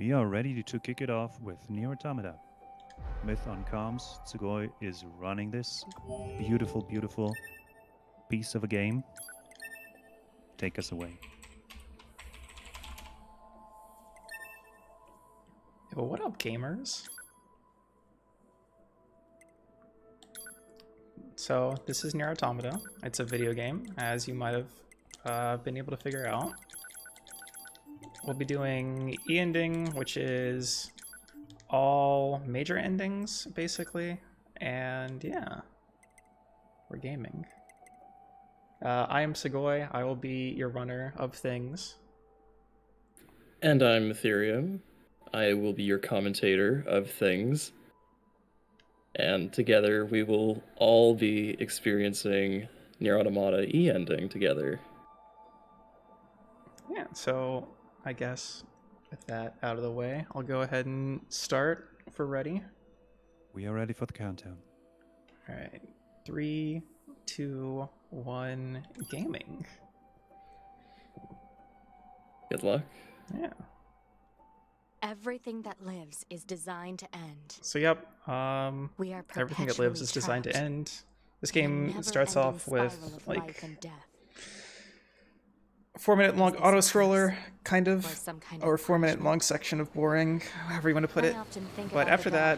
We are ready to kick it off with NieR Automata. Myth on comms, Tsugoii is running this beautiful, beautiful piece of a game. Take us away. Yo, what up, gamers? So, this is NieR Automata. It's a video game, as you might have been able to figure out. We'll be doing nding, which is all major endings, basically. And yeah, we're gaming. I am Tsugoii. I will be your runner of things. And I'm Ethereum. I will be your commentator of things. And together we will all be experiencing NieR Automata ending together. Yeah, so I guess with that out of the way, I'll go ahead and start if we're ready. We are ready for the countdown. All right, 3, 2, 1, gaming. Good luck. Yeah. Everything that lives is designed to end. So yep, We are everything that lives is designed to end. This game starts off with like 4-minute long auto scroller, kind of, or 4-minute long section of boring, however you want to put it. But after that,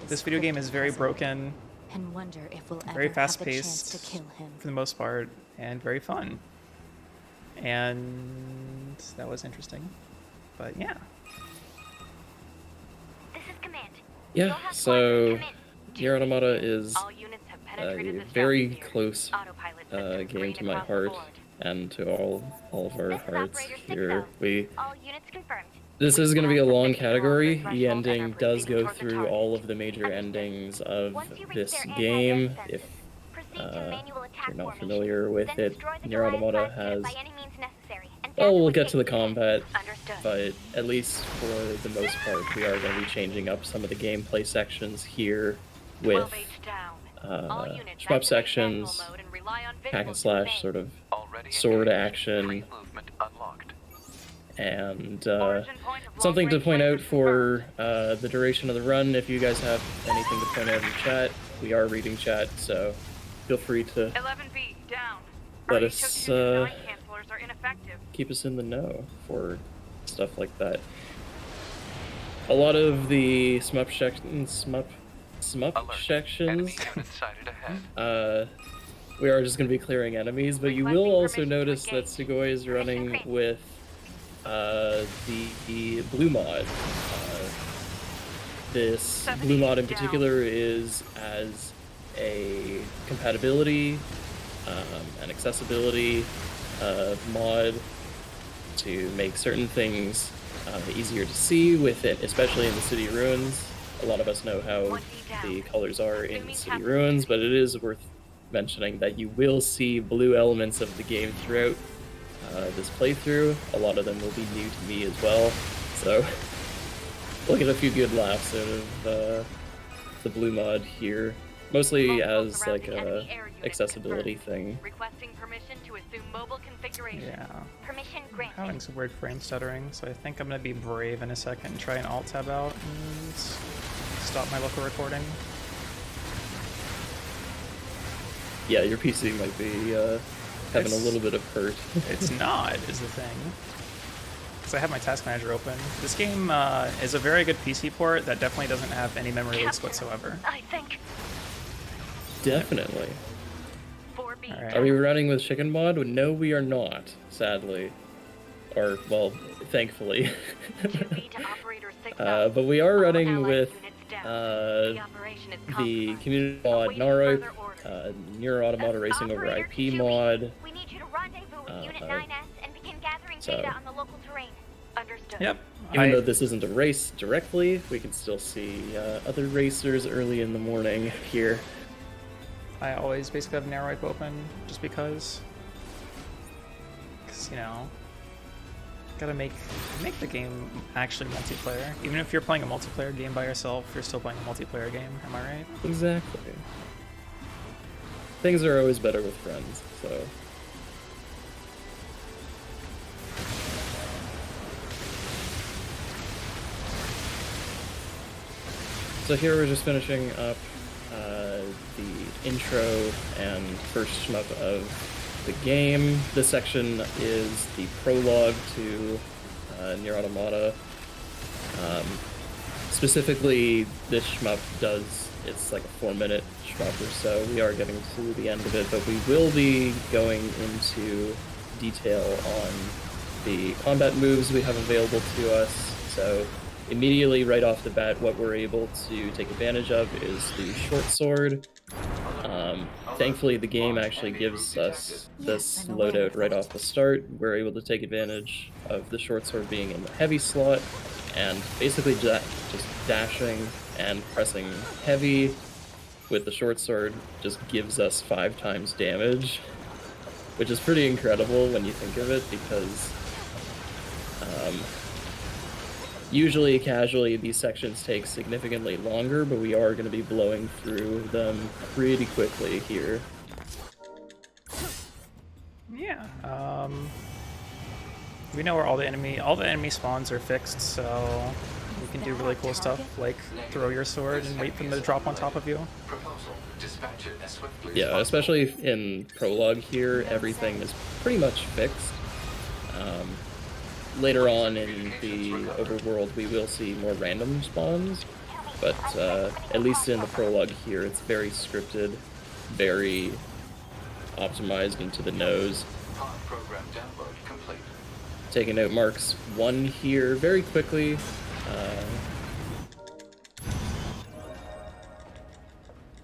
this video game is very broken, and wonder if we'll very ever have the chance fast-paced to kill him. for the most part, and very fun. And that was interesting. But yeah. This is command. Yeah, so NieR Automata is a very close game to my heart and to all of our hearts here. This is going to be a long category. E-ending does go through all of the major endings of this game. If you're not familiar with it, NieR Automata has... Well, we'll get to the combat, but at least for the most part, we are going to be changing up some of the gameplay sections here with shmup sections, hack and slash, sort of sword action, and something to point out for the duration of the run. If you guys have anything to point out in chat, we are reading chat, so feel free to let us keep us in the know for stuff like that. A lot of the shmup sections, we are just going to be clearing enemies, but you will also notice that Tsugoii is running with the blue mod. This blue mod in particular is as a compatibility and accessibility mod to make certain things easier to see with it, especially in the city ruins. A lot of us know how the colors are in the city ruins, but it is worth mentioning that you will see blue elements of the game throughout this playthrough. A lot of them will be new to me as well, so we'll get a few good laughs out of the blue mod here, mostly as like a accessibility thing. Yeah. Having some weird frame stuttering, so I think I'm gonna be brave in a second and try an alt tab out and stop my local recording. Yeah, your PC might be having a little bit of hurt. It's not, is the thing. Because I have my task manager open. This game is a very good PC port that definitely doesn't have any memory leaks whatsoever. I think. Definitely. Right. Are we running with chicken mod? No, we are not, sadly. Or, well, thankfully. But we are running with the community mod NAROP, NieR Automata Racing over IP mod. So, Yep. even though this isn't a race directly, we can still see other racers early in the morning here. I always basically have NAROP open, just because, you know, gotta make the game actually multiplayer. Even if you're playing a multiplayer game by yourself, you're still playing a multiplayer game, am I right? Exactly. Things are always better with friends, so... So here we're just finishing up the intro and first shmup of the game. This section is the prologue to NieR Automata. Specifically, this shmup it's like a 4-minute shmup or so. We are getting to the end of it, but we will be going into detail on the combat moves we have available to us. So immediately right off the bat, what we're able to take advantage of is the short sword. Thankfully, the game actually gives us this loadout right off the start. We're able to take advantage of the short sword being in the heavy slot, and basically just dashing and pressing heavy with the short sword just gives us 5 times damage, which is pretty incredible when you think of it, because usually, casually, these sections take significantly longer, but we are going to be blowing through them pretty quickly here. Yeah. We know where all the enemy spawns are fixed, so we can do really cool stuff like throw your sword and wait for them to drop on top of you. Yeah, especially in prologue here, everything is pretty much fixed. Later on in the overworld, we will see more random spawns, but at least in the prologue here, it's very scripted, very optimized into the nose. Taking out marks 1 here very quickly.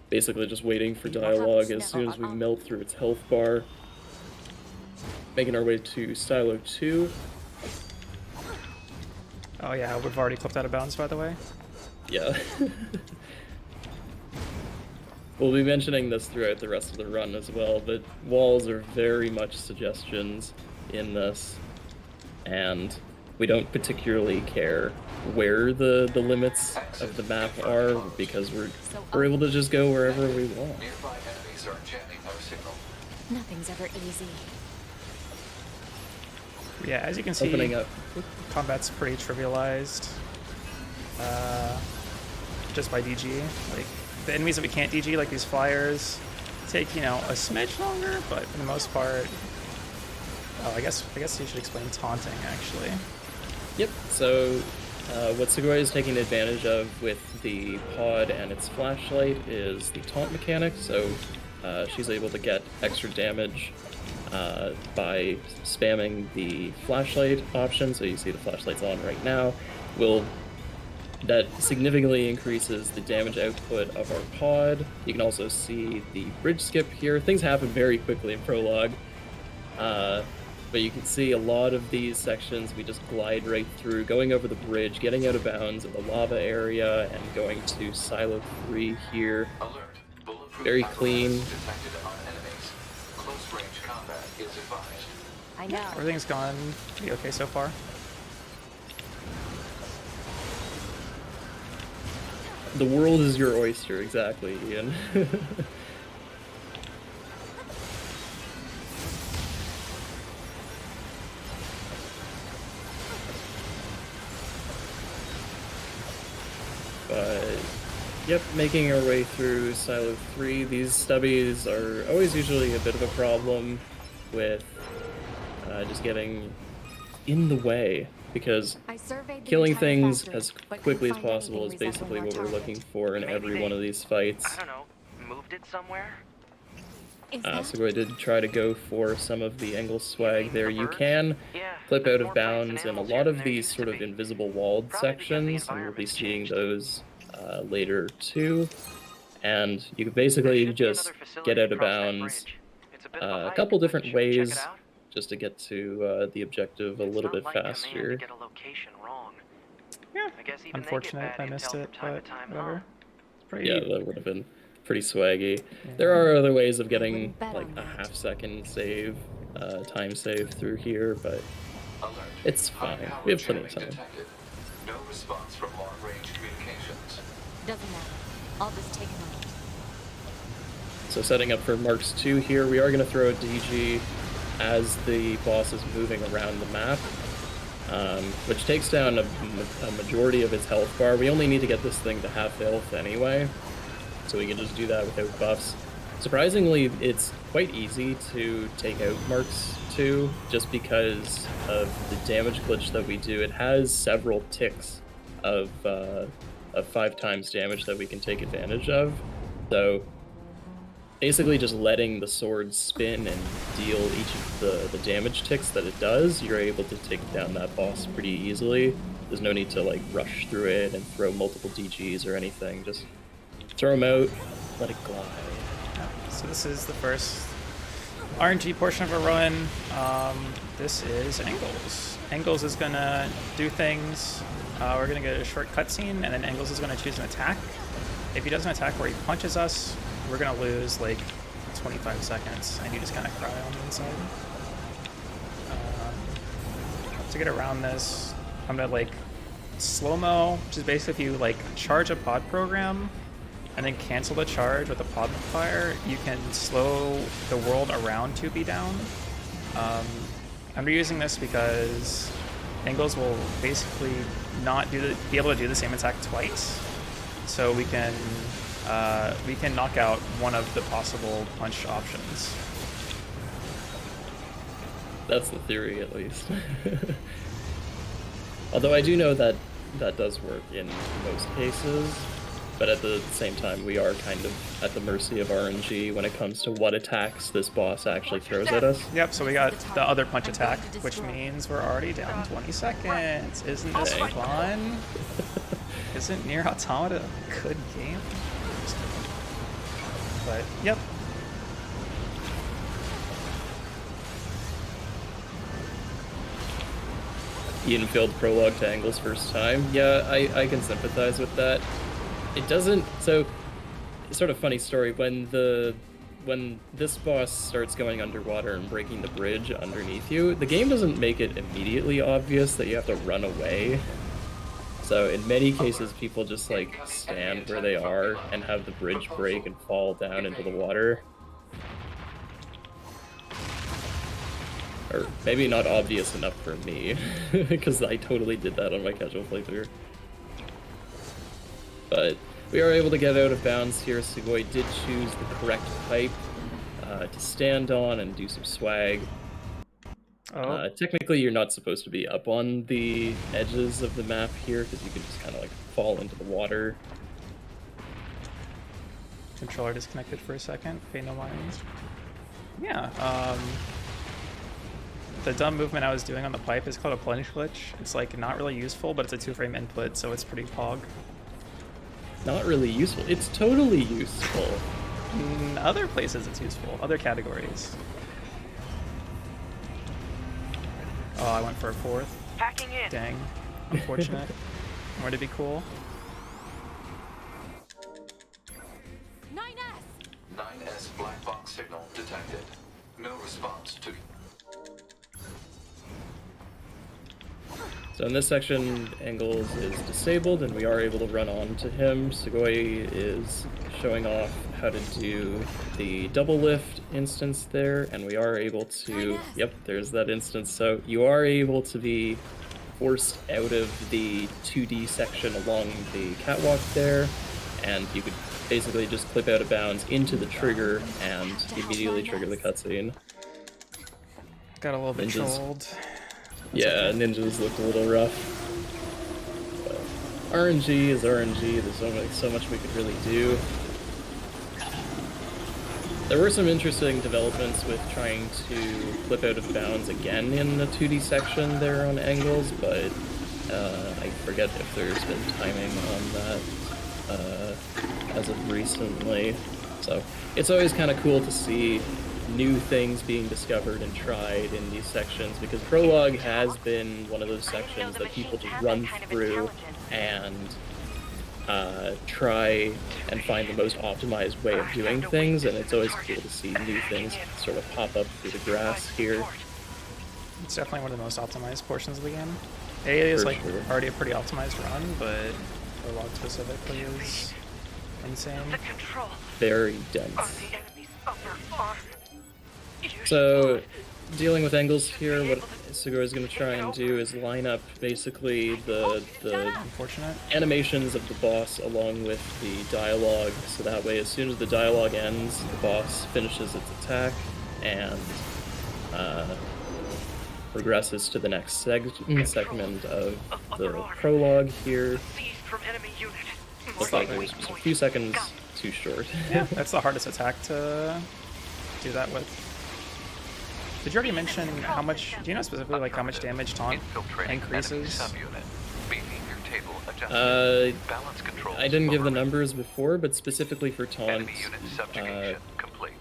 Basically just waiting for dialogue as soon as we melt through its health bar. Making our way to Silo 2. Oh yeah, we've already clipped out of bounds, by the way. Yeah. We'll be mentioning this throughout the rest of the run as well, but walls are very much suggestions in this, and we don't particularly care where the limits of the map are, because we're able to just go wherever we want. Nothing's ever easy. Yeah, as you can see, Opening up. combat's pretty trivialized just by DG. Like, the enemies that we can't DG, like these flyers, take, a smidge longer, but for the most part... Oh, I guess you should explain taunting, actually. Yep, so what Tsugoii is taking advantage of with the pod and its flashlight is the taunt mechanic, so she's able to get extra damage by spamming the flashlight option. So you see the flashlight's on right now. That significantly increases the damage output of our pod. You can also see the bridge skip here. Things happen very quickly in prologue, but you can see a lot of these sections we just glide right through, going over the bridge, getting out of bounds in the lava area, and going to Silo 3 here. Very clean. I know. Everything's gone pretty okay so far. The world is your oyster, exactly, Ian. But, yep, making our way through Silo 3. These stubbies are always usually a bit of a problem with just getting in the way, because killing things as quickly as possible is basically what we're looking for in every one of these fights. I don't know, moved it somewhere? So I did try to go for some of the angle swag there. You can clip out of bounds in a lot of these sort of invisible walled sections, and we'll be seeing those later too. And you can basically just get out of bounds a couple different ways, just to get to the objective a little bit faster. Yeah, unfortunate I missed it, but whatever. It's pretty... Yeah, that would have been pretty swaggy. Yeah. There are other ways of getting like a half-second save, time save through here, but it's fine. We have plenty of time. No response from long-range communications. Doesn't matter. I'll just take a moment. So setting up for Marks 2 here, we are going to throw a DG as the boss is moving around the map. which takes down a majority of its health bar. We only need to get this thing to half health anyway, so we can just do that without buffs. Surprisingly, it's quite easy to take out Marks 2 just because of the damage glitch that we do. It has several ticks of 5 times damage that we can take advantage of. So basically just letting the sword spin and deal each of the damage ticks that it does, you're able to take down that boss pretty easily. There's no need to like rush through it and throw multiple DGs or anything. Just throw them out, let it glide. So this is the first RNG portion of a run. This is Angles. Angles is gonna do things. We're gonna get a short cutscene, and then Angles is gonna choose an attack. If he does an attack where he punches us, we're gonna lose like 25 seconds, and you just kind of cry on the inside. To get around this, I'm gonna like slow-mo, which is basically if you like charge a pod program and then cancel the charge with a pod fire, you can slow the world around 2B down. I'm reusing this because Angles will basically not be able to do the same attack twice, so we can knock out one of the possible punch options. That's the theory, at least. Although I do know that that does work in most cases, but at the same time, we are kind of at the mercy of RNG when it comes to what attacks this boss actually throws at us. Yep, so we got the other punch attack, which means we're already down 20 seconds. Isn't this fun? Isn't NieR Automata a good game? But, yep. Ian failed prologue to Angles first time. Yeah, I can sympathize with that. It doesn't, so, sort of funny story, when this boss starts going underwater and breaking the bridge underneath you, the game doesn't make it immediately obvious that you have to run away. So in many cases, people just like stand where they are and have the bridge break and fall down into the water. Or maybe not obvious enough for me, because I totally did that on my casual playthrough. But we are able to get out of bounds here. Tsugoii did choose the correct pipe to stand on and do some swag. Technically, you're not supposed to be up on the edges of the map here, because you can just kind of like fall into the water. Controller disconnected for a second. Pay no mind. Yeah, the dumb movement I was doing on the pipe is called a Plunge Glitch. It's like not really useful, but it's a 2-frame input, so it's pretty pog. Not really useful. It's totally useful. In other places it's useful. Other categories. Oh, I went for a 4th. Packing in. Dang. Unfortunate. Would it be cool? 9S black box signal detected. No response to... So in this section, Angles is disabled, and we are able to run on to him. Tsugoii is showing off how to do the double lift instance there, and we are able to... Yep, there's that instance. So you are able to be forced out of the 2D section along the catwalk there, and you could basically just clip out of bounds into the trigger and immediately trigger the cutscene. Got a little bit trolled. Yeah, ninjas look a little rough. But RNG is RNG, there's so much we could really do. There were some interesting developments with trying to flip out of bounds again in the 2D section there on Angles, but I forget if there's been timing on that as of recently. So it's always kind of cool to see new things being discovered and tried in these sections, because prologue has been one of those sections that people just run through and try and find the most optimized way of doing things, and it's always cool to see new things sort of pop up through the grass here. It's definitely one of the most optimized portions of the game. A is like already a pretty optimized run, but prologue specifically is insane. Very dense. So dealing with angles here, what Tsugoii is going to try and do is line up basically the Unfortunate. animations of the boss along with the dialogue, so that way as soon as the dialogue ends, the boss finishes its attack and progresses to the next segment of the prologue here. Seized from enemy unit. Looks like it was just a few seconds too short. Yeah, that's the hardest attack to do that with. Did you already mention how much? Do you know specifically like how much damage taunt increases? Balance control. I didn't give the numbers before, but specifically for taunt, Enemy unit subjugation complete.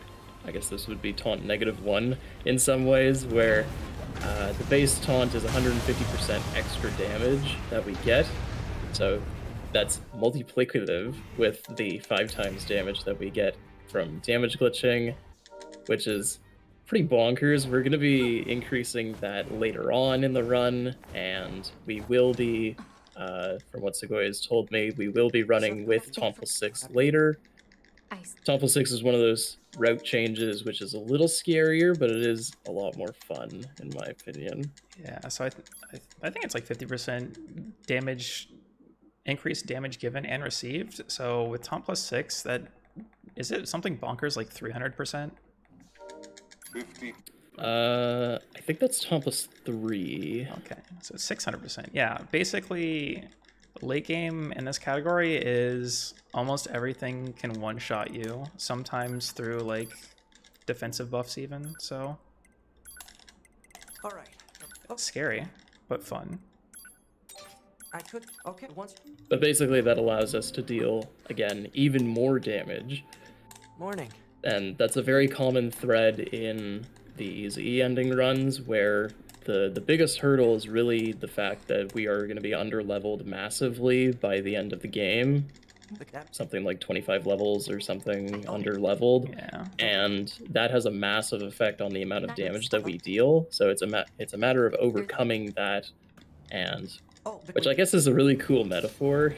I guess this would be taunt -1 in some ways, where the base taunt is 150% extra damage that we get. So that's multiplicative with the 5 times damage that we get from damage glitching, which is pretty bonkers. We're going to be increasing that later on in the run, and we will be, from what Tsugoii has told me, we will be running with Taunt 6 later. Taunt 6 is one of those route changes which is a little scarier, but it is a lot more fun, in my opinion. Yeah, so I think it's like 50% damage, increased damage given and received. So with Taunt 6, that is it something bonkers like 300%? I think that's Taunt 3. Okay, so 600%. Yeah, basically, late game in this category is almost everything can one-shot you, sometimes through like defensive buffs even, so All right. scary, but fun. I could. Okay, once. But basically that allows us to deal, again, even more damage. Morning. And that's a very common thread in these E-ending runs, where the biggest hurdle is really the fact that we are going to be under-leveled massively by the end of the game. Something like 25 levels or something under-leveled. Yeah. And that has a massive effect on the amount of damage that we deal. So it's a matter of overcoming that, and which I guess is a really cool metaphor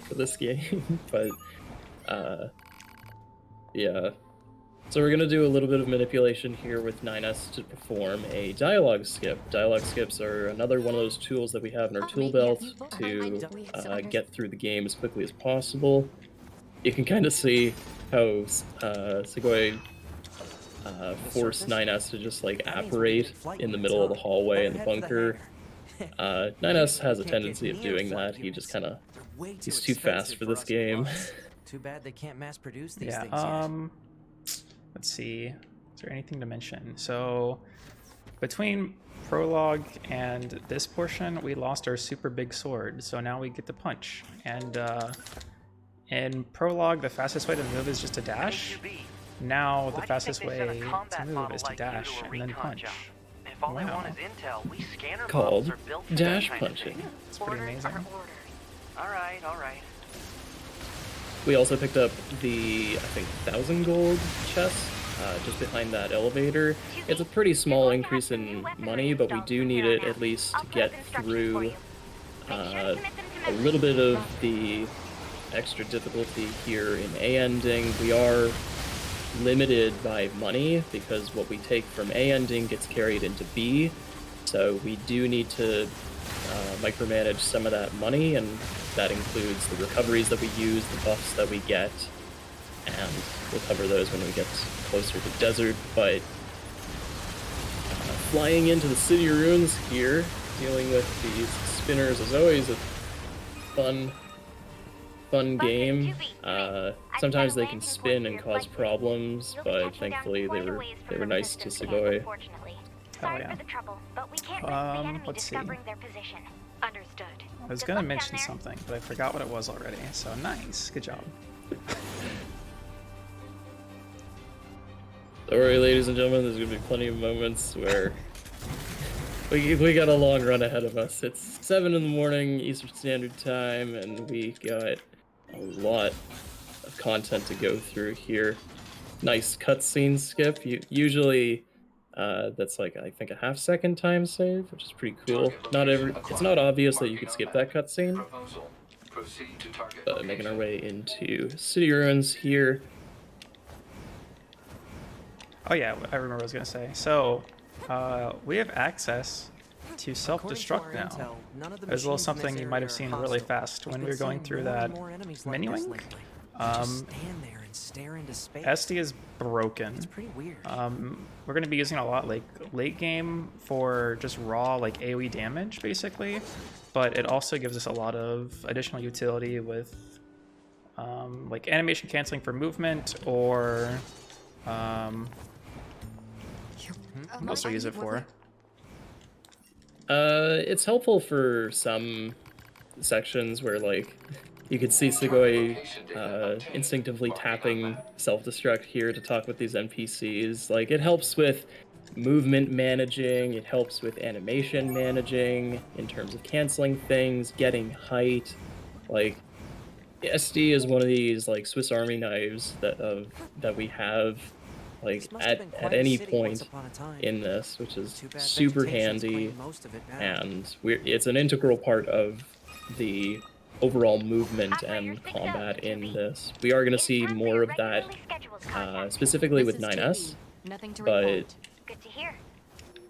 for this game. But yeah. So we're going to do a little bit of manipulation here with 9S to perform a dialogue skip. Dialogue skips are another one of those tools that we have in our tool belt to get through the game as quickly as possible. You can kind of see how Tsugoii forced 9S to just like apparate in the middle of the hallway in the bunker. 9S has a tendency of doing that. He just kind of, he's too fast for this game. Too bad they can't mass produce these Yeah, things yet. let's see. Is there anything to mention? So between prologue and this portion, we lost our super big sword, so now we get to punch. And in prologue, the fastest way to move is just to dash. Now the fastest way to move is to dash and then punch. If all they want is intel, we scanner Called models are built for dash that kind of punching. thing. It's pretty amazing. All right, all right. We also picked up the, I think, 1,000 gold chest just behind that elevator. It's a pretty small increase in money, but we do need it at least to get through a little bit of the extra difficulty here in A-ending. We are limited by money because what we take from A-ending gets carried into B, so we do need to micromanage some of that money, and that includes the recoveries that we use, the buffs that we get, and we'll cover those when we get closer to desert. But flying into the city ruins here, dealing with these spinners is always a fun game. Sometimes they can spin and cause problems, but thankfully they were nice to Tsugoii. Oh yeah. Let's see. I was gonna mention something, but I forgot what it was already. So nice, good job. Don't worry, ladies and gentlemen, there's gonna be plenty of moments where we got a long run ahead of us. It's 7 in the morning Eastern Standard Time, and we got a lot of content to go through here. Nice cutscene skip. Usually that's like, I think, a half-second time save, which is pretty cool. It's not obvious that you could skip that cutscene. But making our way into city ruins here. Oh yeah, I remember what I was gonna say. So we have access to self-destruct now. There's a little something you might have seen really fast when we were going through that menuing. SD is broken. It's pretty weird. We're going to be using a lot like late game for just raw like AoE damage basically, but it also gives us a lot of additional utility with like animation canceling for movement, or what else do we use it for? It's helpful for some sections where, like, you could see Tsugoii instinctively tapping self-destruct here to talk with these NPCs. Like, it helps with movement managing, it helps with animation managing, in terms of canceling things, getting height. Like, SD is one of these, like, Swiss Army knives that we have, like, at any point in this, which is super handy, and it's an integral part of the overall movement and combat in this. We are going to see more of that, specifically with 9S, but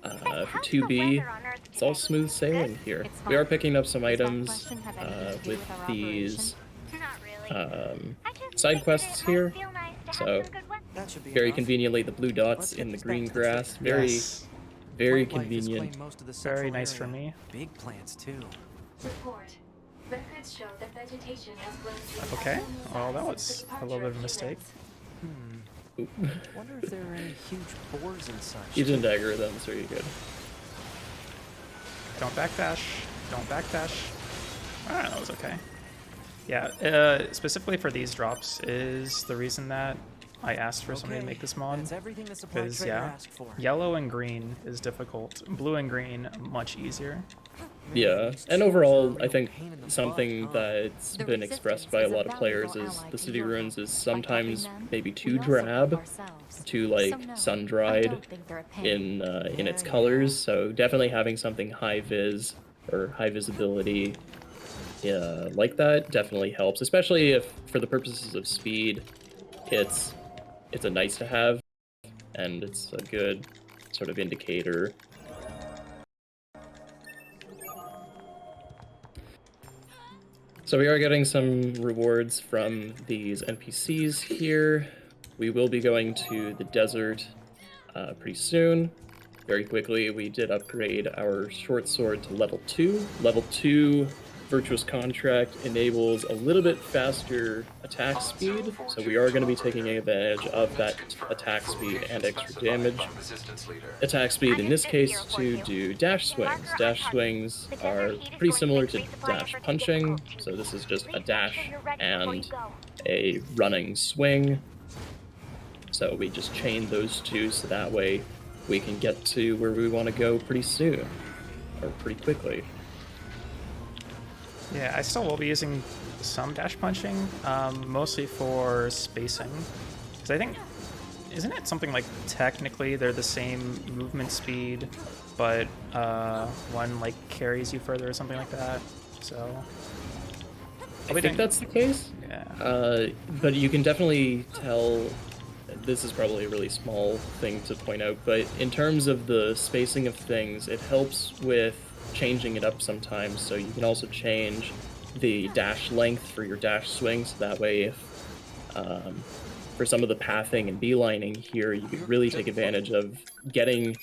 for 2B, it's all smooth sailing here. We are picking up some items with these side quests here, so very conveniently the blue dots in the green grass, very convenient. Very nice for me. Big plants too. Report. Records show that vegetation has grown to Okay, well that was a little bit of a mistake. Wonder if there are any huge boars and such. You didn't aggro them, so you're good. Don't backdash. Don't backdash. Ah, that was okay. Yeah, specifically for these drops is the reason that I asked for somebody to make this mod. Because, yeah, yellow and green is difficult. Blue and green, much easier. Yeah, and overall, I think something that's been expressed by a lot of players is the City Ruins is sometimes maybe too drab, too, like, sun-dried in its colors, so definitely having something high-vis or high-visibility like that definitely helps, especially if, for the purposes of speed, it's a nice-to-have, and it's a good sort of indicator. So we are getting some rewards from these NPCs here. We will be going to the desert pretty soon. Very quickly, we did upgrade our short sword to level 2. Level 2 Virtuous Contract enables a little bit faster attack speed, so we are going to be taking advantage of that attack speed and extra damage. Attack speed in this case to do dash swings. Dash swings are pretty similar to dash punching, so this is just a dash and a running swing. So we just chain those two so that way we can get to where we want to go pretty soon, or pretty quickly. Yeah, I still will be using some dash punching, mostly for spacing. Because I think, isn't it something like technically they're the same movement speed, but one like carries you further or something like that? So I think that's the case. Yeah. But you can definitely tell, this is probably a really small thing to point out, but in terms of the spacing of things, it helps with changing it up sometimes, so you can also change the dash length for your dash swing, so that way if for some of the pathing and beelining here, you can really take advantage of getting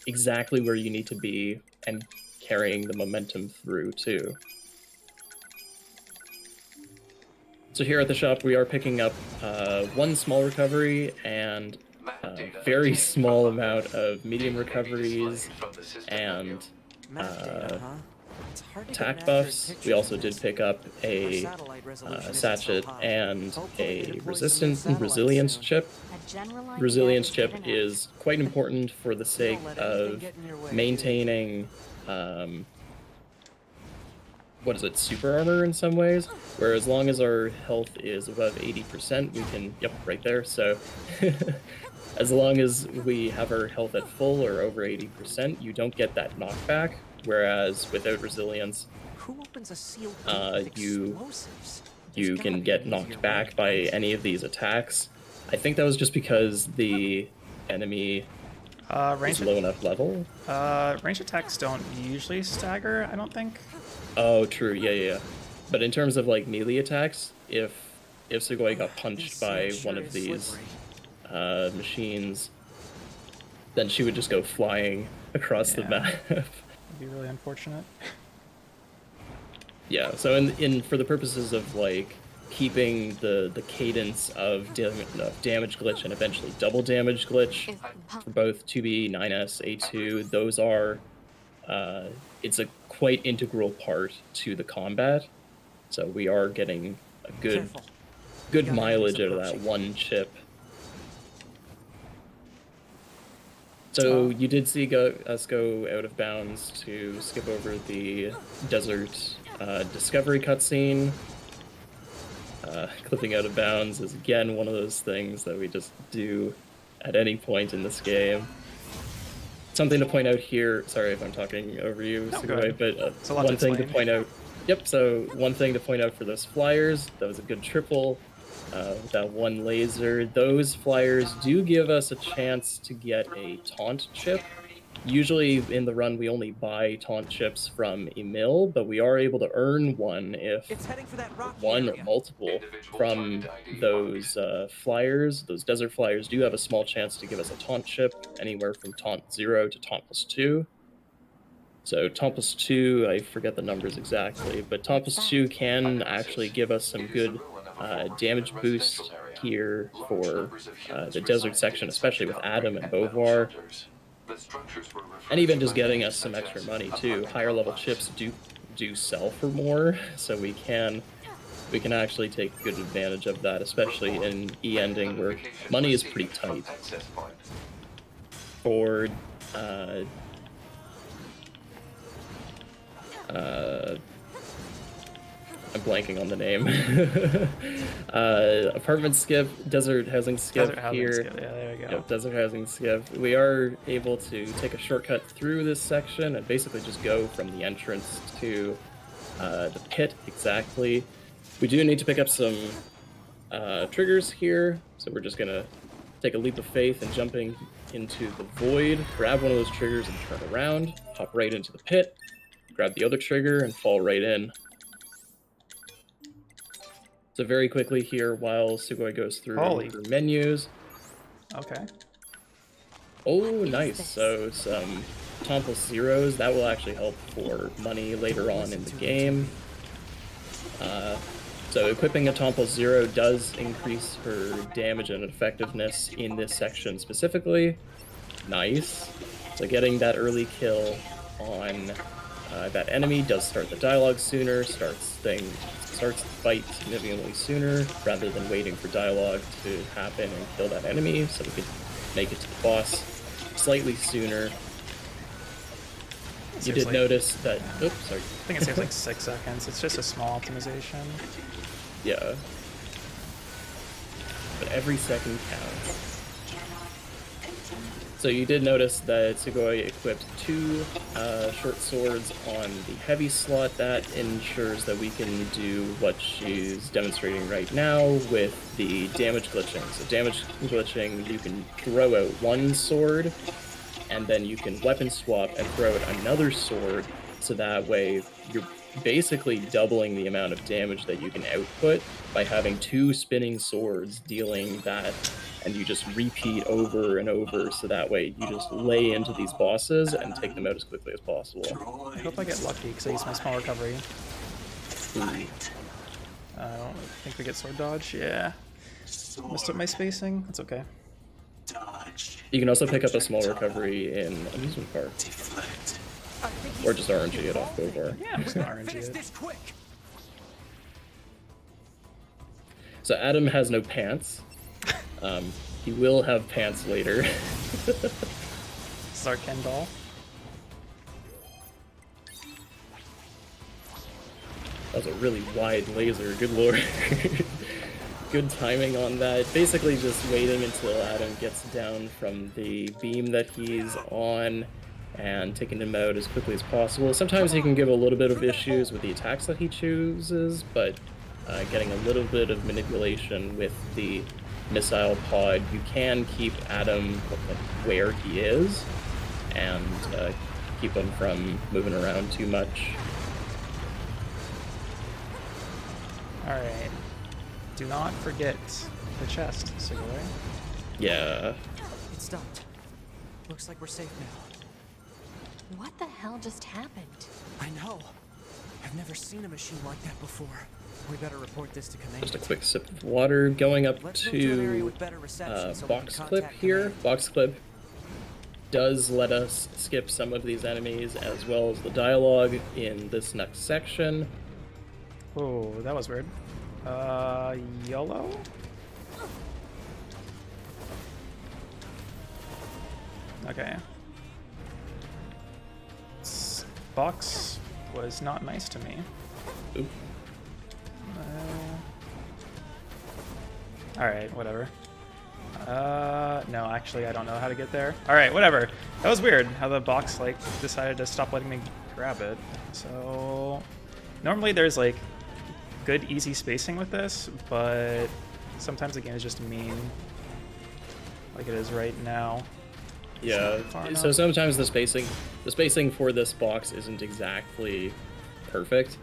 exactly where you need to be and carrying the momentum through too. So here at the shop we are picking up one small recovery and a very small amount of medium recoveries and attack buffs. We also did pick up a sachet and a resilience chip. Resilience chip is quite important for the sake of maintaining what is it, super armor in some ways, where as long as our health is above 80%, we can, yep, right there, so as long as we have our health at full or over 80%, you don't get that knockback, whereas without resilience, you can get knocked back by any of these attacks. I think that was just because the enemy Range, low enough level. range attacks don't usually stagger, I don't think. Oh, true. Yeah. But in terms of like melee attacks, if Tsugoii got punched by one of these machines, then she would just go flying across the map. It'd be really unfortunate. Yeah. So in for the purposes of like keeping the cadence of damage glitch and eventually double damage glitch for both 2B, 9S, A2, those are it's a quite integral part to the combat. So we are getting a good mileage out of that one chip. So you did see us go out of bounds to skip over the desert discovery cutscene. Clipping out of bounds is again one of those things that we just do at any point in this game. Something to point out here, sorry if I'm talking over you, Tsugoii, but one thing to point out. Yep, so one thing to point out for those flyers, that was a good triple. That one laser, those flyers do give us a chance to get a taunt chip. Usually in the run we only buy taunt chips from a mill, but we are able to earn one if one or multiple from those flyers. Those desert flyers do have a small chance to give us a taunt chip, anywhere from taunt 0 to taunt +2. So taunt +2, I forget the numbers exactly, but taunt +2 can actually give us some good damage boost here for the desert section, especially with Adam and Beauvoir. And even just getting us some extra money too. Higher level chips do sell for more, so we can actually take good advantage of that, especially in ending where money is pretty tight. For I'm blanking on the name. Apartment skip, desert housing skip here. Yeah, there we go. Yep, desert housing skip. We are able to take a shortcut through this section and basically just go from the entrance to the pit exactly. We do need to pick up some triggers here, so we're just gonna take a leap of faith and jumping into the void, grab one of those triggers and turn around, hop right into the pit, grab the other trigger and fall right in. So very quickly here, while Tsugoii goes through her menus. Okay. Oh, nice. So some taunt +0s, that will actually help for money later on in the game. So equipping a taunt +0 does increase her damage and effectiveness in this section specifically. Nice. So getting that early kill on that enemy does start the dialogue sooner, starts the fight significantly sooner, rather than waiting for dialogue to happen and kill that enemy, so we could make it to the boss slightly sooner. You did notice that... Oops, sorry. I think it saves like 6 seconds. It's just a small optimization. Yeah. But every second counts. So you did notice that Tsugoii equipped 2 short swords on the heavy slot. That ensures that we can do what she's demonstrating right now with the damage glitching. So damage glitching, you can throw out one sword, and then you can weapon swap and throw out another sword, so that way you're basically doubling the amount of damage that you can output by having 2 spinning swords dealing that, and you just repeat over and over, so that way you just lay into these bosses and take them out as quickly as possible. I hope I get lucky because I use my small recovery. I don't think we get sword dodge. Yeah. Messed up my spacing. That's okay. You can also pick up a small recovery in amusement park. Or just RNG it off Beauvoir. Yeah, I'm just gonna RNG it. So Adam has no pants. He will have pants later. Sarken doll. That was a really wide laser, good lord. Good timing on that. Basically just waiting until Adam gets down from the beam that he's on and taking him out as quickly as possible. Sometimes he can give a little bit of issues with the attacks that he chooses, but getting a little bit of manipulation with the missile pod, you can keep Adam where he is and keep him from moving around too much. Alright. Do not forget the chest, Tsugoii. Yeah. It stopped. Looks like we're safe now. What the hell just happened? I know. I've never seen a machine like that before. We better report this to command. Just a quick sip of water. Going up Let's move to an area to with better reception so we can box contact clip here. command. Box clip does let us skip some of these enemies as well as the dialogue in this next section. Oh, that was weird. YOLO? Okay. Box was not nice to me. Oop. Alright, whatever. No, actually, I don't know how to get there. Alright, whatever. That was weird, how the box, like, decided to stop letting me grab it. So, normally there's, like, good, easy spacing with this, but sometimes the game is just mean. Like it is right now. Yeah, Far so enough. sometimes the spacing for this box isn't exactly perfect.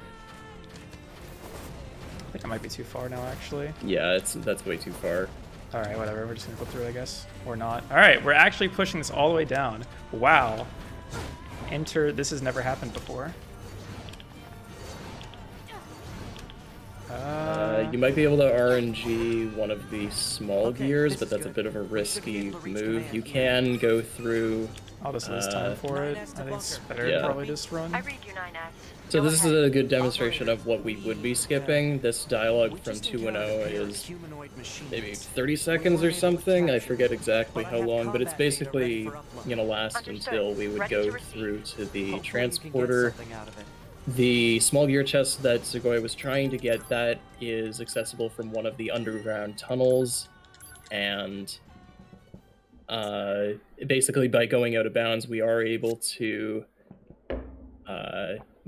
I think I might be too far now, actually. Yeah, that's way too far. Alright, whatever. We're just gonna go through it, I guess. Or not. Alright, we're actually pushing this all the way down. Wow. Enter. This has never happened before. You might be able to RNG one of the small Okay, gears, this but is that's a good. bit of a We should be risky able to reach move. command. You can go through. I'll just lose time for it. 9S I to think it's bunker. better Yeah. to probably just run. I read you, 9S. So Go this ahead. is a good demonstration of what we would be skipping. This dialogue We from just 2.0 encountered a pair of is humanoid machines. maybe 30 seconds or something. I forget exactly But I how have long, but it's combat data ready basically for upload. gonna last Understood. until we would Ready go to receive. through to the Hopefully we can get transporter. something out of it. The small gear chest that Tsugoii was trying to get, that is accessible from one of the underground tunnels, and basically by going out of bounds, we are able to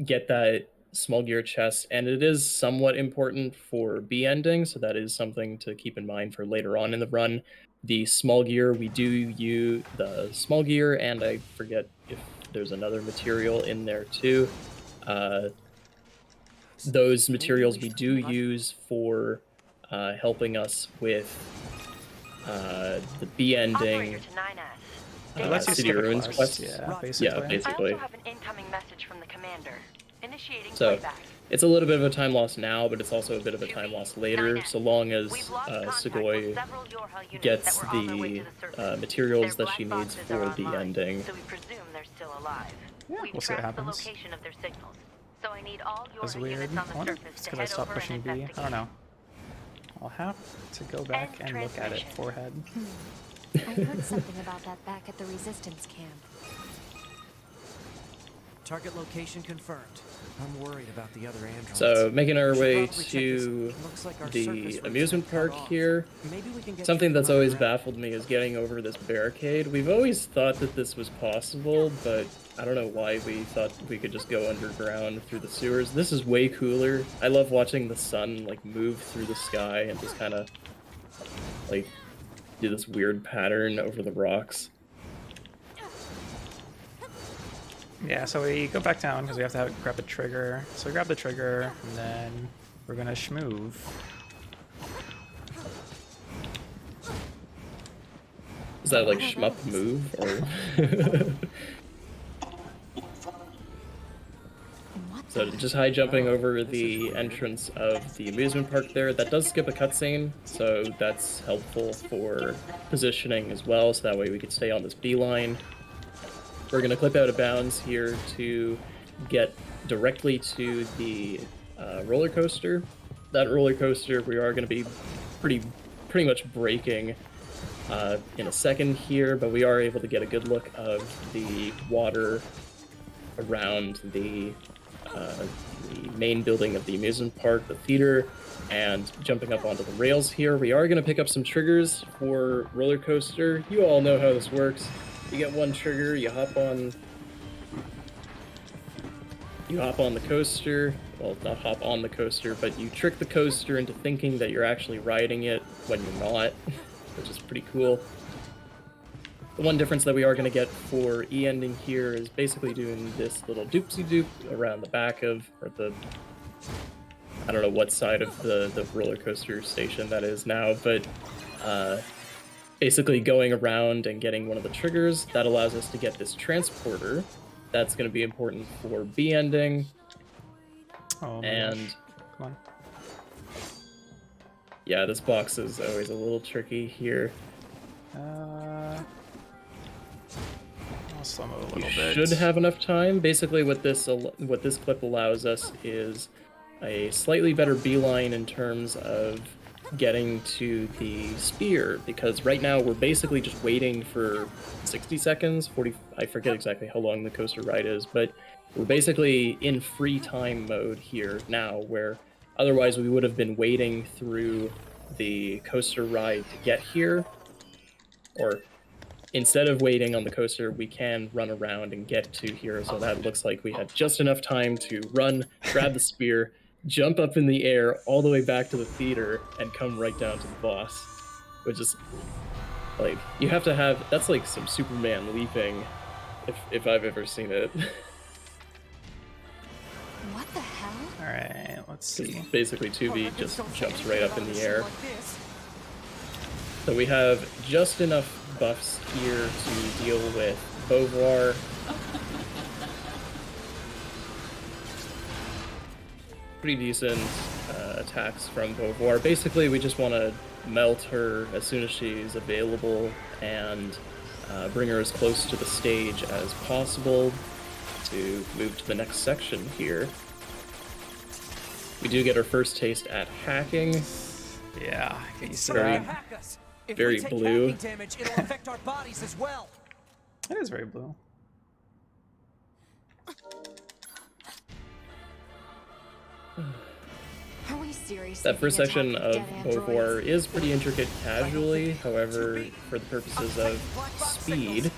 get that small gear chest, and it is somewhat important for B ending, so that is something to keep in mind for later on in the run. The small gear, we do use the small gear, and I forget if there's another material in there too. Those materials we do use for helping us with the B Operator ending. to 9S. It lets you City skip a Ruins quest. quests. Yeah, Roger. basically. Yeah, I basically. also have an incoming message from the commander. Initiating So playback. it's a little bit of a time loss now, but it's also a bit of a time loss later, 9S. so long as We've lost contact Tsugoii with several Yorha units gets that were on their way the to the surface. materials Their that she black needs boxes for are the online, ending. So we presume they're still alive. Yeah, We've we'll see what tracked the happens. location of their signals. So I need all That's Yorha weird. units on I the wonder surface if it's to because I head stopped over pushing and B. I investigate. don't know. I'll have to go back End and look at it. transmission. Forehead. I heard something about that back at the resistance camp. Target location confirmed. I'm worried about the other androids. So making our We should way probably check to this. Looks like our surface the routes amusement have cut park off. here. Maybe we can get Something you that's from always underground. baffled me is getting over this barricade. We've always thought that this was possible, but I don't know why we thought we could just go underground through the sewers. This is way cooler. I love watching the sun like move through the sky and just kind of like do this weird pattern over the rocks. Yeah, so we go back down because we have to grab a trigger. So we grab the trigger, and then we're gonna schmoove. Is that like shmup move or? What So the? just high jumping over the entrance of the amusement park there. That does skip a cutscene, so that's helpful for positioning as well, so that way we could stay on this beeline. We're going to clip out of bounds here to get directly to the roller coaster. That roller coaster we are going to be pretty much breaking in a second here, but we are able to get a good look of the water around the main building of the amusement park, the theater, and jumping up onto the rails here. We are going to pick up some triggers for roller coaster. You all know how this works. You get one trigger, you hop on you hop on the coaster. Well, not hop on the coaster, but you trick the coaster into thinking that you're actually riding it when you're not, which is pretty cool. The one difference that we are going to get for E-ending here is basically doing this little doopsie-doop around the back of, or the, I don't know what side of the roller coaster station that is now, but basically going around and getting one of the triggers that allows us to get this transporter. That's going to be important for B-ending. Oh my And gosh. Come on. yeah, this box is always a little tricky here. I'll slow mo a little You bit. should have enough time. Basically, what this clip allows us is a slightly better beeline in terms of getting to the spear, because right now we're basically just waiting for 60 seconds, 40, I forget exactly how long the coaster ride is, but we're basically in free time mode here now, where otherwise we would have been waiting through the coaster ride to get here, or instead of waiting on the coaster, we can run around and get to here, so that looks like we had just enough time to run, grab the spear, jump up in the air all the way back to the theater, and come right down to the boss. Which is, like, you have to have, that's like some Superman leaping, if I've ever seen it. What the hell? Alright, let's see. Basically, 2B just jumps right up in the air. So we have just enough buffs here to deal with Beauvoir. Pretty decent attacks from Beauvoir. Basically, we just want to melt her as soon as she's available and bring her as close to the stage as possible to move to the next section here. We do get our first taste at hacking. Yeah, can you see Very- that? very blue. Damage, it'll affect our bodies as well. It is very blue. Are we serious? That first section of Beauvoir is pretty intricate casually, however, for the purposes of speed,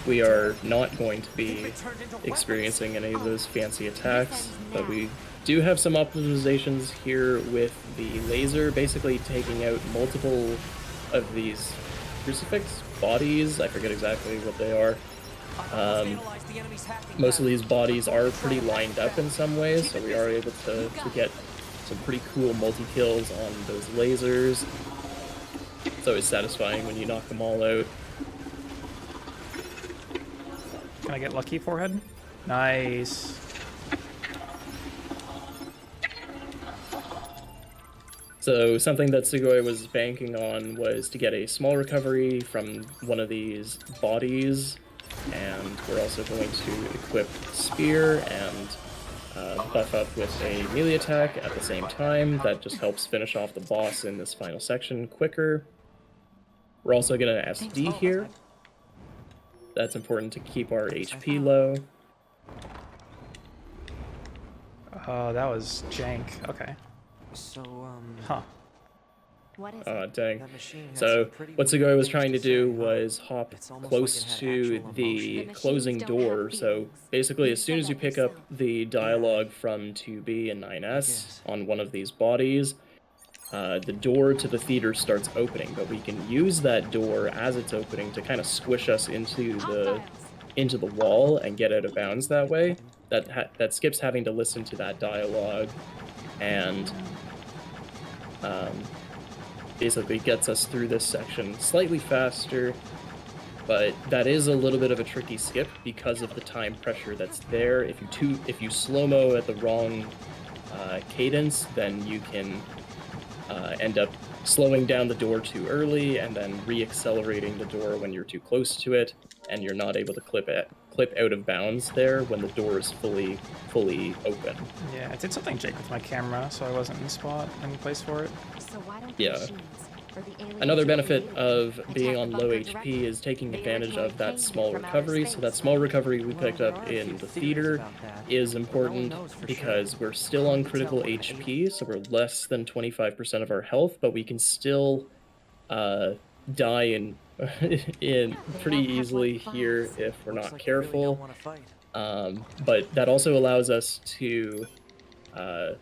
we are not going to be experiencing any of those fancy attacks, but we do have some optimizations here with the laser, basically taking out multiple of these crucifix bodies. I forget exactly what they are. Most of these bodies are pretty lined up in some ways, so we are able to get some pretty cool multi-kills on those lasers. It's always satisfying when you knock them all out. Can I get lucky, forehead? Nice. So something that Tsugoii was banking on was to get a small recovery from one of these bodies, and we're also going to equip Spear and buff up with a melee attack at the same time. That just helps finish off the boss in this final section quicker. We're also going to SD here. That's important to keep our HP low. Oh, that was jank. Okay. So, Huh. What is Oh, it? dang. that machine has So some pretty what weird Tsugoii was things trying to to do say, huh? was hop It's almost close like it had to actual the emotion. closing The machines don't door. have So feelings. basically, You as soon as said you that pick up yourself. the dialogue from 2B and 9S guess. on one of these bodies, the door to the theater starts opening. But we can use that door as it's opening to kind of squish us into the wall and get out of bounds that way. That skips having to listen to that dialogue, and basically gets us through this section slightly faster, but that is a little bit of a tricky skip because of the time pressure that's there. If you slow-mo at the wrong cadence, then you can end up slowing down the door too early and then re-accelerating the door when you're too close to it, and you're not able to clip out of bounds there when the door is fully open. Yeah, I did something jank with my camera, so I wasn't in place for it. So why don't Yeah. the machines or the aliens Another who benefit created them of being attack on the low bunker HP directly? is taking They advantage originally of that came small from outer recovery. So space, that small right? recovery we Well, picked there up are a in few the theories theater about that, is but no one important knows for because sure. we're still on Hard to tell critical what HP, so we're less than 25% of our health, but we can still die in They pretty all have, easily like, here files. if we're Looks not like they really don't careful. want to fight. But that also allows us to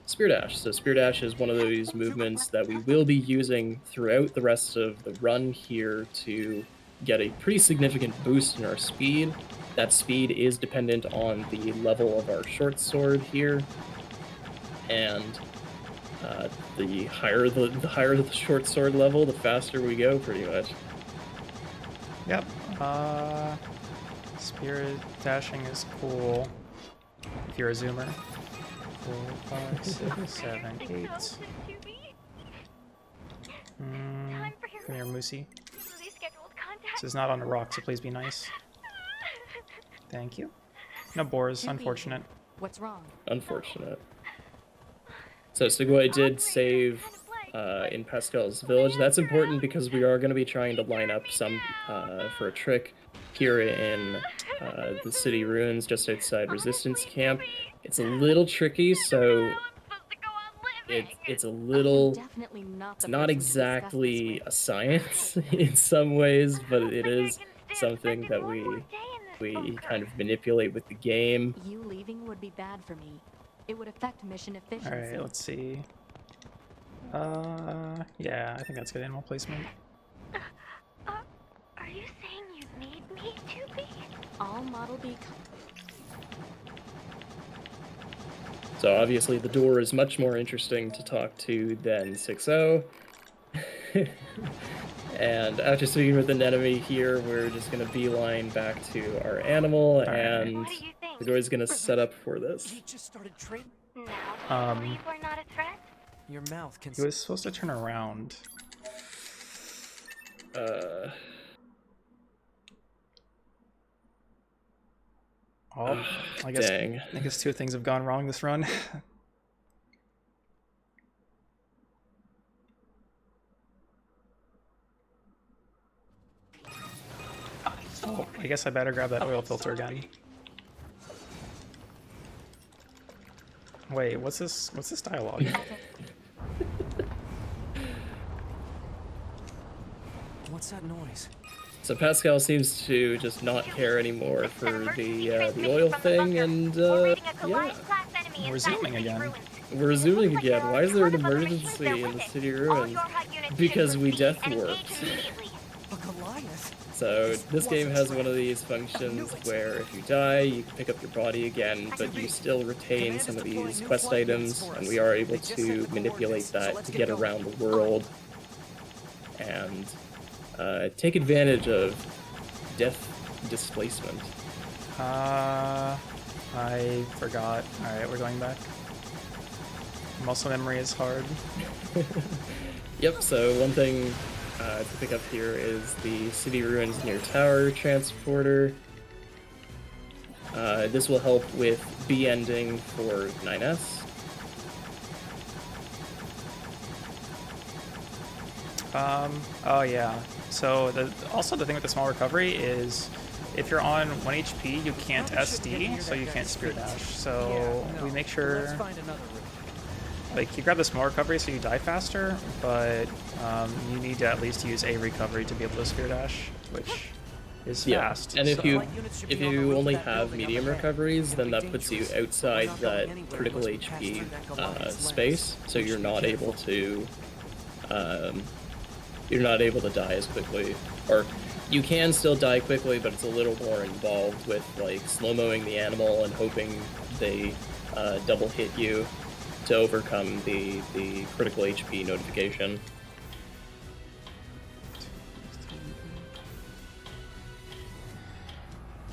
spear dash. So spear dash is one of those movements that we will be using throughout the rest of the run here to get a pretty significant boost in our speed. That speed is dependent on the level of our short sword here, and the higher the short sword level, the faster we go, pretty much. Yep. Spear dashing is cool if you're a zoomer. 4, 5, 6, 7, 8. Come here, Moosey. This is not on a rock, so please be nice. Thank you. No boars, unfortunate. What's wrong? Unfortunate. So Tsugoii did save in Pascal's village. That's important because we are going to be trying to line up some for a trick here in the city ruins just outside Resistance Camp. It's a little tricky, so it's a little, it's not exactly a science in some ways, but it is something that we kind of manipulate with the game. You leaving would be bad for me. It would affect mission efficiency. Alright, let's see. Yeah, I think that's good animal placement. Are you saying you need me to be? All Model B. So obviously the door is much more interesting to talk to than 6-0. And after speaking with an enemy here, we're just going to beeline back to our animal, and the door is going to set up for this. You just started trading. Now, do you believe we're not a threat? Your mouth can. He was supposed to turn around. Oh, I guess Dang. I guess two things have gone wrong this run. Oh, I guess I better grab that oil filter again. Wait, what's this dialogue? What's that noise? So Pascal seems to just not care anymore for the oil thing, and yeah. We're zooming again. We're resuming again. Why is there an emergency in the city ruins? Because we death warped. A Goliath. So this game has one of these functions where if you die, you can pick up your body again, but you still retain some of these quest items, and we are able to manipulate that to get around the world and take advantage of death displacement. I forgot. Alright, we're going back. Muscle memory is hard. Yep, so one thing to pick up here is the City Ruins NieR Tower transporter. This will help with B ending for 9S. Oh yeah. So also the thing with the small recovery is if you're on 1 HP, you can't SD, so you can't spear dash. So we make sure, like, you grab the small recovery so you die faster, but you need to at least use a recovery to be able to spear dash, which is fast. And if so. you only have medium recoveries, then that puts you outside that critical HP space, so you're not able to die as quickly, or you can still die quickly, but it's a little more involved with like slow-moing the animal and hoping they double hit you to overcome the critical HP notification.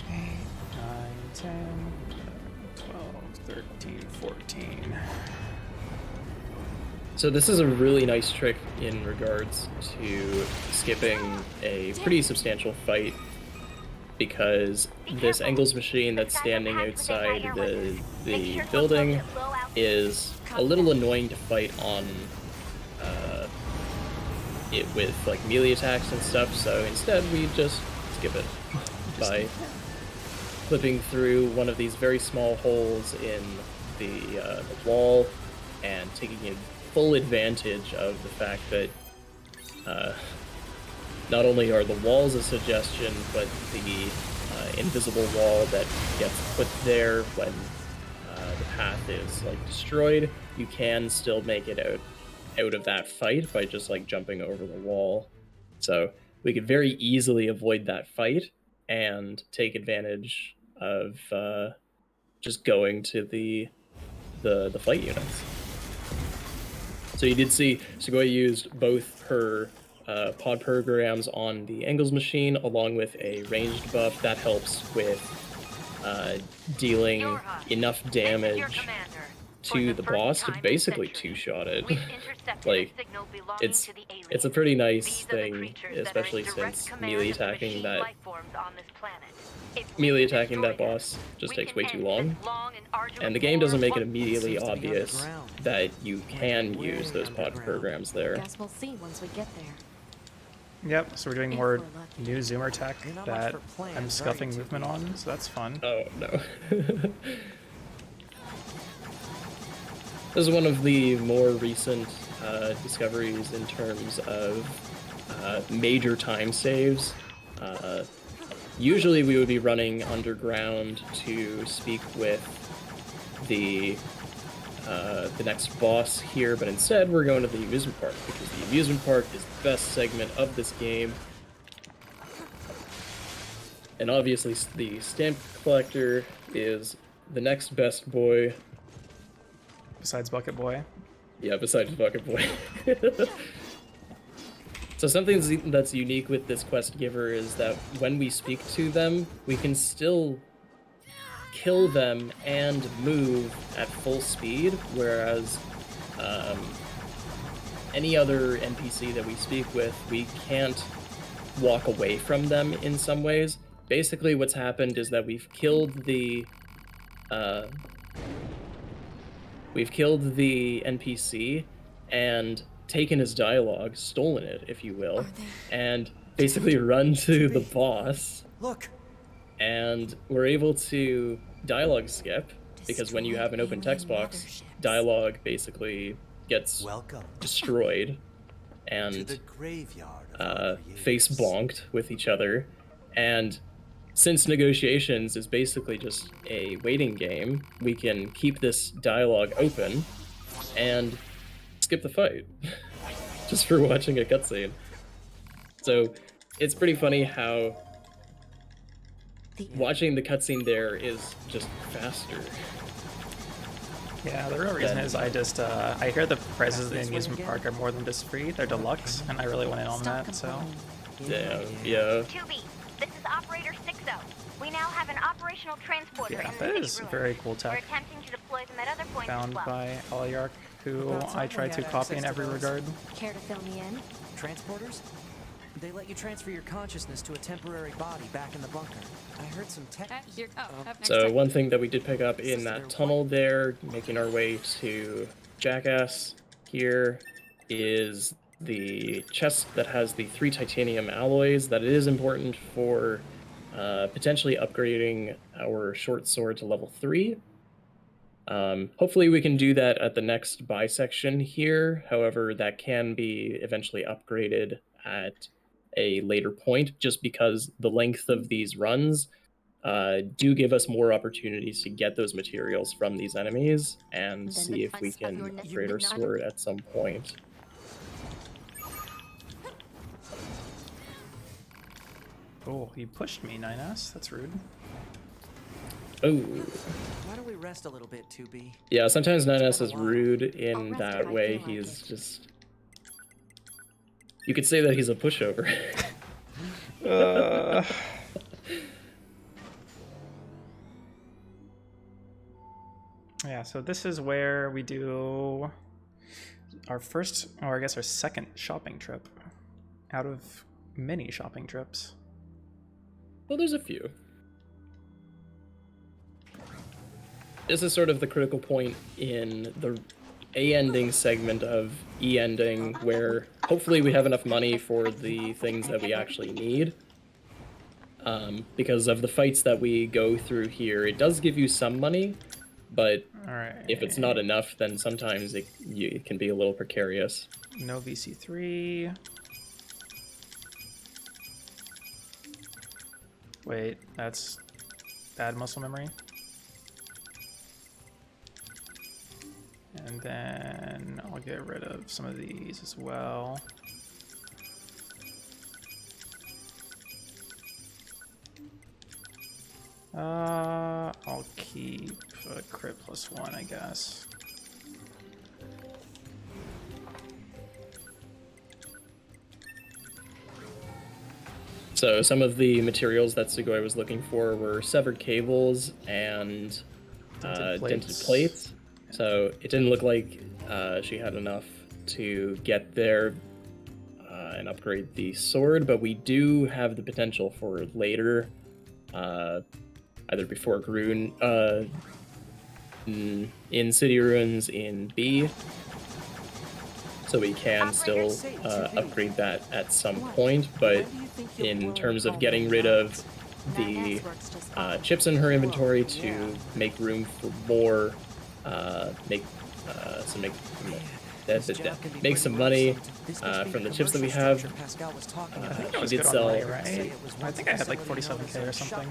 Nine, 10, 12, 13, 14. So this is a really nice trick in regards to skipping a pretty substantial fight, because this Engels machine that's standing outside the building is a little annoying to fight on it with like melee attacks and stuff, so instead we just skip it by clipping through one of these very small holes in the wall and taking full advantage of the fact that not only are the walls a suggestion, but the invisible wall that gets put there when the path is like destroyed, you can still make it out of that fight by just like jumping over the wall. So we could very easily avoid that fight and take advantage of just going to the fight units. So you did see Tsugoii used both her pod programs on the Angles machine along with a ranged buff that helps with dealing enough damage to the boss to basically two-shot it. Like, it's a pretty nice thing, especially since melee attacking that boss just takes way too long, and the game doesn't make it immediately obvious that you can use those pod programs there. Guess we'll see once we get there. Yep, so we're doing If more we're lucky. new zoomer tech You're not that much for plans, I'm are you, scuffing 2B? movement on, so that's fun. Oh, no. This is one of the more recent discoveries in terms of major time saves. Usually we would be running underground to speak with the next boss here, but instead we're going to the amusement park because the amusement park is the best segment of this game. And obviously the stamp collector is the next best boy. Besides Bucket Boy. Yeah, besides Bucket Boy. So something that's unique with this quest giver is that when we speak to them, we can still kill them and move at full speed, whereas any other NPC that we speak with, we can't walk away from them in some ways. Basically what's happened is that we've killed the NPC and taken his dialogue, stolen it, if you will, and basically run to the boss. Look, And we're able to dialogue skip, because when you have an open text box, dialogue basically gets welcome destroyed to and the graveyard of face bonked with each other. And since negotiations is basically just a waiting game, we can keep this dialogue open and skip the fight just for watching a cutscene. So it's pretty funny how watching the cutscene there is just faster. Yeah, the real reason is I just, I hear the prices of the amusement park are more than just free, they're deluxe, and I really went in on that, so. Damn, yeah. 2B, this is Operator 60. We now have an operational transporter Yeah, in the that city is ruins. very cool We're tech. attempting to deploy them at other points Found as well. by Oliarch, who About I time try we to had copy in access to every those. regard. Care to fill me in? transporters. They let you transfer your consciousness to a temporary body back in the bunker. I heard some tech. So one thing that we did pick up in that tunnel there, making our way to Jackass here, is the chest that has the 3 titanium alloys. That it is important for potentially upgrading our short sword to level 3. Hopefully we can do that at the next bisection here. However, that can be eventually upgraded at a later point, just because the length of these runs do give us more opportunities to get those materials from these enemies and see if we can upgrade our sword at some point. Oh, you pushed me, 9S. That's rude. Oh, Why don't we rest a little bit, 2B? yeah, sometimes 9S is rude in that way. He's just... You could say that he's a pushover. Yeah, so this is where we do our first, or I guess our second shopping trip out of many shopping trips. Well, there's a few. This is sort of the critical point in the A ending segment of E ending, where hopefully we have enough money for the things that we actually need. Because of the fights that we go through here, it does give you some money, but if it's not enough, then sometimes it can be a little precarious. No VC3. Wait, that's bad muscle memory. And then I'll get rid of some of these as well. I'll keep a crit +1, I guess. So some of the materials that Tsugoii was looking for were severed cables and dented plates. So it didn't look like she had enough to get there and upgrade the sword, but we do have the potential for later, either before Groon, in City Ruins in B, so we can still upgrade that at some point, but in terms of getting rid of the chips in her inventory to make room for more, make some money from the chips that we have. She did sell. Right? I think I had like 47k or something.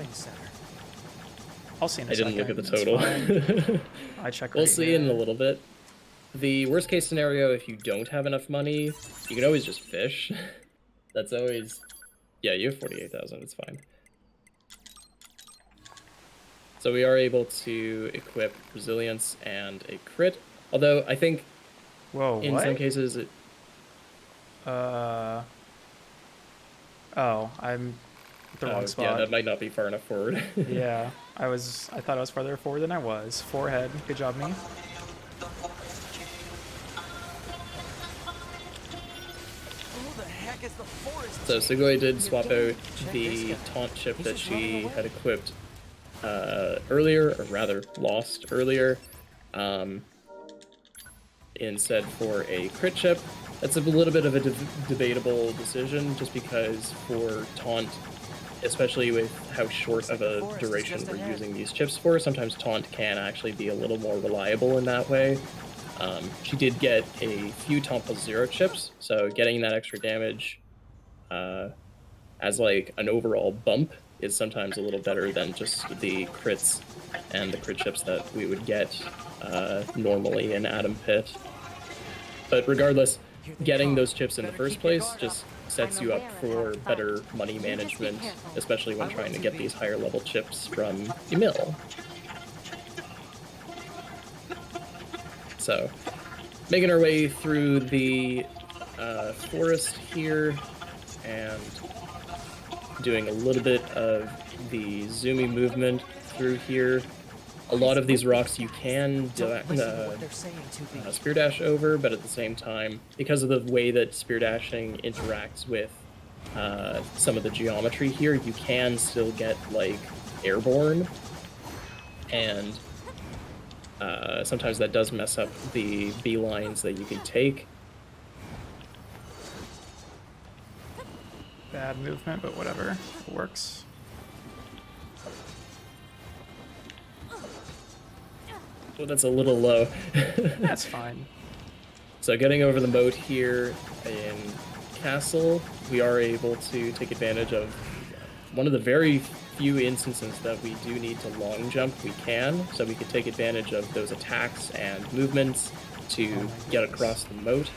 I'll see in a I second. didn't look at the total. I check. We'll right see here. in a little bit. The worst case scenario, if you don't have enough money, you can always just fish. That's always... Yeah, you have 48,000, it's fine. So we are able to equip resilience and a crit, although I think in some cases it... Oh, I'm at the wrong spot. Yeah, that might not be far enough forward. Yeah, I thought I was farther forward than I was. Forehead. Good job, me. So Tsugoii did swap out the taunt chip that she had equipped earlier, or rather lost earlier, instead for a crit chip. That's a little bit of a debatable decision, just because for taunt, especially with how short of a duration we're using these chips for, sometimes taunt can actually be a little more reliable in that way. She did get a few taunt +0 chips, so getting that extra damage as like an overall bump is sometimes a little better than just the crits and the crit chips that we would get normally in Atom Pit. But regardless, getting those chips in the first place just sets you up for better money management, especially when trying to get these higher level chips from Emil. So, making our way through the forest here and doing a little bit of the zoomy movement through here. A lot of these rocks you can spear dash over, but at the same time, because of the way that spear dashing interacts with some of the geometry here, you can still get like airborne, and sometimes that does mess up the beelines that you can take. Bad movement, but whatever. It works. Well, that's a little low. That's fine. So getting over the moat here in Castle, we are able to take advantage of one of the very few instances that we do need to long jump. We can, so we can take advantage of those attacks and movements to get across the moat.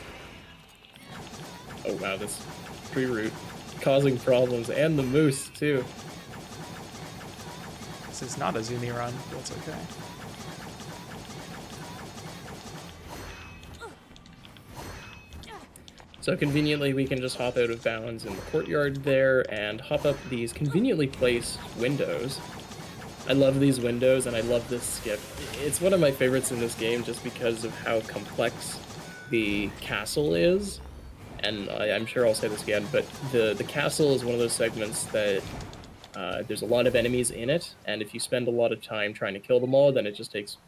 Oh wow, this tree root causing problems, and the moose too. This is not a zoomy run, but it's okay. So conveniently, we can just hop out of bounds in the courtyard there and hop up these conveniently placed windows. I love these windows, and I love this skip. It's one of my favorites in this game just because of how complex the castle is. And I'm sure I'll say this again, but the castle is one of those segments that there's a lot of enemies in it, and if you spend a lot of time trying to kill them all, then it just takes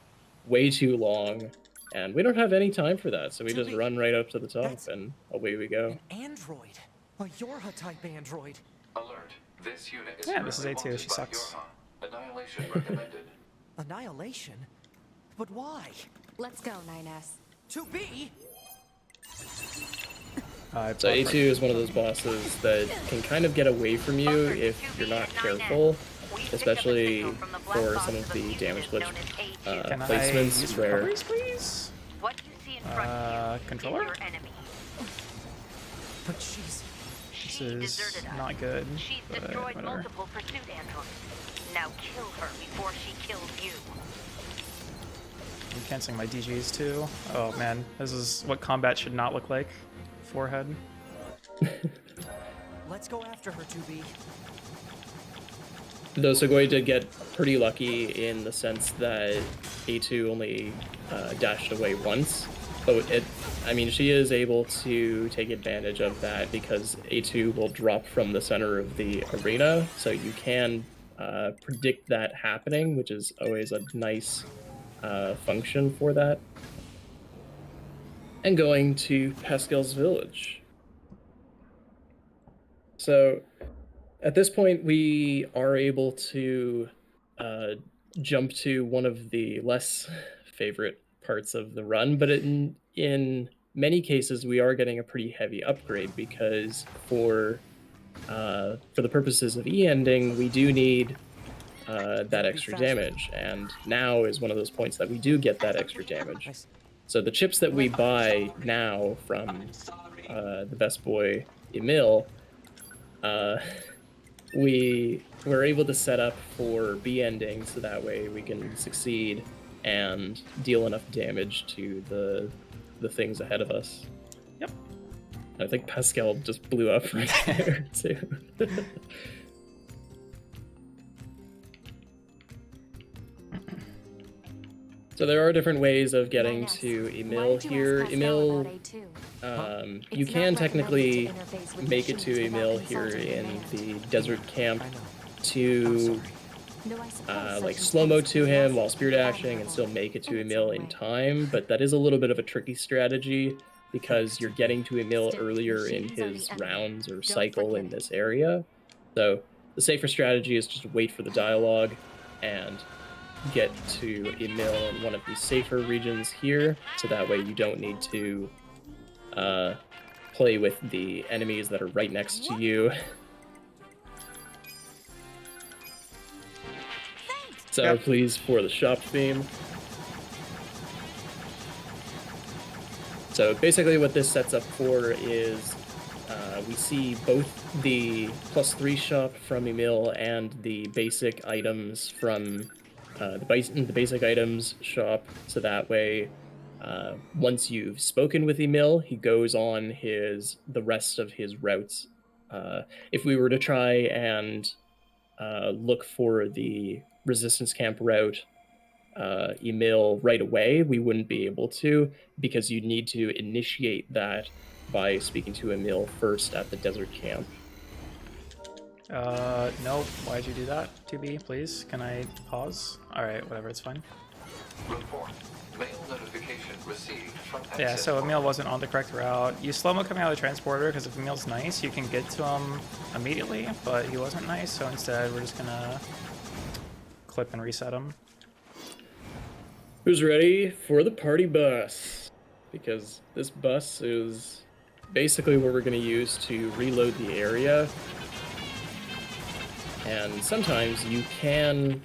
way too long. And we don't have any time for that, so we just run right up to the top, and away we go. An android, a Yorha-type android. Alert. This unit is Yeah, this is currently A2, she wanted by sucks. Yorha. Annihilation recommended. Annihilation? But why? Let's go, 9S. To be? So A2 is one of those bosses that can kind of get away from you if you're not careful, especially for some of the damage glitch Can I placements use where... recoveries, please? What you see in front of you Controller? is your enemy. But she's... This is not good, She's but destroyed whatever. multiple pursuit androids. Now kill her before she kills you. I'm canceling my DGs too. Oh man, this is what combat should not look like. Forehead. Let's go after her, 2B. Though Tsugoii did get pretty lucky in the sense that A2 only dashed away once. But I mean, she is able to take advantage of that because A2 will drop from the center of the arena, so you can predict that happening, which is always a nice function for that. And going to Pascal's village. So at this point, we are able to jump to one of the less favorite parts of the run, but in many cases, we are getting a pretty heavy upgrade because for the purposes of ending, we do need that extra damage, and now is one of those points that we do get that extra damage. So the chips that we buy now from the best boy Emil, we're able to set up for B ending so that way we can succeed and deal enough damage to the things ahead of us. Yep. I think Pascal just blew up right there too. So there are different ways of getting to Emil here. Emil, you can technically make it to Emil here in the desert camp to like slow-mo to him while spirit actioning and still make it to Emil in time, but that is a little bit of a tricky strategy because you're getting to Emil earlier in his rounds or cycle in this area. So the safer strategy is just wait for the dialogue and get to Emil in one of these safer regions here, so that way you don't need to play with the enemies that are right next to you. So please for the shop theme. So basically what this sets up for is we see both the +3 shop from Emil and the basic items from the basic items shop, so that way once you've spoken with Emil, he goes on the rest of his routes. If we were to try and look for the resistance camp route Emil right away, we wouldn't be able to, because you need to initiate that by speaking to Emil first at the desert camp. Nope. Why'd you do that? 2B, please. Can I pause? Alright, whatever, it's fine. Report. Mail notification received from Yeah, so Emil wasn't on the correct route. You slow-mo coming out of the transporter, because if Emil's nice, you can get to him immediately, but he wasn't nice, so instead we're just gonna clip and reset him. Who's ready for the party bus? Because this bus is basically what we're going to use to reload the area. And sometimes you can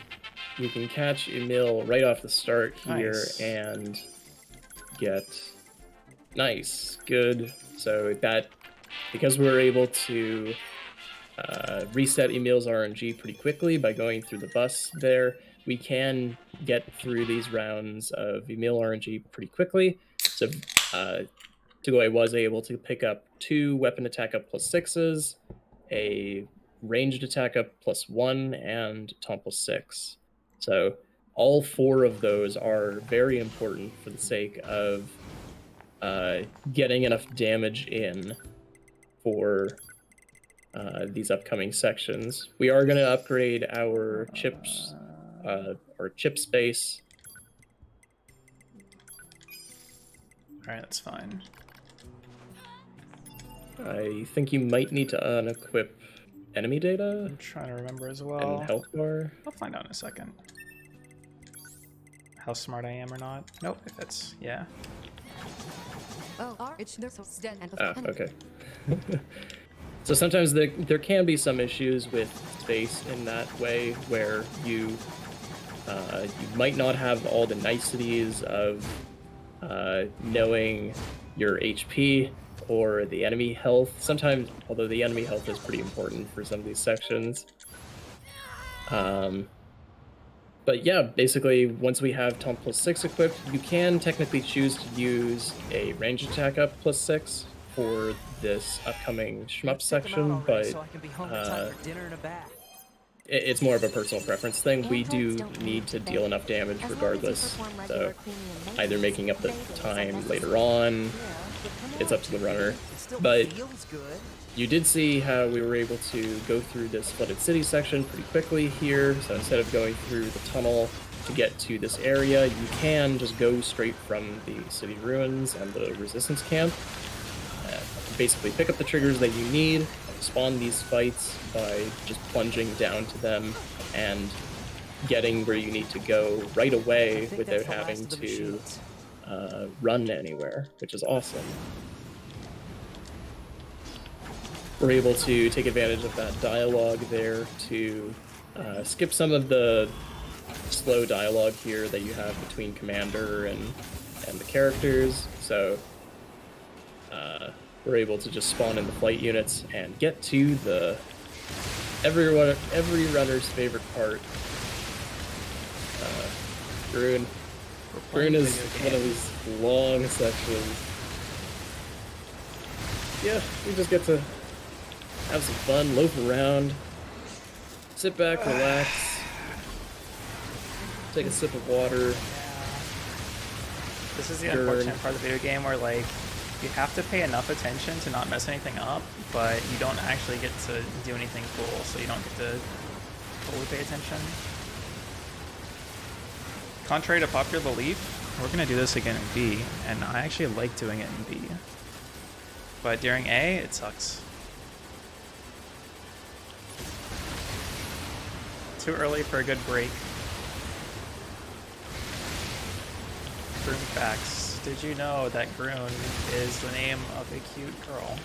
catch Emil right off the start here. Nice. And get nice, good. So that, because we're able to reset Emil's RNG pretty quickly by going through the bus there, we can get through these rounds of Emil RNG pretty quickly. So Tsugoii was able to pick up 2 weapon attack up +6s, a ranged attack up +1, and taunt +6. So all 4 of those are very important for the sake of getting enough damage in for these upcoming sections. We are going to upgrade our chips, or chip space. Alright, that's fine. I think you might need to unequip enemy data. I'm trying to remember as well. And health bar. I'll find out in a second. How smart I am or not. Nope, if it's, yeah. Oh, Oh, okay. So sometimes there can be some issues with space in that way, where you might not have all the niceties of knowing your HP or the enemy health. Sometimes, although the enemy health is pretty important for some of these sections. But yeah, basically, once we have Taunt +6 equipped, you can technically choose to use a range attack up +6 for this upcoming shmup section, but it's more of a personal preference thing. We do need to deal enough damage regardless, so either making up the time later on, it's up to the runner. But you did see how we were able to go through this flooded city section pretty quickly here, so instead of going through the tunnel to get to this area, you can just go straight from the city ruins and the resistance camp. Basically pick up the triggers that you need, spawn these fights by just plunging down to them and getting where you need to go right away without having to run anywhere, which is awesome. We're able to take advantage of that dialogue there to skip some of the slow dialogue here that you have between Commander and the characters, so we're able to just spawn in the flight units and get to the every runner's favorite part. Grun is one of these long sections. Yeah, we just get to have some fun, loaf around, sit back, relax, take a sip of water. This is the unfortunate part of the video game where, like, you have to pay enough attention to not mess anything up, but you don't actually get to do anything cool, so you don't get to fully pay attention. Contrary to popular belief, we're going to do this again in B, and I actually like doing it in B. But during A, it sucks. Too early for a good break. Groom facts. Did you know that Grun is the name of a cute girl?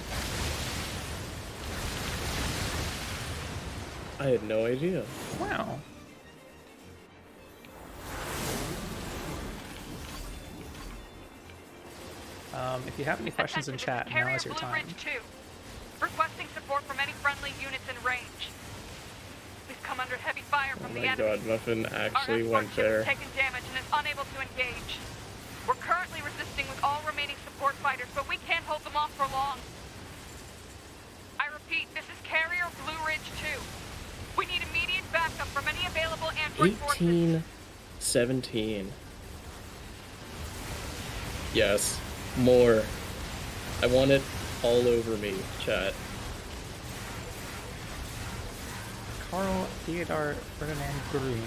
I had no idea. Wow. If you have any questions in chat, now is your time. Requesting support from any friendly units in range. We've come under heavy fire from the enemy. Oh my god, Muffin actually went there. Our taken damage and is unable to engage. We're currently resisting with all remaining support fighters, but we can't hold them off for long. I repeat, this is Carrier Blue Ridge 2. We need immediate backup from any available android forces. 17. Yes, more. I want it all over me, chat. Carl Theodor Ferdinand Grun.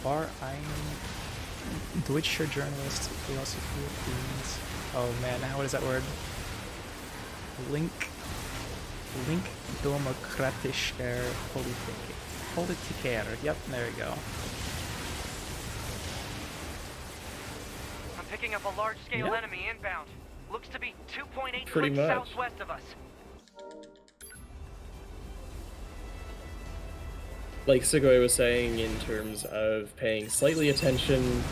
War ein Deutscher Journalist, Philosophy Philippines. Oh man, what is that word? Link Demokratischer Politiker. Yep, there we go. I'm picking up a large-scale enemy inbound. Looks to be 2.8 Pretty clicks much. southwest of us. Like Tsugoii was saying, in terms of paying slightly attention,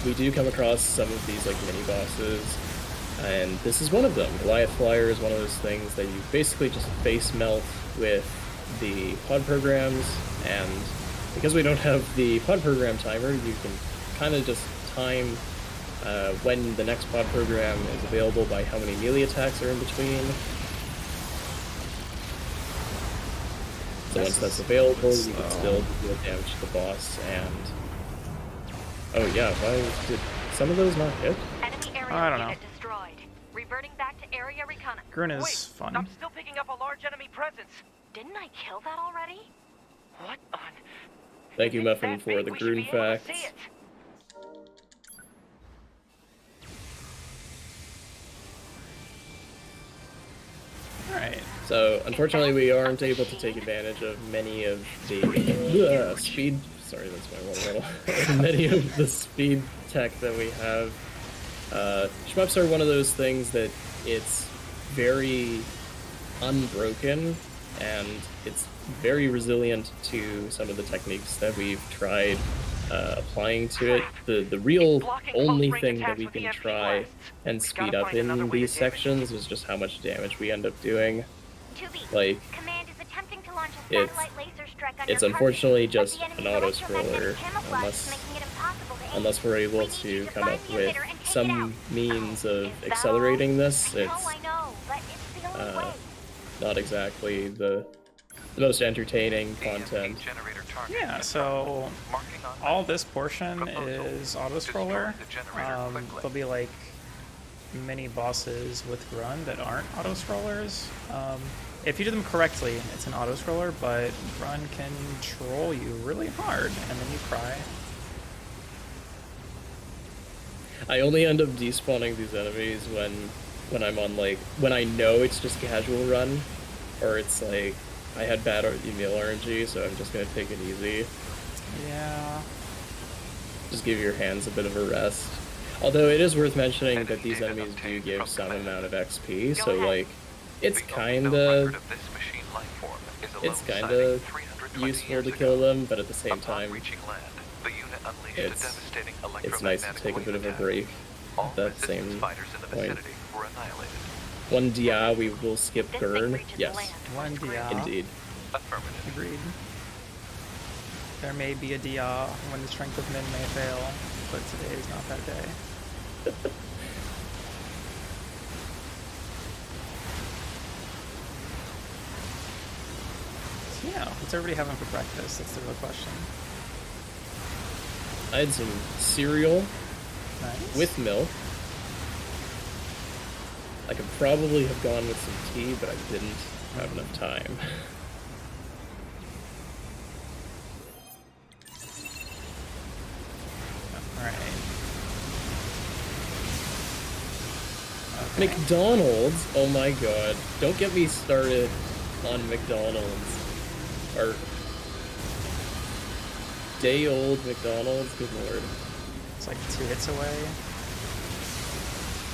we do come across some of these like mini bosses, and this is one of them. Goliath Flyer is one of those things that you basically just face melt with the pod programs, and because we don't have the pod program timer, you can kind of just time when the next pod program is available by how many melee attacks are in between. So once that's available, you can still deal damage to the boss, and... Oh yeah, why did some of those not hit? Enemy area I don't know. unit destroyed. Reverting back to area recon. Grun is fun. I'm still picking up a large enemy presence. Didn't I kill that already? What on? Thank you, Muffin, That for big, the we should be Grun able to facts. see it. Alright. So, unfortunately, we aren't able to take advantage of many of the speed... Sorry, that's my water bottle. Many of the speed tech that we have. Shmups are one of those things that it's very unbroken, and it's very resilient to some of the techniques that we've tried applying to it. The real only thing that we can try and speed up in these sections is just how much damage we end up doing. Like, it's unfortunately just an auto-scroller, unless we're able to come up with some means of accelerating this. It's not exactly the most entertaining content. Yeah, so all this portion is auto-scroller. There'll be like mini bosses with Run that aren't auto-scrollers. If you do them correctly, it's an auto-scroller, but Run can troll you really hard, and then you cry. I only end up despawning these enemies when I'm on, like, when I know it's just casual Run, or it's like, I had bad email RNG, so I'm just gonna take it easy. Yeah. Just give your hands a bit of a rest. Although it is worth mentioning that these enemies do give some amount of XP, so like, it's kinda useful to kill them, but at the same time, it's nice to take a bit of a break at that same point. One DI, we will skip burn. Yes. One DI. Indeed. Agreed. There may be a DI when the strength of men may fail, but today is not that day. So yeah, what's everybody having for breakfast? That's the real question. I had some cereal with milk. I could probably have gone with some tea, but I didn't have enough time. Alright. Okay. McDonald's? Oh my god. Don't get me started on McDonald's. Or day-old McDonald's, good lord. It's like 2 hits away.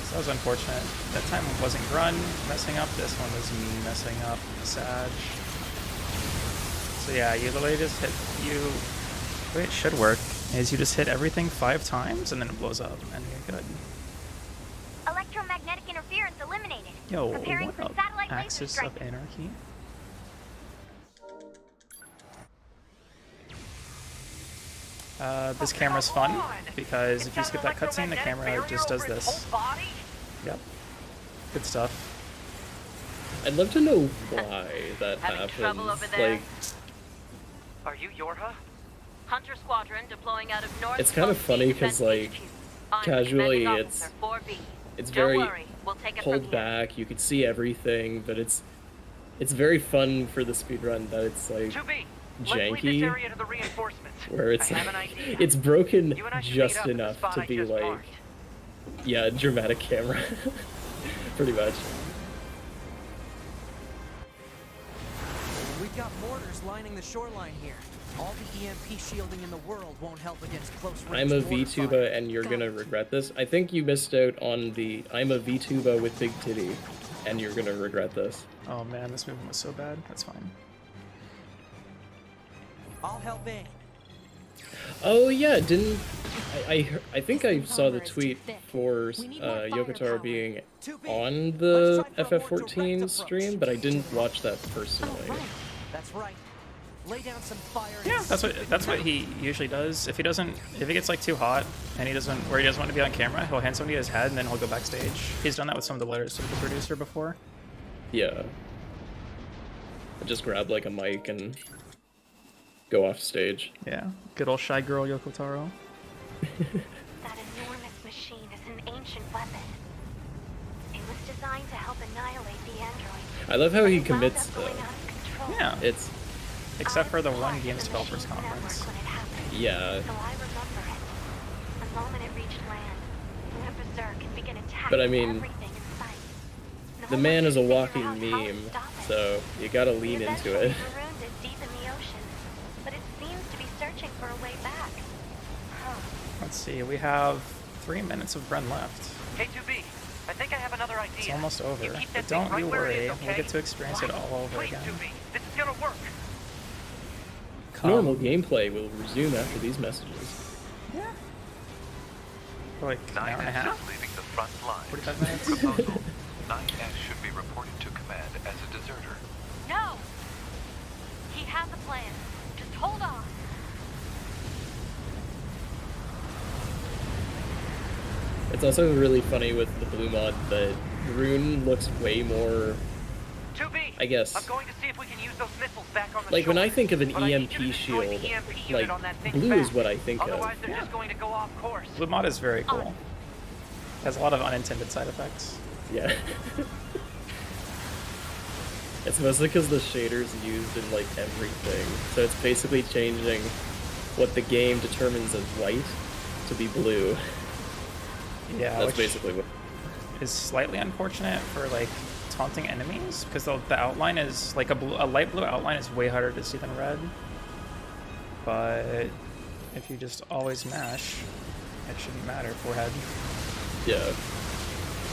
So that was unfortunate. That time wasn't Grun messing up, this one was me messing up. Sag. So yeah, you literally just hit, the way it should work is you just hit everything 5 times and then it blows up and you're good. Electromagnetic interference eliminated. Yo, Preparing what for up? satellite laser Axis strike. of Anarchy. This camera's fun because if you skip that cutscene, the camera just does this. Yep. Good stuff. I'd love to know why that happens. Like, are you Yorha? Hunter Squadron deploying out of North. it's kind of funny because, like, casually it's very pulled back. You can see everything, but it's very fun for the speedrun that it's like janky, where it's like, it's broken just enough to be like, yeah, dramatic camera, pretty much. We've got mortars lining the shoreline here. All the EMP shielding in the world won't help against close range. I'm a VTuber and you're gonna regret this. I think you missed out on the I'm a VTuber with big titty and you're gonna regret this. Oh man, this movement was so bad. That's fine. I'll help aid. Oh yeah, didn't I think I saw the tweet for Yokotaro being on the FF14 stream, but I didn't watch that personally. That's right. Lay down some fire. Yeah, that's what he usually does. If it gets like too hot and he doesn't want to be on camera, he'll hand somebody his head and then he'll go backstage. He's done that with some of the letters to the producer before. Yeah. I just grab like a mic and go off stage. Yeah, good old shy girl Yoko Taro. That enormous machine is an ancient weapon. It was designed to help annihilate the android. I love how he commits though. Yeah. It's except for the one Games Developers Conference. Yeah. So I remember it. The moment it reached land, it went berserk and began attacking But I mean, everything in sight. the man is a walking meme, so you gotta lean into it. Marooned it deep in the ocean, but it seems to be searching for a way back. Huh. Let's see, we have 3 minutes of Bren left. K2B, I think I have another idea. It's almost over, You keep but that thing don't right you where it worry, is, okay? we'll get to experience it all over Please, again. 2B, this is gonna work. Normal gameplay will resume after these messages. Yeah. For like an hour and a half? Leaving the front line. 45 minutes? Proposal. 9S should be reported to command as a deserter. No! He has a plan. Just hold on. It's also really funny with the blue mod that Rune looks way more, 2B, I guess. I'm going to see if we can use those missiles back on the Like when shore. I think of an But I need EMP you to destroy shield, the EMP like unit on that thing blue is fast. what I think Otherwise, of. they're just going to go off course. Blue mod is very cool. Has a lot of unintended side effects. Yeah. It's mostly because the shader's used in like everything. So it's basically changing what the game determines as white to be blue. Yeah, That's which basically what. is slightly unfortunate for like taunting enemies, because the outline is like a light blue outline is way harder to see than red. But if you just always mash, it shouldn't matter. Forehead. Yeah.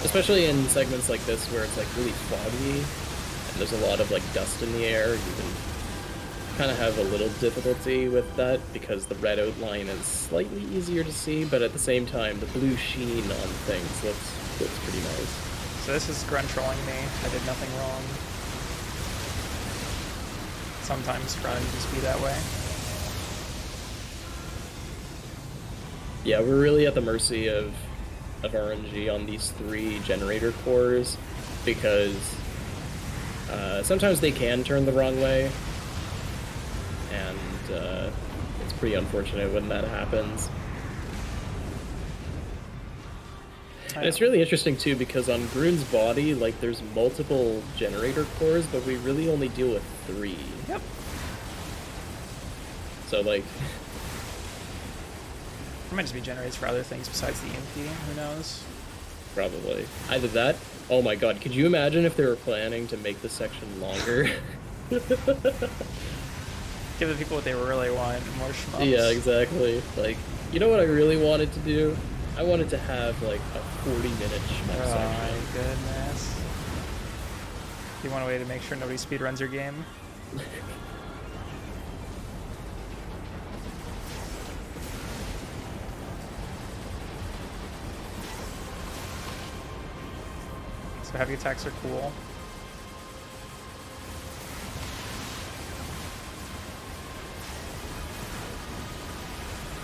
Especially in segments like this where it's like really foggy and there's a lot of like dust in the air, you can kind of have a little difficulty with that because the red outline is slightly easier to see, but at the same time the blue sheen on things looks pretty nice. So this is Grun trolling me. I did nothing wrong. Sometimes Grun just be that way. Yeah, we're really at the mercy of RNG on these 3 generator cores because sometimes they can turn the wrong way, and it's pretty unfortunate when that happens. And it's really interesting too because on Grune's body, like there's multiple generator cores, but we really only deal with 3. Yep. So like, It might just be generated for other things besides the EMP. Who knows? probably either that. Oh my god, could you imagine if they were planning to make this section longer? Give the people what they really want, more shmups. Yeah, exactly. Like, you know what I really wanted to do? I wanted to have like a 40-minute shmup Oh section. my goodness. You want a way to make sure nobody speedruns your game? So heavy attacks are cool.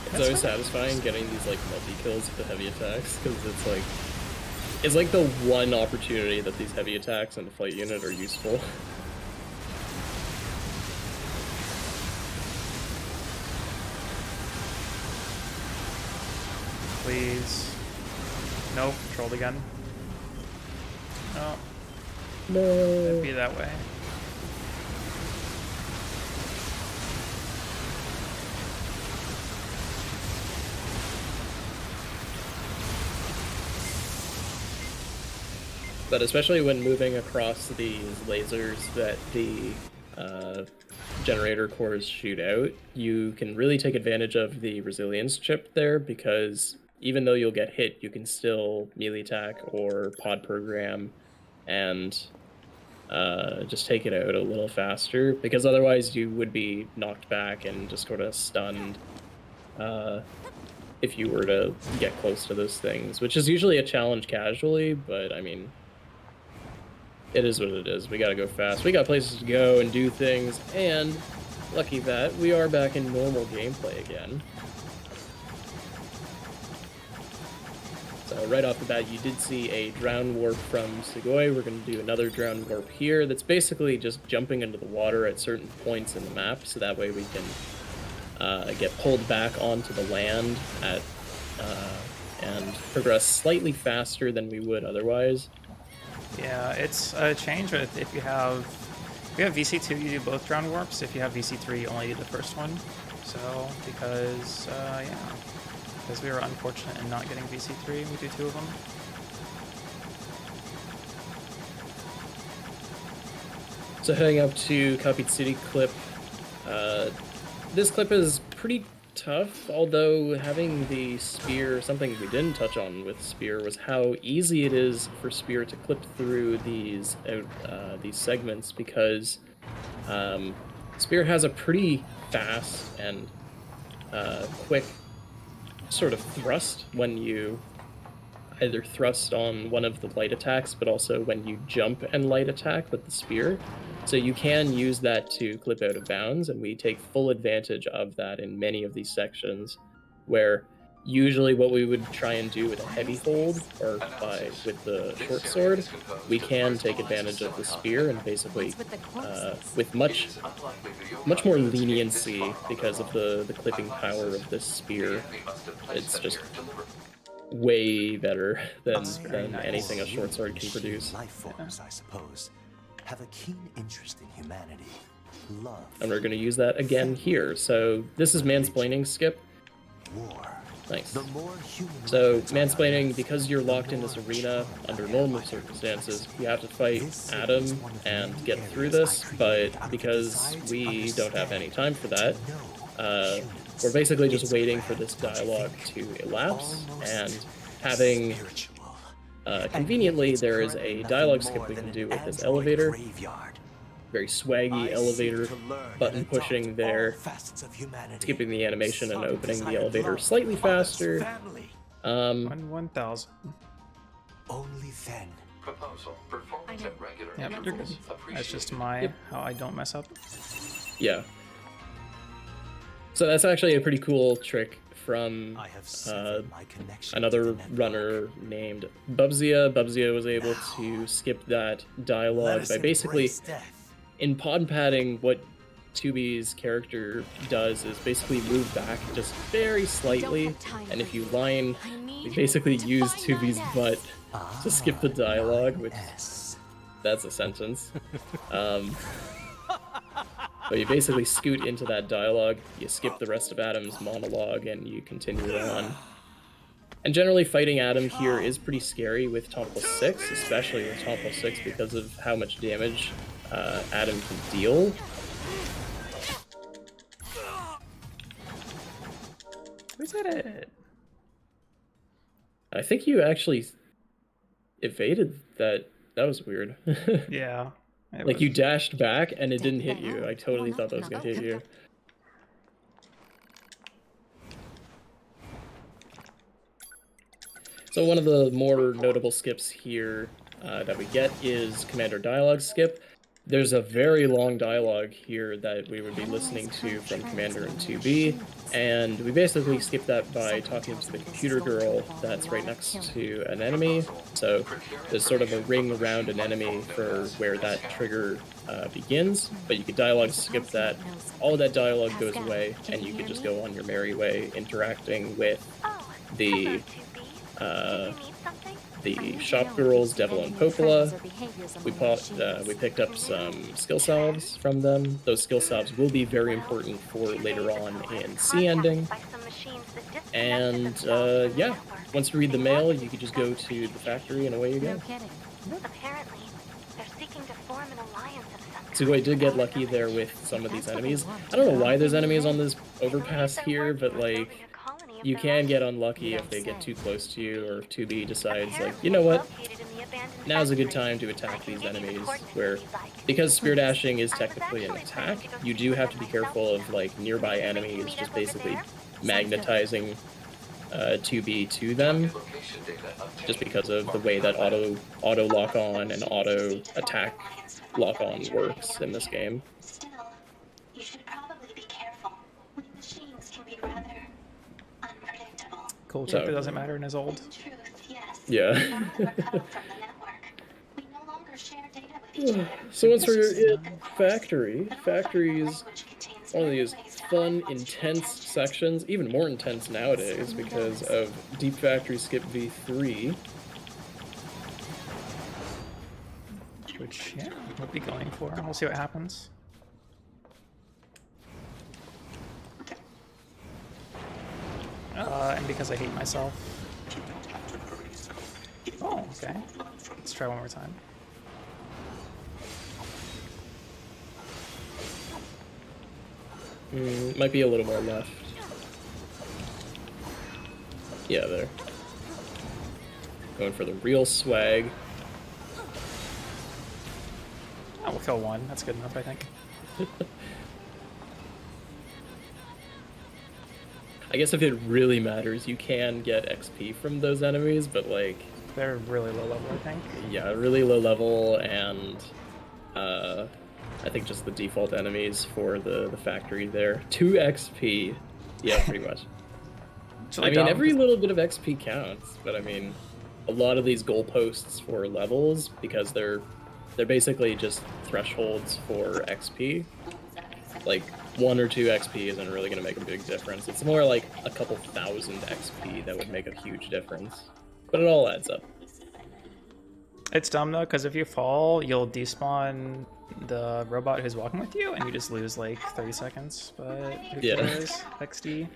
It's always satisfying getting these like multi-kills with the heavy attacks, because it's like the one opportunity that these heavy attacks on the fight unit are useful. Please. Nope, trolled again. No. No. It'd be that way. But especially when moving across these lasers that the generator cores shoot out, you can really take advantage of the resilience chip there, because even though you'll get hit, you can still melee attack or pod program and just take it out a little faster, because otherwise you would be knocked back and just sort of stunned if you were to get close to those things, which is usually a challenge casually, but I mean, it is what it is. We gotta go fast. We got places to go and do things, and lucky that we are back in normal gameplay again. So right off the bat, you did see a drown warp from Tsugoii. We're going to do another drown warp here. That's basically just jumping into the water at certain points in the map, so that way we can get pulled back onto the land and progress slightly faster than we would otherwise. Yeah, it's a change if you have VC2, you do both drown warps. If you have VC3, you only do the first one. So, because we were unfortunate in not getting VC3, we do 2 of them. So heading up to Copied City clip. This clip is pretty tough, although having the spear, something we didn't touch on with spear was how easy it is for spear to clip through these segments, because spear has a pretty fast and quick sort of thrust when you either thrust on one of the light attacks, but also when you jump and light attack with the spear. So you can use that to clip out of bounds, and we take full advantage of that in many of these sections, where usually what we would try and do with a heavy hold or with the short sword, we can take advantage of the spear and basically with much more leniency because of the clipping power of this spear. It's just way better than anything a short sword can produce. Life forms, I suppose, have a keen interest in humanity, love. And we're going to use that again here. So this is mansplaining skip. War. Nice. So mansplaining, because you're locked in this arena under normal circumstances, you have to fight Adam and get through this, but because we don't have any time for that, we're basically just waiting for this dialogue to elapse, and having conveniently there is a dialogue skip we can do with this elevator. Very swaggy elevator, button pushing there, skipping the animation and opening the elevator slightly faster. 1,000. Only then. Proposal. Performance at regular Yeah, you're good. That's just how I don't mess up. Yeah. So that's actually a pretty cool trick from another runner named Bubzia. Bubzia was able to skip that dialogue by basically, in pod padding, what 2B's character does is basically move back just very slightly, and if you basically use 2B's butt to skip the dialogue, which that's a sentence. But you basically scoot into that dialogue, you skip the rest of Adam's monologue, and you continue on. And generally fighting Adam here is pretty scary with Tom plus 6, especially with Tom plus 6 because of how much damage Adam can deal. Who's at it? I think you actually evaded that. That was weird. Yeah. Like you dashed back and it didn't hit you. I totally thought that was gonna hit you. So one of the more notable skips here that we get is Commander Dialogue skip. There's a very long dialogue here that we would be listening to from Commander and 2B, and we basically skip that by talking to the computer girl that's right next to an enemy. So there's sort of a ring around an enemy for where that trigger begins, but you could dialogue skip that. All of that dialogue goes away, and you could just go on your merry way interacting with the shop girls, Devil and Popola. We picked up some skill salves from them. Those skill salves will be very important for later on in C ending. And yeah, once you read the mail, you can just go to the factory and away you go. Apparently, they're seeking to form an alliance of some kind. Tsugoii did get lucky there with some of these enemies. I don't know why there's enemies on this overpass here, but like, you can get unlucky if they get too close to you, or if 2B decides, like, you know what, now's a good time to attack these enemies, where, because spear dashing is technically an attack, you do have to be careful of, like, nearby enemies just basically magnetizing 2B to them, just because of the way that auto lock on and auto attack lock on works in this game. Still, you should probably be careful. Winning machines can be rather unpredictable. Cool check that doesn't matter and is old. In truth, yes. Yeah. Now that we're cut off from the network, we no longer share data with each other. So once we're in Factory is one of these fun, intense sections, even more intense nowadays because of Deep Factory Skip V3. Which, yeah, we'll be going for. We'll see what happens. And because I hate myself. Oh, okay. Let's try one more time. Might be a little more left. Yeah, there. Going for the real swag. Oh, we'll kill one. That's good enough, I think. I guess if it really matters, you can get XP from those enemies, but like... They're really low level, I think. Yeah, really low level, and I think just the default enemies for the factory there. 2 XP. Yeah, pretty much. Really I mean, every little bit of XP counts, but I mean, a lot of these goalposts for levels, because they're basically just thresholds for XP. Like, 1 or 2 XP isn't really going to make a big difference. It's more like a couple thousand XP that would make a huge difference. But it all adds up. It's dumb though, because if you fall, you'll despawn the robot who's walking with you, and you just lose like 30 seconds. But who cares? XD.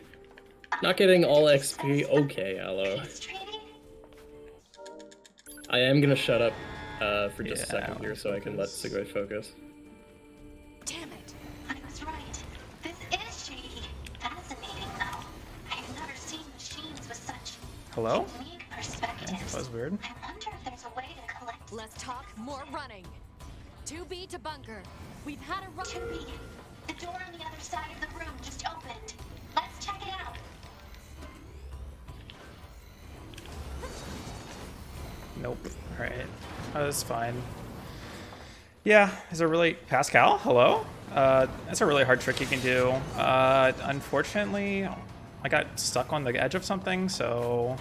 Not getting all XP. Okay, Aloe. I am gonna shut up for just a second here so I can let Tsugoii focus. Damn it! I was right. This is shady. Fascinating, though. I have never seen machines with such Hello? unique perspectives. That was weird. I wonder if there's a way to collect. Less talk, more running. 2B to bunker. We've had a run. 2B. The door on the other side of the room just opened. Let's check it out. Nope. Alright. Oh, that's fine. Yeah, is a really... Pascal? Hello? That's a really hard trick you can do. Unfortunately, I got stuck on the edge of something, so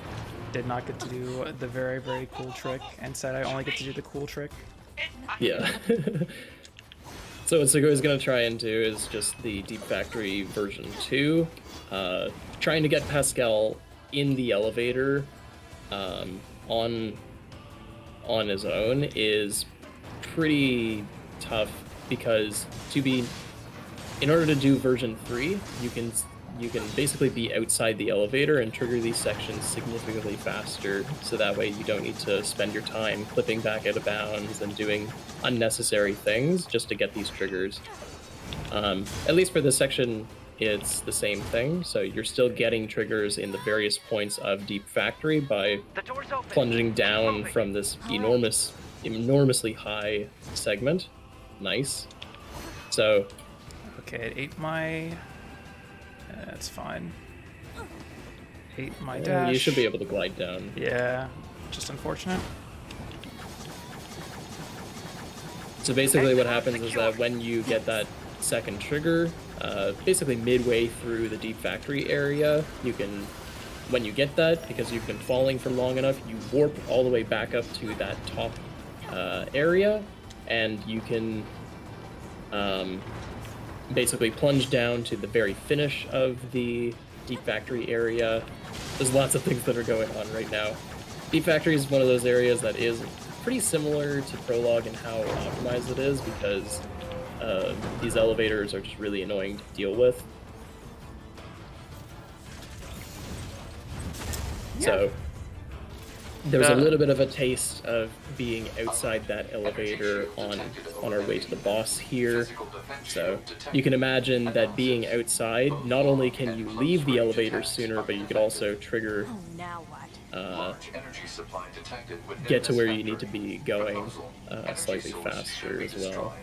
did not get to do the very, very cool trick. Instead, I only get to do the cool trick. Yeah. So what Tsugoii going to try and do is just the Deep Factory version 2. Trying to get Pascal in the elevator on his own is pretty tough, because in order to do version 3, you can basically be outside the elevator and trigger these sections significantly faster, so that way you don't need to spend your time clipping back out of bounds and doing unnecessary things just to get these triggers. At least for this section, it's the same thing, so you're still getting triggers in the various points of Deep Factory by plunging down from this enormously high segment. Nice. So... Okay, it ate my... That's fine. Ate my dash. You should be able to glide down. Yeah, just unfortunate. So basically what happens is that when you get that second trigger, basically midway through the Deep Factory area, when you get that, because you've been falling for long enough, you warp all the way back up to that top area, and you can basically plunge down to the very finish of the Deep Factory area. There's lots of things that are going on right now. Deep Factory is one of those areas that is pretty similar to Prologue in how optimized it is, because these elevators are just really annoying to deal with. Yeah. So there's a little bit of a taste of being outside that elevator on our way to the boss here. So you can imagine that being outside, not only can you leave the elevator sooner, but you can also trigger get to where you need to be going slightly faster as well.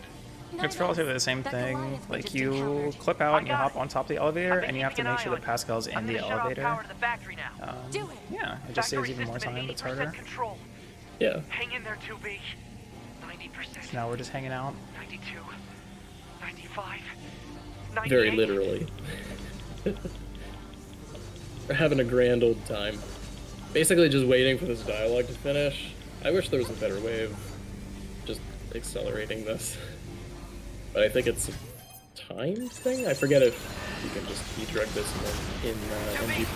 It's relatively the same thing. Like, you clip out and you hop on top of the elevator, and you have to make sure that Pascal's in the elevator. Yeah, it just saves even more time, but it's harder. Yeah. Hang in there, 2B. 90%. So now we're just hanging out. 92. 95. 98. Very literally. We're having a grand old time. Basically just waiting for this dialogue to finish. I wish there was a better way of just accelerating this. But I think it's a time thing? I forget if you can just drug this in MG+.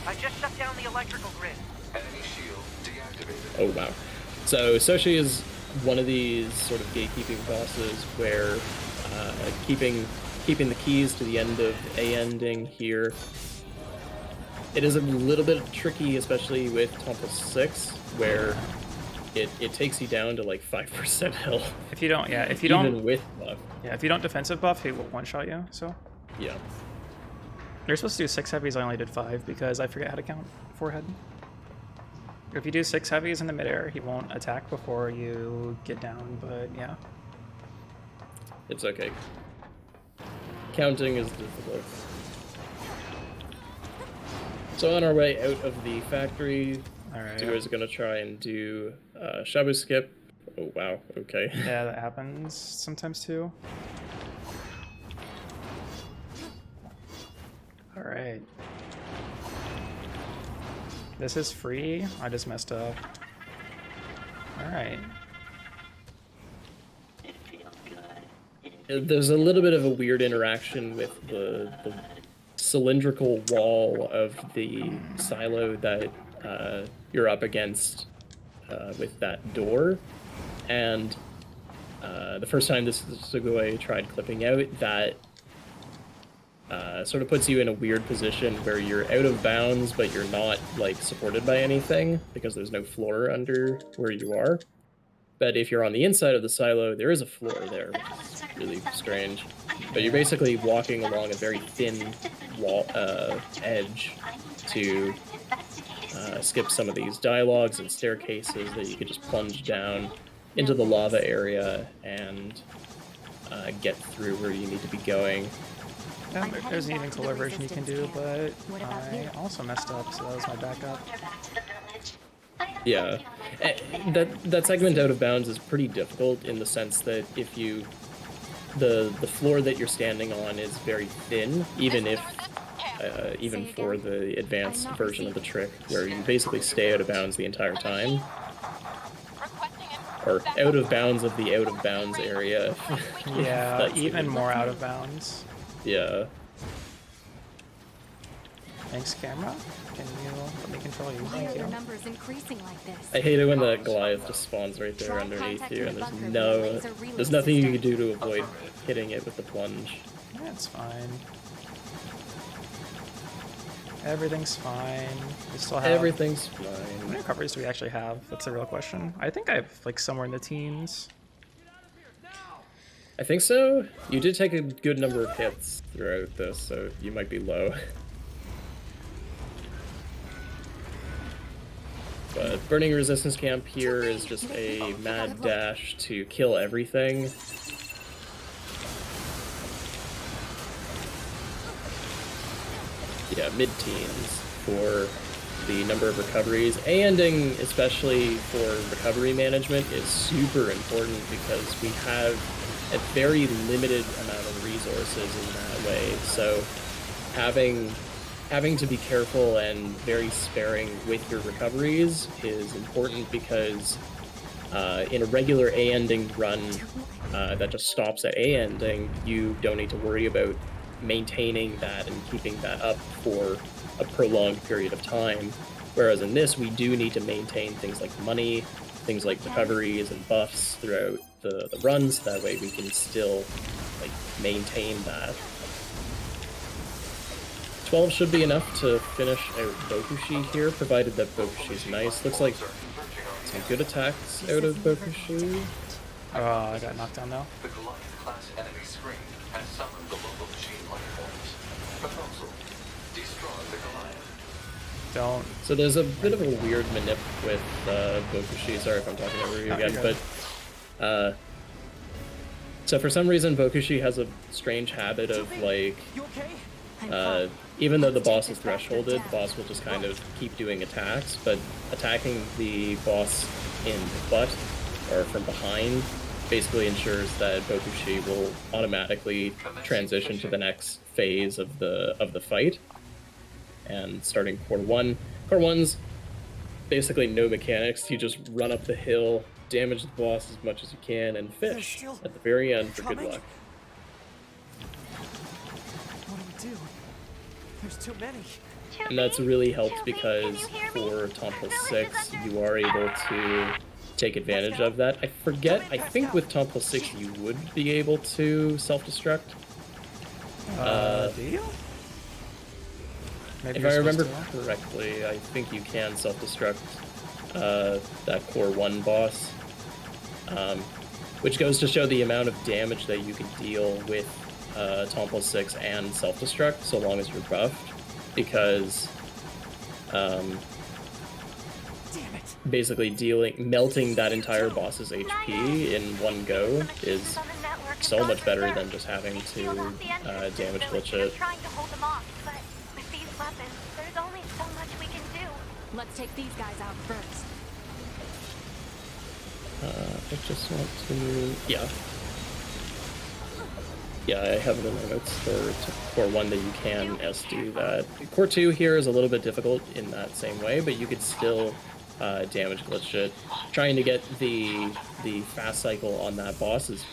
I just shut down the electrical grid. Enemy shield deactivated. Oh wow. So Soshi is one of these sort of gatekeeping bosses where keeping the keys to the end of nding here. It is a little bit tricky, especially with Temple 6, where it takes you down to like 5% health. If you don't, even with buff. Yeah, if you don't defensive buff, he will one-shot you, so. Yeah. You're supposed to do 6 heavies, I only did 5, because I forget how to count forehead. If you do 6 heavies in the midair, he won't attack before you get down, but yeah. It's okay. Counting is difficult. So on our way out of the factory, Tsugoii is going to try and do Shabu Skip. Oh, wow. Okay. Yeah, that happens sometimes too. Alright. This is free. I just messed up. Alright. There's a little bit of a weird interaction with the cylindrical wall of the silo that you're up against with that door. And the first time this Tsugoii tried clipping out, that sort of puts you in a weird position where you're out of bounds, but you're not like supported by anything because there's no floor under where you are. But if you're on the inside of the silo, there is a floor there, which is really strange. But you're basically walking along a very thin wall edge to skip some of these dialogues and staircases that you could just plunge down into the lava area and get through where you need to be going. Yeah, there's an even cooler version you can do, but I also messed up, so that was my backup. Yeah, that segment out of bounds is pretty difficult in the sense that if you, the floor that you're standing on is very thin, even if, even for the advanced version of the trick, where you basically stay out of bounds the entire time. Or out of bounds of the out of bounds area. Yeah, even more out of bounds. Yeah. Thanks, camera. Can you let me control you? Why Thank are you. the numbers increasing like this? I hate it when the Goliath just spawns right there underneath you, and there's nothing you can do to avoid hitting it with the plunge. Yeah, it's fine. Everything's fine. We still have... Everything's How fine. many recoveries do we actually have? That's the real question. I think I have, like, somewhere in the teens. I think so. You did take a good number of hits throughout this, so you might be low. But Burning Resistance Camp here is just a mad dash to kill everything. Yeah, mid-teens for the number of recoveries. nding, especially for recovery management, is super important because we have a very limited amount of resources in that way. So having to be careful and very sparing with your recoveries is important because in a regular nding run that just stops at nding, you don't need to worry about maintaining that and keeping that up for a prolonged period of time. Whereas in this, we do need to maintain things like money, things like recoveries and buffs throughout the runs. That way we can still like maintain that. 12 should be enough to finish out Bokushi here, provided that Bokushi's nice. Looks like some good attacks out of Bokushi. Oh, I got knocked down now. The Goliath-class enemy screen has summoned the local machine life forms. Proposal: destroy the Goliath. Don't. So there's a bit of a weird manip with Bokushi. Sorry if I'm talking over you again, but so for some reason Bokushi has a strange habit of like, even though the boss is thresholded, the boss will just kind of keep doing attacks, but attacking the boss in the butt or from behind basically ensures that Bokushi will automatically transition to the next phase of the fight. And starting Core 1. Core 1's basically no mechanics. You just run up the hill, damage the boss as much as you can, and fish at the very end for good luck. What do we do? There's too many. And that's really helped because for Tom plus 6, you are able to take advantage of that. I forget, I think with Tom plus 6 you would be able to self-destruct. Do you? Maybe If I remember correctly, I think you can self-destruct that Core 1 boss. Which goes to show the amount of damage that you can deal with Tom plus 6 and self-destruct, so long as you're buffed. Because basically melting that entire boss's HP in one go is so much better than just having to damage glitch it. Trying to hold them off, but with these weapons, there's only so much we can do. Let's take these guys out first. I just want to, yeah, I have it in my notes for one that you can do that. Core 2 here is a little bit difficult in that same way, but you could still damage glitch it. Trying to get the fast cycle on that boss is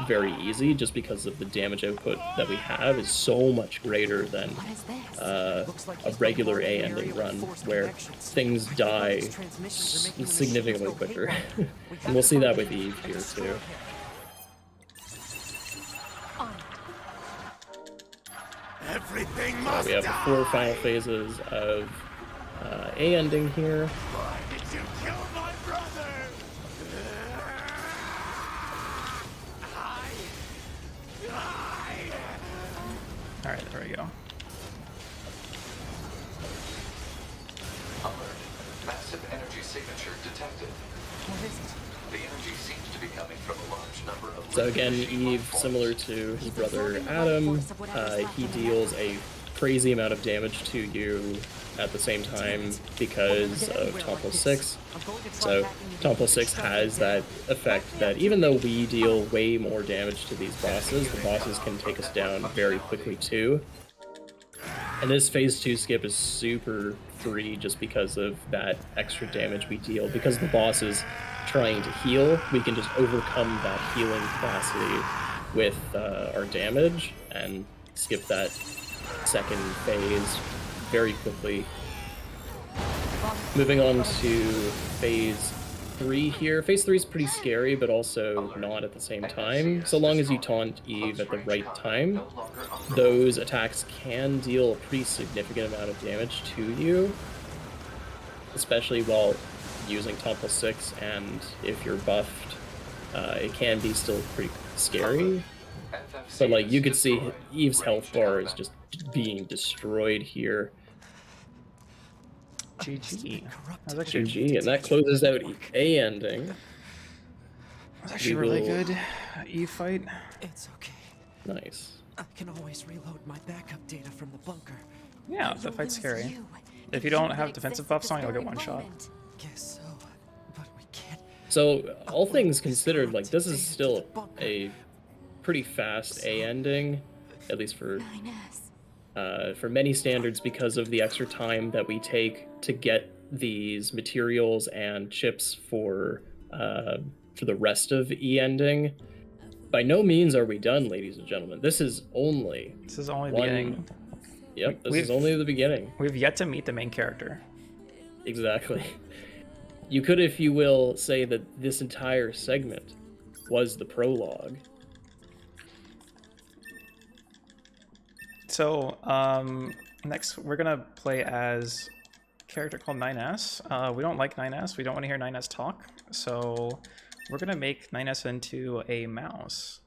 very easy, just because of the damage output that we have is so much greater than a regular A ending run, where things die significantly quicker. And we'll see that with Eve here too. Everything So must we have the 4 final phases of A ending here. Why did you kill my brother? Alright, there we go. Alert. Massive energy signature detected. What is it? The energy seems to be coming from a large number of... So again, Eve, similar to his brother Adam, he deals a crazy amount of damage to you at the same time because of Tomple 6. So Tomple 6 has that effect that even though we deal way more damage to these bosses, the bosses can take us down very quickly too. And this phase 2 skip is super free just because of that extra damage we deal. Because the boss is trying to heal, we can just overcome that healing capacity with our damage and skip that second phase very quickly. Moving on to phase 3 here. Phase 3 is pretty scary, but also not at the same time. So long as you taunt Eve at the right time, those attacks can deal a pretty significant amount of damage to you, especially while using Tomple 6, and if you're buffed, it can be still pretty scary. But like, you could see Eve's health bar is just being destroyed here. GG. That was actually GG, and that closes out A ending. That was actually really good Eve fight. It's okay. Nice. I can always reload my backup data from the bunker. Yeah, the fight's scary. If you don't have defensive buffs on, you'll get one shot. Guess so, but we can't. So, all things considered, like, this is still a pretty fast A ending, at least for many standards, because of the extra time that we take to get these materials and chips for the rest of E ending. By no means are we done, ladies and gentlemen. This is only the beginning. Yep, this is only the beginning. We've yet to meet the main character. Exactly. You could, if you will, say that this entire segment was the prologue. So, next we're gonna play as a character called 9S. We don't like 9S. We don't want to hear 9S talk. So, we're gonna make 9S into a mouse.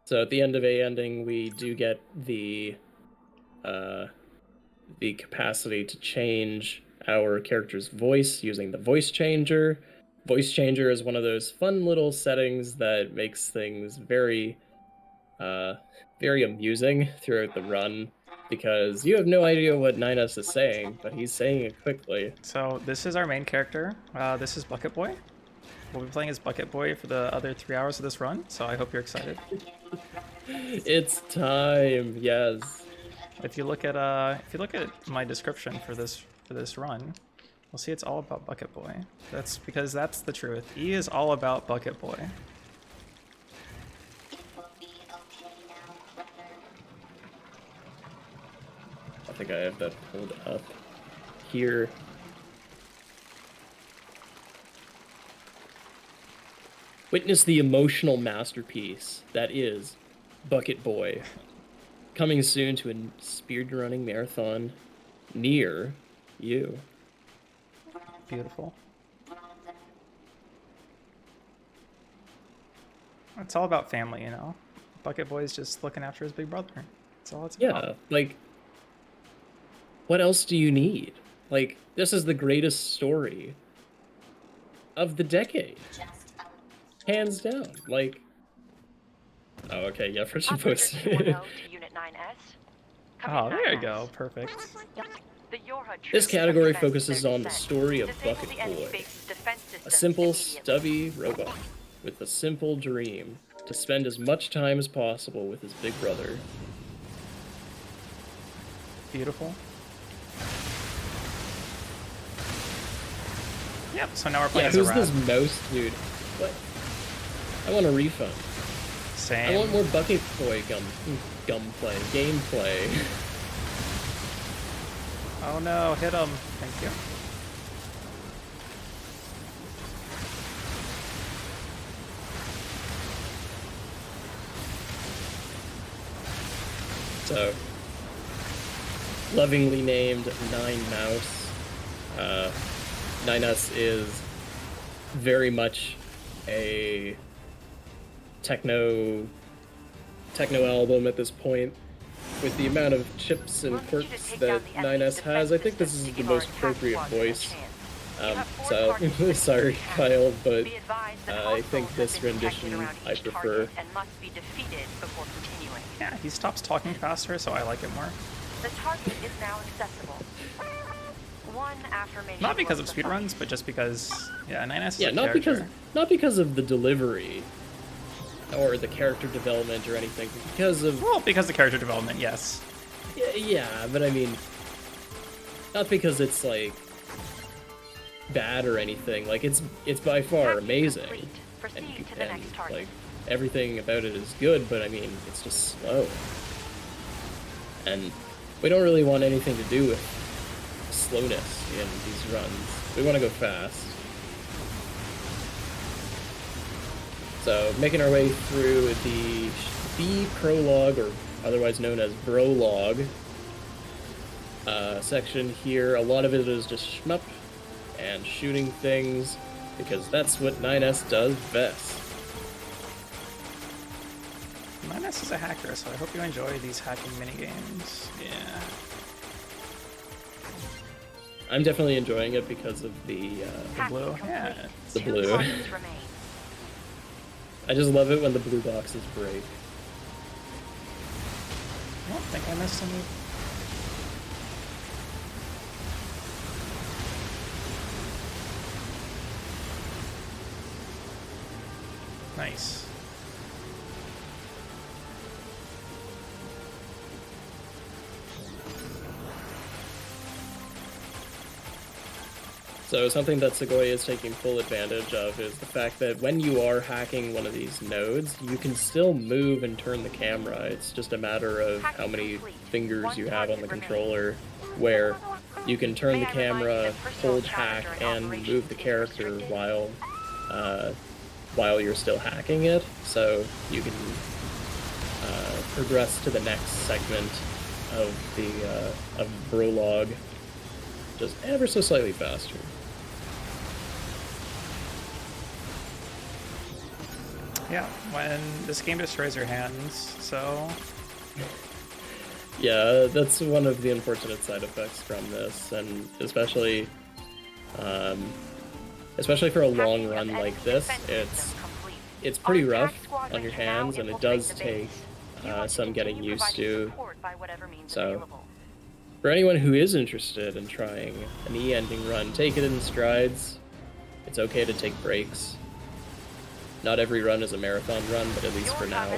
So at the end of A ending, we do get the capacity to change our character's voice using the voice changer. Voice changer is one of those fun little settings that makes things very, very amusing throughout the run, because you have no idea what 9S is saying, but he's saying it quickly. So this is our main character. This is Bucket Boy. We'll be playing as Bucket Boy for the other 3 hours of this run, so I hope you're excited. It's time, yes. If you look at my description for this run, you'll see it's all about Bucket Boy. That's because that's the truth. E is all about Bucket Boy. I think I have that pulled up here. Witness the emotional masterpiece that is Bucket Boy. Coming soon to a speedrunning marathon near you. Beautiful. It's all about family, you know? Bucket Boy's just looking after his big brother. That's all it's Yeah, about. like, what else do you need? Like, this is the greatest story of the decade. Hands down. Like, oh, okay, yeah, for some posts. to Unit 9S. Oh, there you go. Perfect. The Yorha This troops category have commenced focuses their on the descent. story of Disable Bucket the enemy Boy, base's defense a systems simple, immediately. stubby robot with a simple dream to spend as much time as possible with his big brother. Beautiful. Yep, so now we're playing Yeah, as a who's rat. this mouse dude? What? I want a refund. Same. I want more Bucket Boy gameplay. Oh no, hit him. Thank you. So, lovingly named Nine Mouse. 9S is very much a techno album at this point. With the amount of chips and quirks that 9S has, I think this is the most appropriate voice. So, sorry, Kyle, but I think this rendition I prefer. Yeah, he stops talking faster, so I like it more. The target is now accessible. One affirmation. Not because of speedruns, but just because, yeah, 9S is Yeah, a not character. because of the delivery or the character development or anything, but because of Well, because of the character development, yes. yeah, but I mean, not because it's like bad or anything. Like it's by far amazing, and like everything about it is good. But I mean, it's just slow, and we don't really want anything to do with slowness in these runs. We want to go fast. So, making our way through the prologue, or otherwise known as brologue, section here. A lot of it is just shmup and shooting things, because that's what 9S does best. 9S is a hacker, so I hope you enjoy these hacking minigames. Yeah. I'm definitely enjoying it because of the blue. Yeah. The blue. I just love it when the blue boxes break. I don't think I missed any. Nice. So something that Tsugoii is taking full advantage of is the fact that when you are hacking one of these nodes, you can still move and turn the camera. It's just a matter of how many fingers you have on the controller, where you can turn the camera, hold hack, and move the character while you're still hacking it. So you can progress to the next segment of the prologue just ever so slightly faster. Yeah, when this game destroys your hands, so... Yeah, that's one of the unfortunate side effects from this, and especially for a long run like this, it's pretty rough on your hands, and it does take some getting used to. So, for anyone who is interested in trying an E-ending run, take it in strides. It's okay to take breaks. Not every run is a marathon run, but at least for now,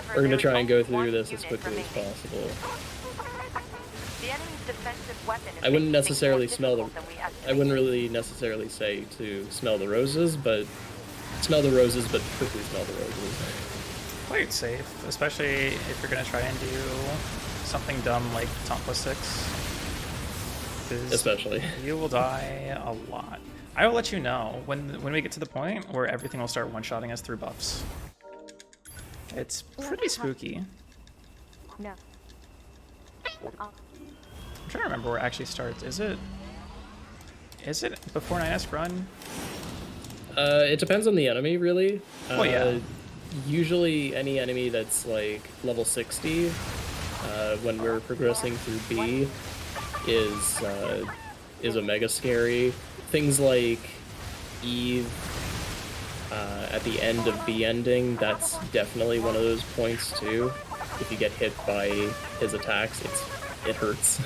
we're going to try and go through this as quickly as possible. I wouldn't really necessarily say to smell the roses, but quickly smell the roses. Play it safe, especially if you're going to try and do something dumb like Tompa 6. Especially. You will die a lot. I will let you know when we get to the point where everything will start one-shotting us through buffs. It's pretty spooky. No. I'm trying to remember where it actually starts. Is it before 9S run? It depends on the enemy, really. Oh yeah. Usually any enemy that's like level 60, when we're progressing through B, is omega scary. Things like Eve at the end of B ending, that's definitely one of those points too. If you get hit by his attacks, it hurts.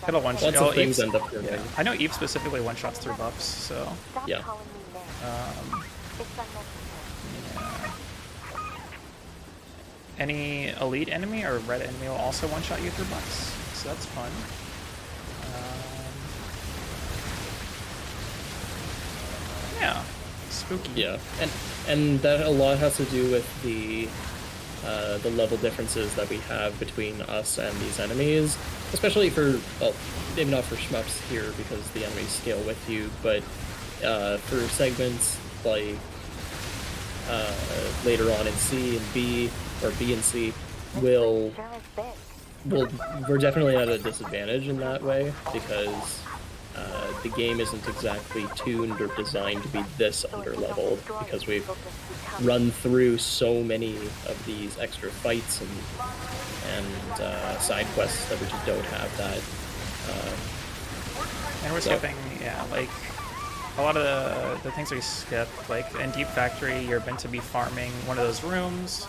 Got a one Lots of things end up hurting. Yeah. I know Eve specifically one-shots through buffs, so... Yeah. Yeah. Any elite enemy or red enemy will also one-shot you through buffs, so that's fun. Yeah. Spooky. Yeah, and that a lot has to do with the level differences that we have between us and these enemies, especially for, well, maybe not for shmups here because the enemies scale with you, but for segments like later on in C and B, or B and C, we're definitely at a disadvantage in that way because the game isn't exactly tuned or designed to be this underleveled because we've run through so many of these extra fights and side quests that we just don't have that. And we're skipping, yeah, like a lot of the things we skip, like in Deep Factory, you're meant to be farming one of those rooms,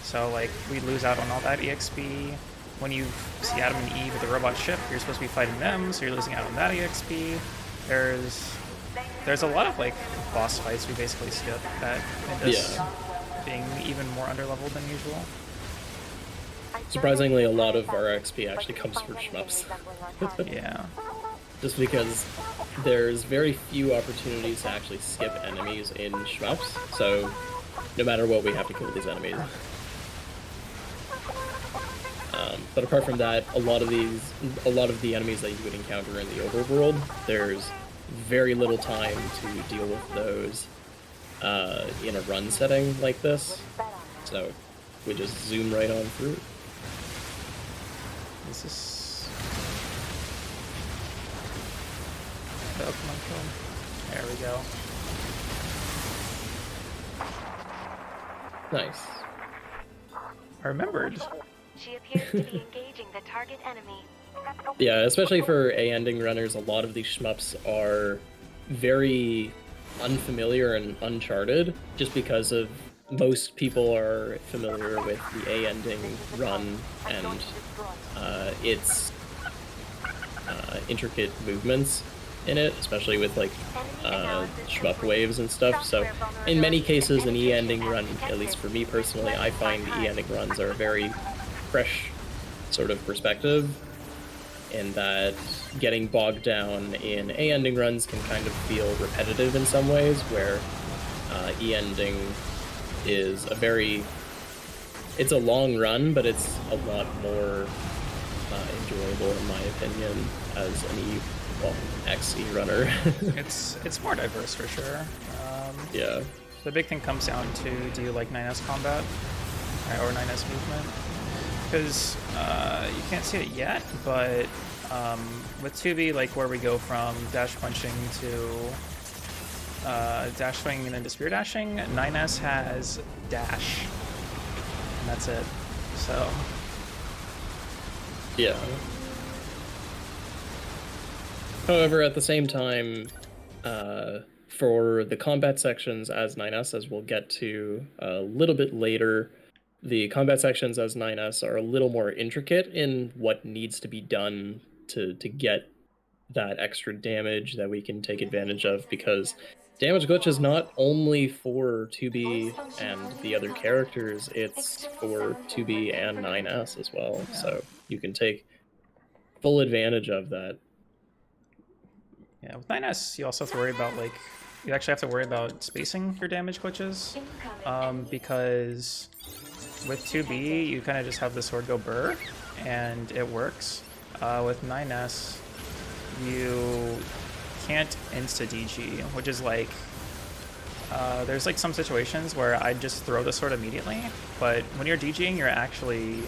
so like we lose out on all that EXP. When you see Adam and Eve with the robot ship, you're supposed to be fighting them, so you're losing out on that EXP. There's a lot of like boss fights we basically skip that end us being even more underleveled than usual. Surprisingly, a lot of our XP actually comes from shmups. Yeah. Just because there's very few opportunities to actually skip enemies in shmups, so no matter what, we have to kill these enemies. But apart from that, a lot of the enemies that you would encounter in the overworld, there's very little time to deal with those in a run setting like this, so we just zoom right on through. This is... Oh, come on, kill him. There we go. Nice. I remembered. She appears to be engaging the target enemy. Yeah, especially for A ending runners, a lot of these shmups are very unfamiliar and uncharted, just because of most people are familiar with the A ending run and its intricate movements in it, especially with like shmup waves and stuff. So in many cases, an E ending run, at least for me personally, I find E ending runs are a very fresh sort of perspective, in that getting bogged down in A ending runs can kind of feel repetitive in some ways, where E ending is it's a long run, but it's a lot more enjoyable in my opinion as an XE runner. It's more diverse for sure. Yeah. The big thing comes down to, do you like 9S combat or 9S movement? Because you can't see it yet, but with 2B, like where we go from dash punching to dash swinging and then to spear dashing, 9S has dash, and that's it. So yeah. However, at the same time, for the combat sections as 9S, as we'll get to a little bit later, the combat sections as 9S are a little more intricate in what needs to be done to get that extra damage that we can take advantage of, because damage glitch is not only for 2B and the other characters, it's for 2B and 9S as well, so you can take full advantage of that. yeah, with 9S, you also have to worry about, like, you actually have to worry about spacing your damage glitches, because with 2B, you kind of just have the sword go burr, and it works. With 9S, you can't insta-DG, which is like, there's like some situations where I just throw the sword immediately, but when you're DGing, you're actually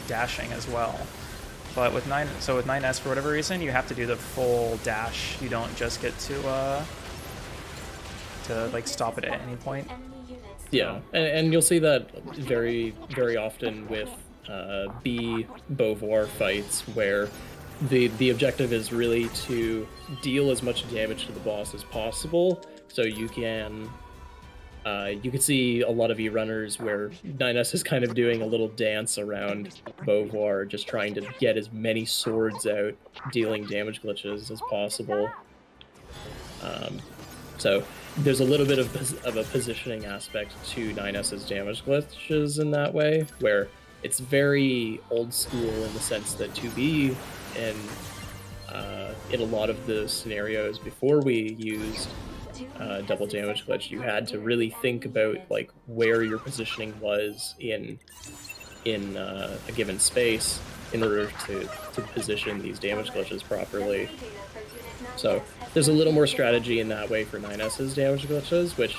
dashing as well. But with 9S, for whatever reason, you have to do the full dash. You don't just get to like stop it at any point. Yeah, and you'll see that very, very often with B Beauvoir fights, where the objective is really to deal as much damage to the boss as possible. So you can see a lot of E runners where 9S is kind of doing a little dance around Beauvoir, just trying to get as many swords out, dealing damage glitches as possible. So there's a little bit of a positioning aspect to 9S's damage glitches in that way, where it's very old school in the sense that 2B in a lot of the scenarios before we used double damage glitch, you had to really think about like where your positioning was in a given space in order to position these damage glitches properly. So there's a little more strategy in that way for 9S's damage glitches, which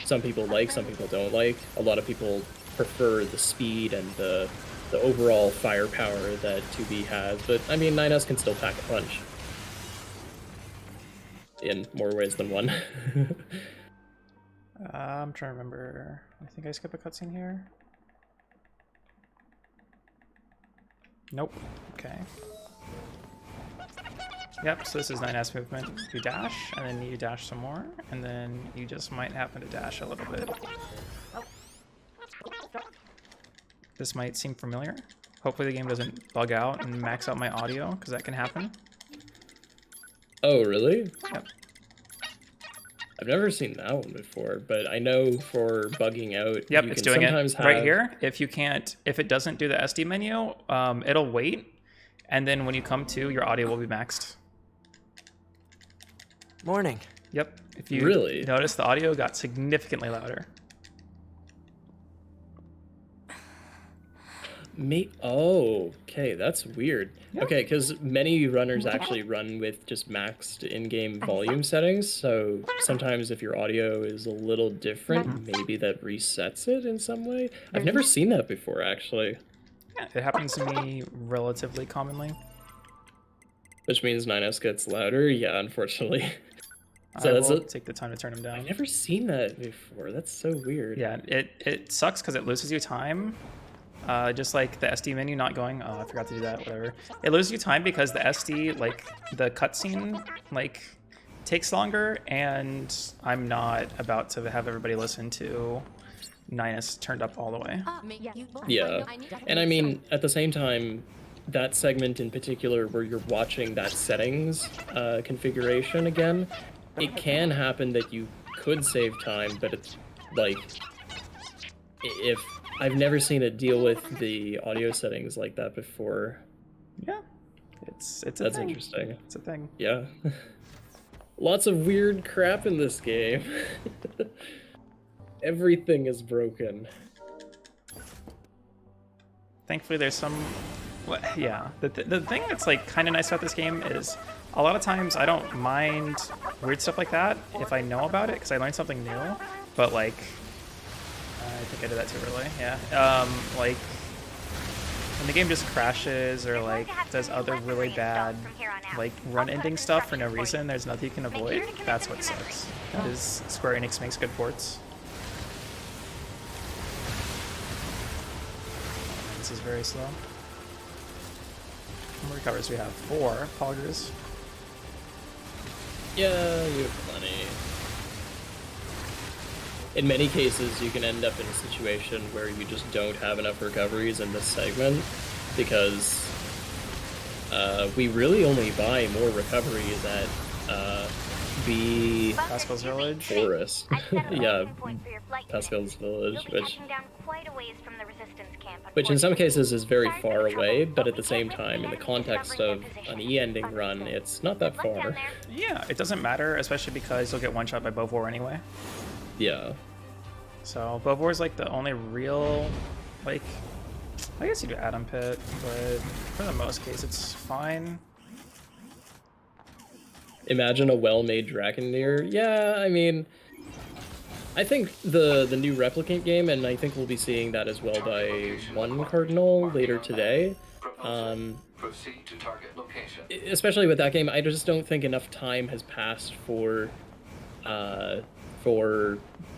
some people like, some people don't like. A lot of people prefer the speed and the overall firepower that 2B has, but I mean 9S can still pack a punch in more ways than one. I'm trying to remember. I think I skipped a cutscene here. Nope. Okay. Yep, so this is 9S movement. You dash, and then you dash some more, and then you just might happen to dash a little bit. This might seem familiar. Hopefully the game doesn't bug out and max out my audio, because that can happen. Oh, really? Yep. I've never seen that one before, but I know for bugging out, yep, you it's can doing sometimes it have... right here. If it doesn't do the SD menu, it'll wait, and then when you come to, your audio will be maxed. Morning. Yep. If you really notice, the audio got significantly louder. Oh, okay, that's weird. Yep. Okay, because many runners actually run with just maxed in-game volume settings, so sometimes if your audio is a little different, maybe that resets it in some way. I've never seen that before, actually. Yeah, it happens to me relatively commonly. Which means 9S gets louder? Yeah, unfortunately. So I will take the time to turn them down. I've never seen that before. That's so weird. Yeah, it sucks because it loses you time. Just like the SD menu not going. Oh, I forgot to do that. Whatever. It loses you time because the SD, like the cutscene, like takes longer, and I'm not about to have everybody listen to 9S turned up all the way. Yeah, and I mean at the same time, that segment in particular where you're watching that settings configuration again, it can happen that you could save time, but it's like if I've never seen it deal with the audio settings like that before. Yeah, it's a That's thing. interesting. It's a thing. Yeah. Lots of weird crap in this game. Everything is broken. Thankfully, there's some. Yeah, the thing that's like kind of nice about this game is a lot of times I don't mind weird stuff like that if I know about it because I learned something new. But like, I think I did that too early. Yeah. Like when the game just crashes or like does other really bad like run ending stuff for no reason, there's nothing you can avoid. That's what sucks. Because Square Enix makes good ports. This is very slow. How many recovers we have? 4 poggers. Yeah, you have plenty. In many cases, you can end up in a situation where you just don't have enough recoveries in this segment because we really only buy more recoveries at Pascal's Village? Forest. Yeah, Pascal's Village, which in some cases is very far away, but at the same time, in the context of an E-ending run, it's not that far. Yeah, it doesn't matter, especially because you'll get one-shot by Beauvoir anyway. Yeah. So Beauvoir is like the only real, like, I guess you do Atom Pit, but for the most case, it's fine. Imagine a well-made Dragon NieR. Yeah, I mean, I think the new Replicant game, and I think we'll be seeing that as well by One Cardinal later today, Proceed to target location. Especially with that game, I just don't think enough time has passed for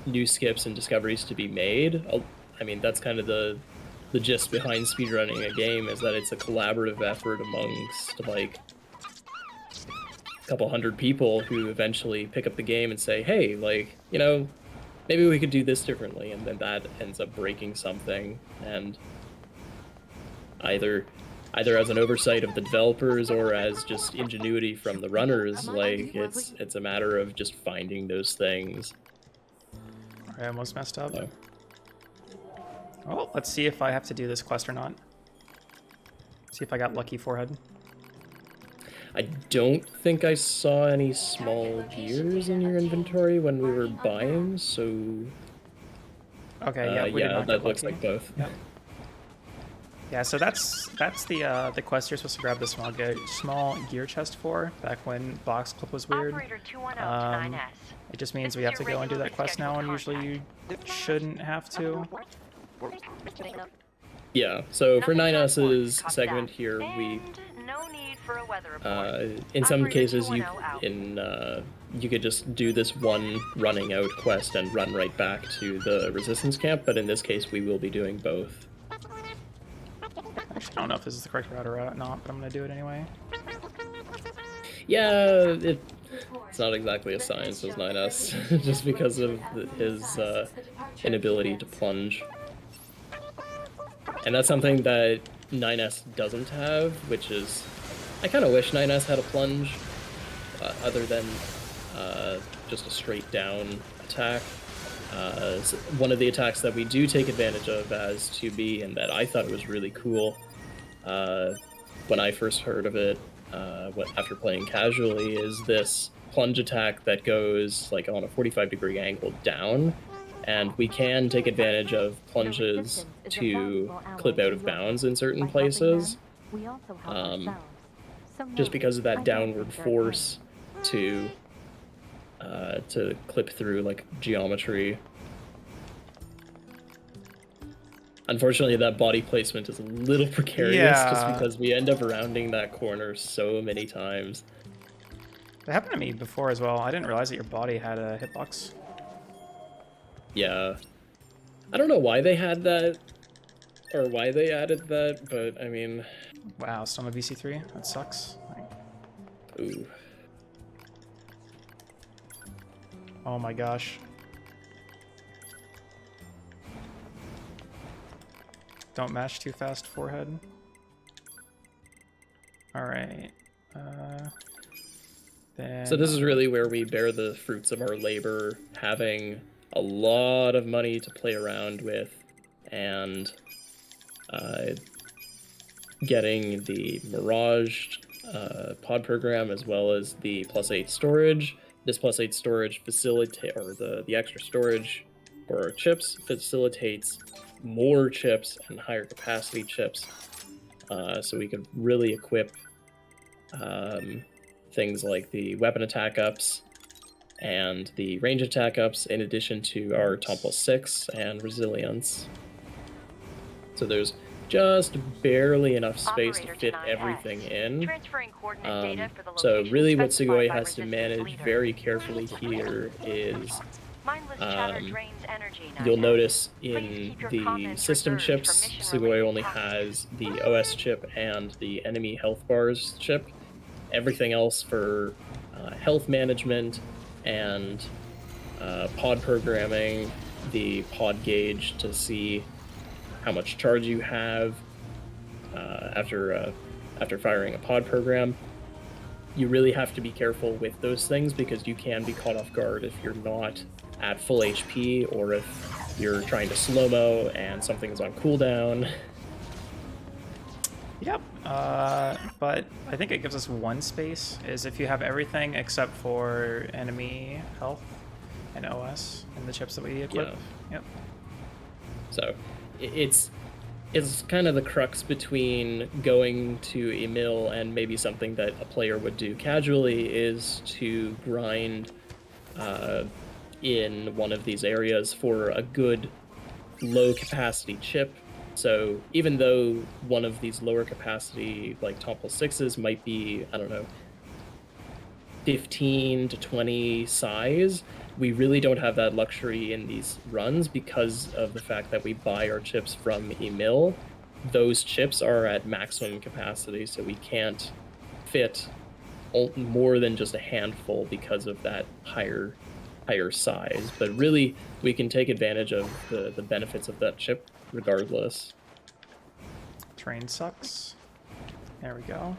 new skips and discoveries to be made. I mean, that's kind of the gist behind speedrunning a game, is that it's a collaborative effort amongst like a couple hundred people who eventually pick up the game and say, hey, like, you know, maybe we could do this differently, and then that ends up breaking something, and either as an oversight of the developers or as just ingenuity from the runners, like it's a matter of just finding those things. I almost messed up. So. Oh, let's see if I have to do this quest or not. See if I got lucky forehead. I don't think I saw any small gears in your inventory when we were buying, so... Okay, yeah, we did not that get looks lucky. like both. Yep. Yeah, so that's the quest you're supposed to grab the small gear chest for, back when box clip was weird. It just means we have to go and do that quest now, and usually you shouldn't have to. Yeah, so for 9S's segment here, we in some cases you could just do this one running out quest and run right back to the resistance camp, but in this case we will be doing both. Actually, I don't know if this is the correct route or not, but I'm gonna do it anyway. Yeah, it's not exactly a science as 9S, just because of his inability to plunge. And that's something that 9S doesn't have, which is... I kind of wish 9S had a plunge, other than just a straight down attack. So one of the attacks that we do take advantage of as 2B, and that I thought was really cool when I first heard of it, after playing casually, is this plunge attack that goes like on a 45-degree angle down, and we can take advantage of plunges to clip out of bounds in certain places, just because of that downward force to clip through like geometry. Unfortunately, that body placement is a little precarious, just because we end up rounding that corner so many times. That happened to me before as well. I didn't realize that your body had a hitbox. Yeah. I don't know why they had that, or why they added that, but I mean... Wow, still on a VC3? That sucks. Ooh. Oh my gosh. Don't mash too fast, forehead. Alright. So this is really where we bear the fruits of our labor, having a lot of money to play around with, and getting the Mirage pod program as well as the +8 storage. This +8 storage the extra storage for our chips facilitates more chips and higher capacity chips, so we could really equip things like the weapon attack ups and the range attack ups, in addition to our Tom +6 and resilience. So there's just barely enough space to fit everything in. So really what Tsugoii has to manage very carefully here is you'll notice in the system chips, Tsugoii only has the OS chip and the enemy health bars chip. Everything else for health management and pod programming, the pod gauge to see how much charge you have after firing a pod program. You really have to be careful with those things, because you can be caught off guard if you're not at full HP, or if you're trying to slow-mo and something is on cooldown. Yep, but I think it gives us one space, is if you have everything except for enemy health and OS and the chips that we equip. Yeah. Yep. So it's kind of the crux between going to a mill and maybe something that a player would do casually, is to grind in one of these areas for a good low capacity chip So even though one of these lower capacity, like Top plus 6s might be, I don't know, 15 to 20 size, we really don't have that luxury in these runs because of the fact that we buy our chips from a mill. Those chips are at maximum capacity, so we can't fit more than just a handful because of that higher size. But really, we can take advantage of the benefits of that chip regardless. Terrain sucks. There we go.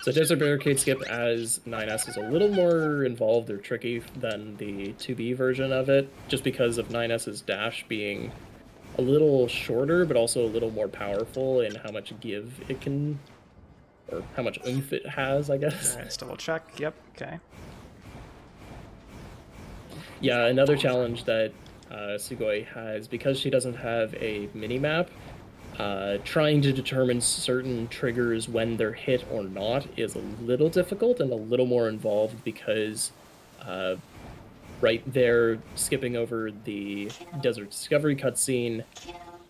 So Desert Barricade skip as 9S is a little more involved or tricky than the 2B version of it, just because of 9S's dash being a little shorter, but also a little more powerful in how much give it can, or how much oomph it has, I guess. Alright, let's double check. Yep, okay. Yeah, another challenge that Tsugoii has, because she doesn't have a mini-map, trying to determine certain triggers when they're hit or not is a little difficult and a little more involved because right there, skipping over the Desert Discovery cutscene,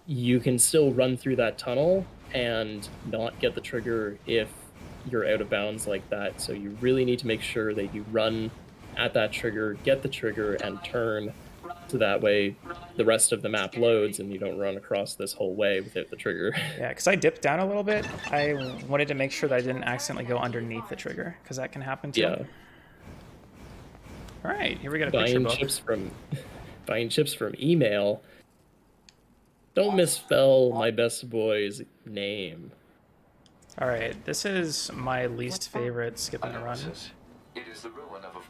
you can still run through that tunnel and not get the trigger if you're out of bounds like that. So you really need to make sure that you run at that trigger, get the trigger, and turn, so that way the rest of the map loads and you don't run across this whole way without the trigger. Yeah, because I dipped down a little bit. I wanted to make sure that I didn't accidentally go underneath the trigger, because that can happen too. Yeah. All right, here we got a picture book. Buying chips from email. Don't misspell my best boy's name. All right, this is my least favorite skipping a run. It is the ruin of a...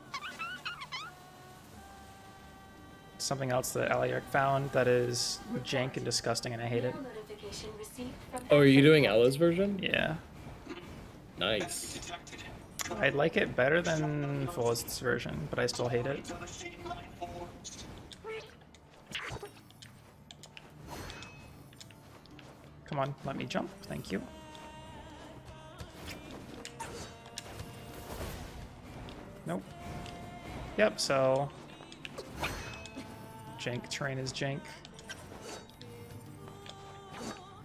Something else that Alaric found that is jank and disgusting, and I hate it. Oh, are you doing Ella's version? Yeah. Nice. I like it better than Fullest's version, but I still hate it. Come on, let me jump. Thank you. Nope. Yep, so... jank terrain is jank.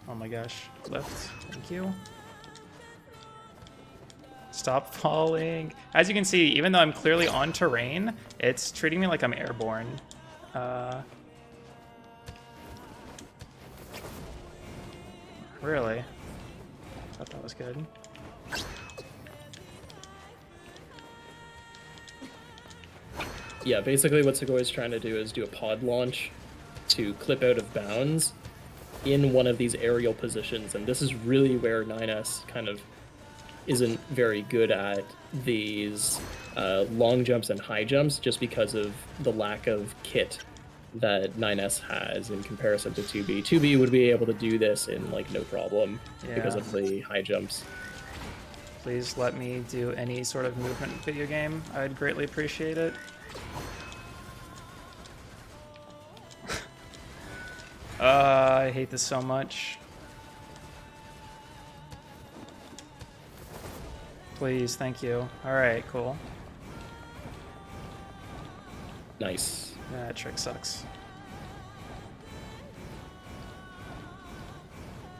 Oh my gosh. Lift. Thank you. Stop falling. As you can see, even though I'm clearly on terrain, it's treating me like I'm airborne. Really? Thought that was good. Yeah, basically what Tsugoii is trying to do is do a pod launch to clip out of bounds in one of these aerial positions, and this is really where 9S kind of isn't very good at these long jumps and high jumps, just because of the lack of kit that 9S has in comparison to 2B. 2B would be able to do this in like no problem because of the high jumps. Please let me do any sort of movement video game. I'd greatly appreciate it. I hate this so much. Please, thank you. Alright, cool. Nice. That trick sucks.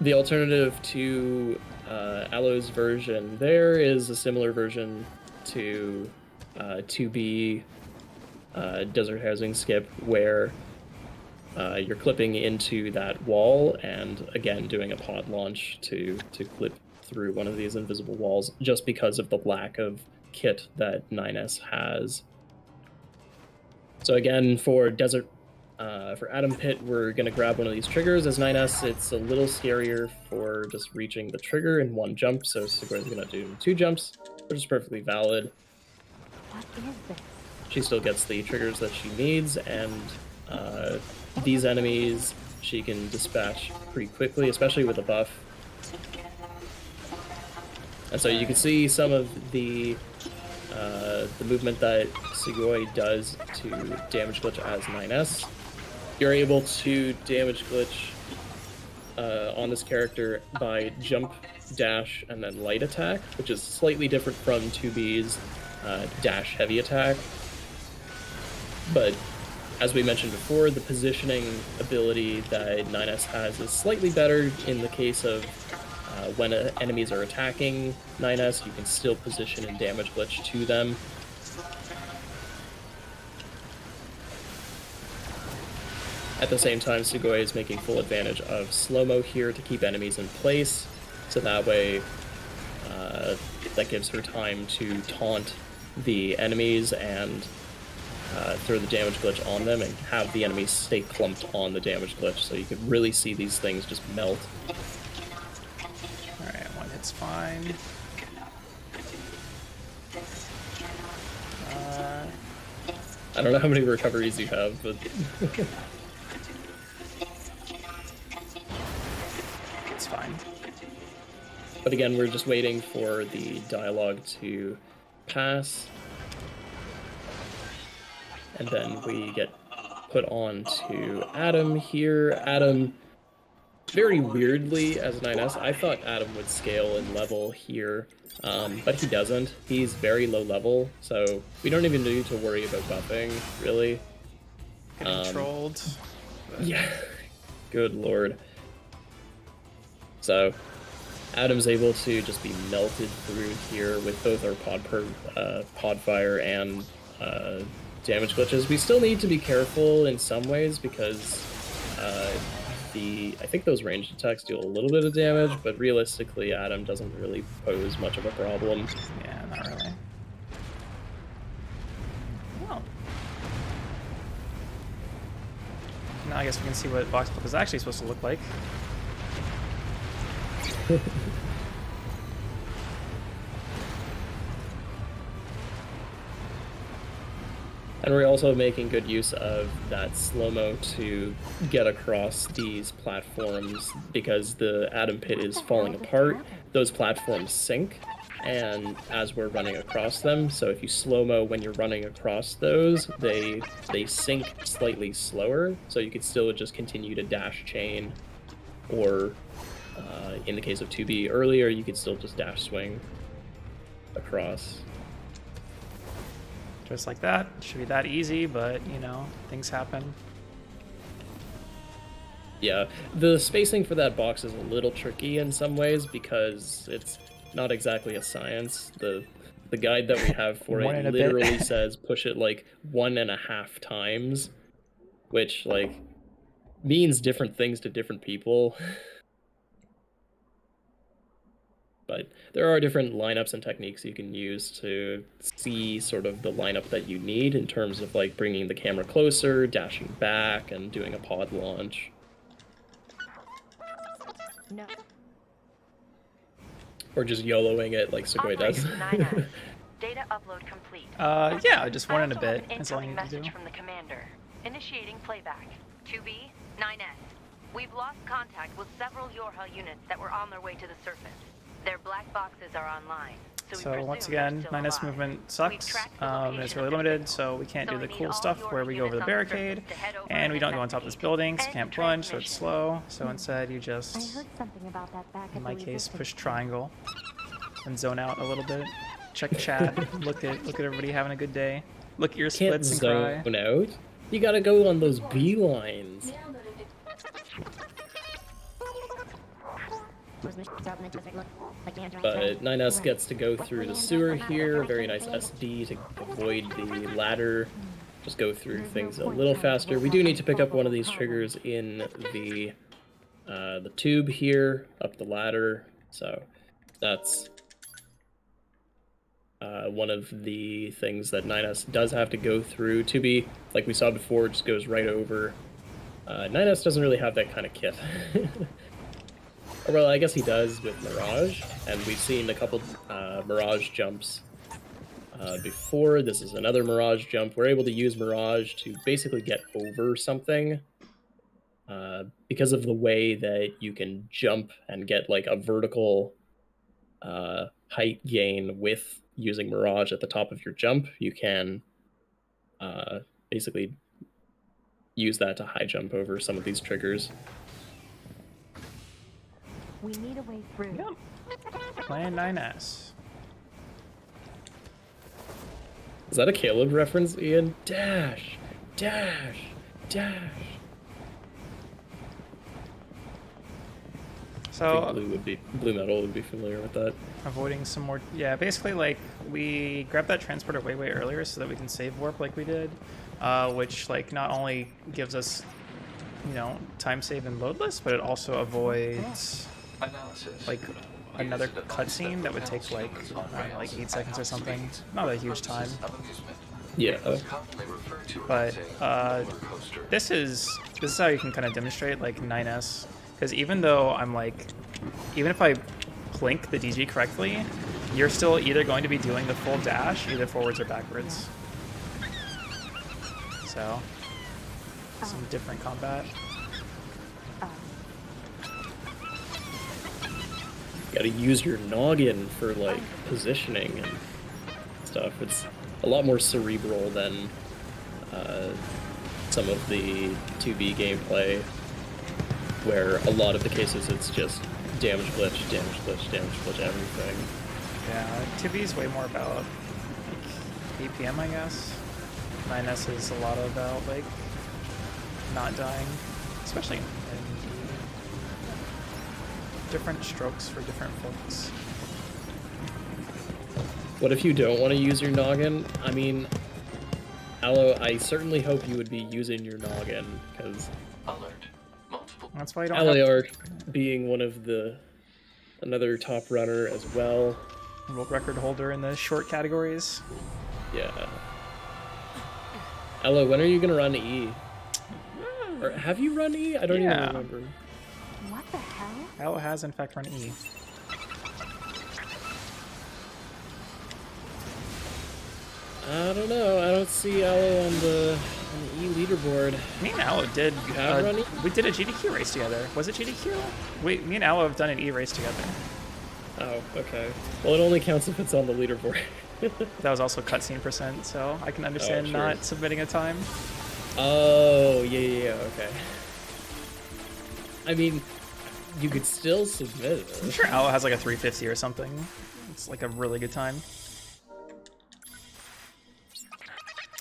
The alternative to Alo's version there is a similar version to 2B Desert Housing Skip, where you're clipping into that wall and again doing a pod launch to clip through one of these invisible walls, just because of the lack of kit that 9S has. So again, for Atom Pit, we're gonna grab one of these triggers. As 9S, it's a little scarier for just reaching the trigger in one jump, so Tsugoii's gonna do 2 jumps, which is perfectly valid. What is this? She still gets the triggers that she needs, and these enemies she can dispatch pretty quickly, especially with a buff. And so you can see some of the movement that Tsugoii does to damage glitch as 9S. You're able to damage glitch on this character by jump, dash, and then light attack, which is slightly different from 2B's dash heavy attack. But as we mentioned before, the positioning ability that 9S has is slightly better in the case of when enemies are attacking 9S, you can still position and damage glitch to them. At the same time, Tsugoii is making full advantage of slow-mo here to keep enemies in place, so that way that gives her time to taunt the enemies and throw the damage glitch on them and have the enemies stay clumped on the damage glitch, so you can really see these things just melt. Alright, one hit's fine. I don't know how many recoveries you have, but... It's fine. But again, we're just waiting for the dialogue to pass. And then we get put on to Adam here. Adam, very weirdly, as 9S, I thought Adam would scale in level here, but he doesn't. He's very low level, so we don't even need to worry about buffing, really. Getting trolled. Yeah, good lord. So, Adam's able to just be melted through here with both our pod fire and damage glitches. We still need to be careful in some ways because I think those ranged attacks do a little bit of damage, but realistically, Adam doesn't really pose much of a problem. Yeah, not really. Oh. Now I guess we can see what Voxbook is actually supposed to look like. And we're also making good use of that slow-mo to get across these platforms because the Atom Pit is falling apart. Those platforms sink, and as we're running across them, so if you slow-mo when you're running across those, they sink slightly slower, so you could still just continue to dash chain, or in the case of 2B earlier, you could still just dash swing across. Just like that. Should be that easy, but, you know, things happen. Yeah, the spacing for that box is a little tricky in some ways because it's not exactly a science. The guide that we have for it literally says push it like 1.5 times, which, like, means different things to different people. But there are different lineups and techniques you can use to see sort of the lineup that you need in terms of like bringing the camera closer, dashing back, and doing a pod launch. No. Or just YOLOing it like Tsugoii does. Data upload complete. Yeah, just one in a bit. That's all you need to do. Message from the commander. Initiating playback. 2B, 9S. We've lost contact with several Yorha units that were on their way to the surface. Their black boxes are online. So once again, 9S movement sucks. It's really limited, so we can't do the cool stuff where we go over the barricade, and we don't go on top of this building, so can't plunge, so it's slow. So instead, you just, in my case, push triangle and zone out a little bit. Check chat. look at everybody having a good day. Look at your splits and cry. Zone out. You gotta go on those beelines. But 9S gets to go through the sewer here, very nice SD to avoid the ladder, just go through things a little faster. We do need to pick up one of these triggers in the tube here, up the ladder, so that's one of the things that 9S does have to go through. 2B, like we saw before, just goes right over. 9S doesn't really have that kind of kit. Well, I guess he does with Mirage, and we've seen a couple Mirage jumps before. This is another Mirage jump. We're able to use Mirage to basically get over something because of the way that you can jump and get like a vertical height gain with using Mirage at the top of your jump. You can basically use that to high jump over some of these triggers. We need a way through. Yep. Plan 9S. Is that a Caleb reference, Ian? Dash! Dash! Dash! I So think Blue Metal would be familiar with that. avoiding some more, yeah, basically like we grabbed that transporter way earlier so that we can save warp like we did, which like not only gives us, you know, time save and loadless, but it also avoids like another cutscene that would take like I don't know, like 8 seconds or something. Not a huge time. Yeah. But this is how you can kind of demonstrate like 9S, because even though I'm like, even if I blink the DG correctly, you're still either going to be doing the full dash, either forwards or backwards. So, some different combat. You gotta use your noggin for like positioning and stuff. It's a lot more cerebral than some of the 2B gameplay, where a lot of the cases it's just damage glitch, everything. Yeah, 2B is way more about like BPM, I guess. 9S is a lot about like not dying, especially in different strokes for different folks. What if you don't want to use your noggin? I mean, Aloe, I certainly hope you would be using your noggin, because That's why you don't Aloe being one of another top runner as well. World record holder in the short categories. Yeah. Aloe, when are you gonna run E? Or have you run E? I don't even remember. What the hell? Aloe has in fact run E. I don't know. I don't see Aloe on the E leaderboard. Me and Aloe did. Run E? We did a GDQ race together. Was it GDQ? Me and Aloe have done an E race together. Oh, okay. Well, it only counts if it's on the leaderboard. That was also cutscene %, so I can understand sure. not submitting a time. Oh, yeah, okay. I mean, you could still submit it. I'm sure Aloe has like a 350 or something. It's like a really good time.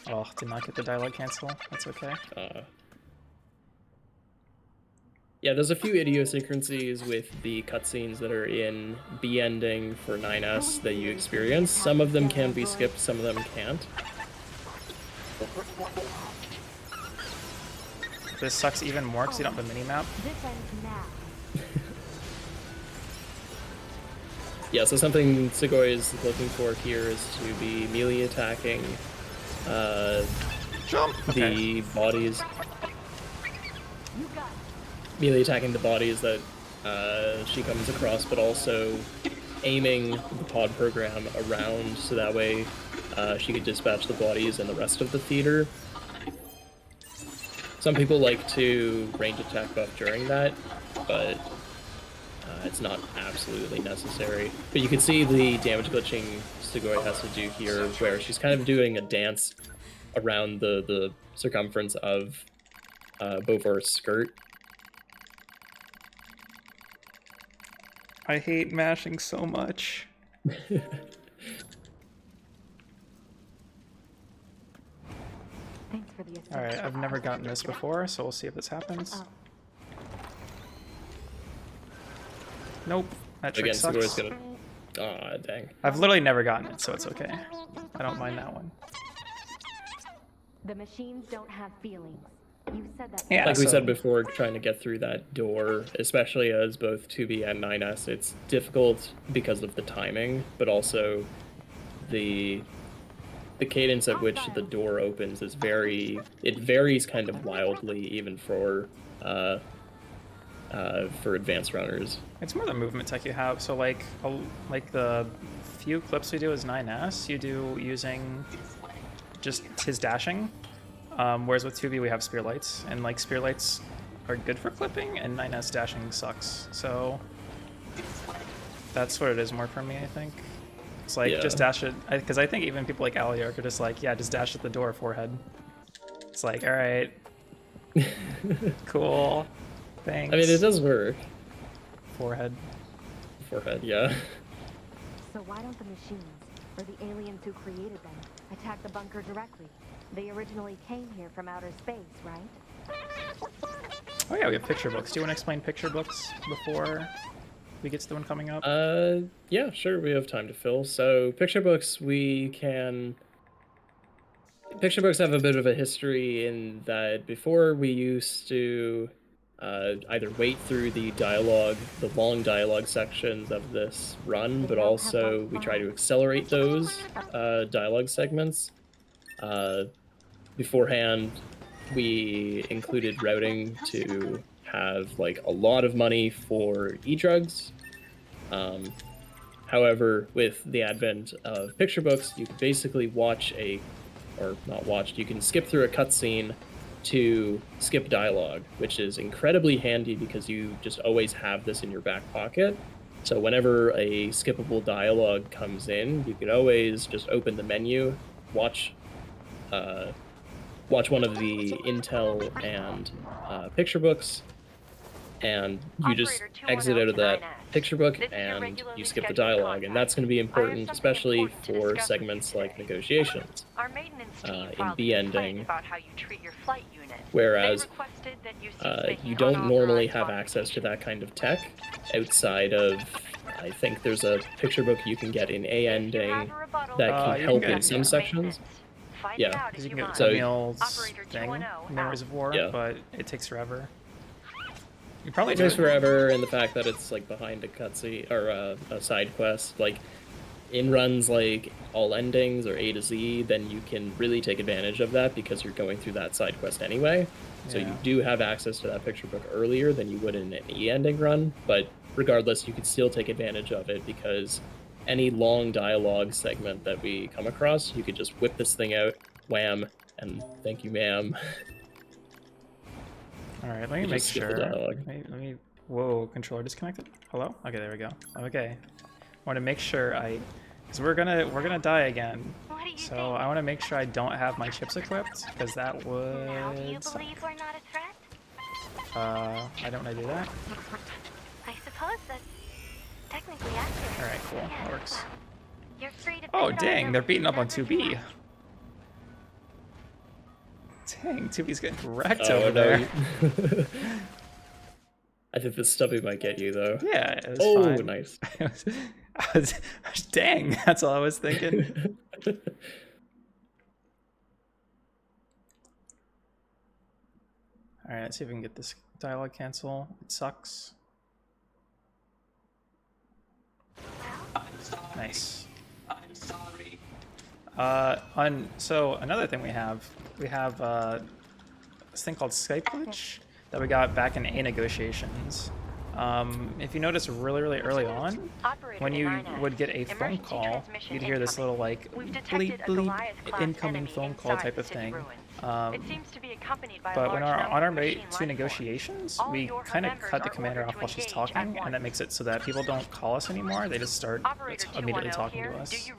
Oh, did not get the dialogue cancel. That's okay. Yeah, there's a few idiosyncrasies with the cutscenes that are in B ending for 9S that you experience. Some of them can be skipped, some of them can't. This sucks even more because you don't have a mini-map. Yeah, so something Tsugoii is looking for here is to be melee attacking the bodies. Melee attacking the bodies that she comes across, but also aiming the pod program around so that way she could dispatch the bodies in the rest of the theater. Some people like to range attack buff during that, but it's not absolutely necessary. But you can see the damage glitching Tsugoii has to do here, where she's kind of doing a dance around the circumference of Beaufort's skirt. I hate mashing so much. Alright, I've never gotten this before, so we'll see if this happens. Nope, that trick sucks. Tsugoii's gonna... Aw, dang. I've literally never gotten it, so it's okay. I don't mind that one. The machines don't have feelings. You said that. Yeah, like we said before, trying to get through that door, especially as both 2B and 9S, it's difficult because of the timing, but also the cadence at which the door opens is it varies kind of wildly, even for advanced runners. It's more the movement tech you have. So like the few clips we do as 9S, you do using just his dashing. Whereas with 2B we have spear lights, and like spear lights are good for clipping, and 9S dashing sucks. So that's what it is more for me, I think. It's like just dash it, because I think even people like Aliark are just like, yeah, just dash at the door, forehead. It's like, all right, cool, thanks. I mean, it does work. Forehead, yeah. So why don't the machines, or the aliens who created them, Attack the bunker directly. They originally came here from outer space, right? Oh yeah, we have picture books. Do you want to explain picture books before we get to the one coming up? Yeah, sure, we have time to fill. So picture books, picture books have a bit of a history in that before we used to either wait through the long dialogue sections of this run, but also we try to accelerate those dialogue segments. Beforehand, we included routing to have like a lot of money for e-drugs. However, with the advent of picture books, you can basically you can skip through a cutscene to skip dialogue, which is incredibly handy because you just always have this in your back pocket. So whenever a skippable dialogue comes in, you can always just open the menu, watch one of the intel and picture books, and you just exit out of that picture book and you skip the dialogue, and that's going to be important, especially for segments like negotiations in B ending, whereas you don't normally have access to that kind of tech outside of, I think there's a picture book you can get in A ending that can help in some sections. Yeah, because you can get so Camille's thing, Memories of War, yeah. but it takes forever. You probably It takes forever, and the fact that it's like behind a cutscene or a side quest, like in runs like all endings or A to Z, then you can really take advantage of that because you're going through that side quest anyway. So you do have access to that picture book earlier than you would in an E ending run, but regardless, you can still take advantage of it because any long dialogue segment that we come across, you could just whip this thing out, wham, and thank you, ma'am. All right, let me make sure. Let me. Whoa, controller disconnected. Hello? Okay, there we go. Okay, I want to make sure because we're gonna die again. So I want to make sure I don't have my chips equipped because that would. Now do you believe we're not a threat? I don't want to do that. I suppose that's technically accurate. All right, cool. That works. You're free to Oh visit dang, our they're beating up on network 2B. Dang, 2B's getting wrecked Oh, over no. there. I think this stubby might get you, though. Yeah, it was fine. Nice. Dang, that's all I was thinking. All right, let's see if we can get this dialogue cancel. It sucks. Nice. I'm sorry. So another thing we have this thing called Skype glitch that we got back in A negotiations. If you notice really early on, when you would get a phone call, you'd hear this little like bleep bleep incoming phone call type of thing. But when on our way to negotiations, we kind of cut the commander off while she's talking, and that makes it so that people don't call us anymore. They just start immediately talking to us.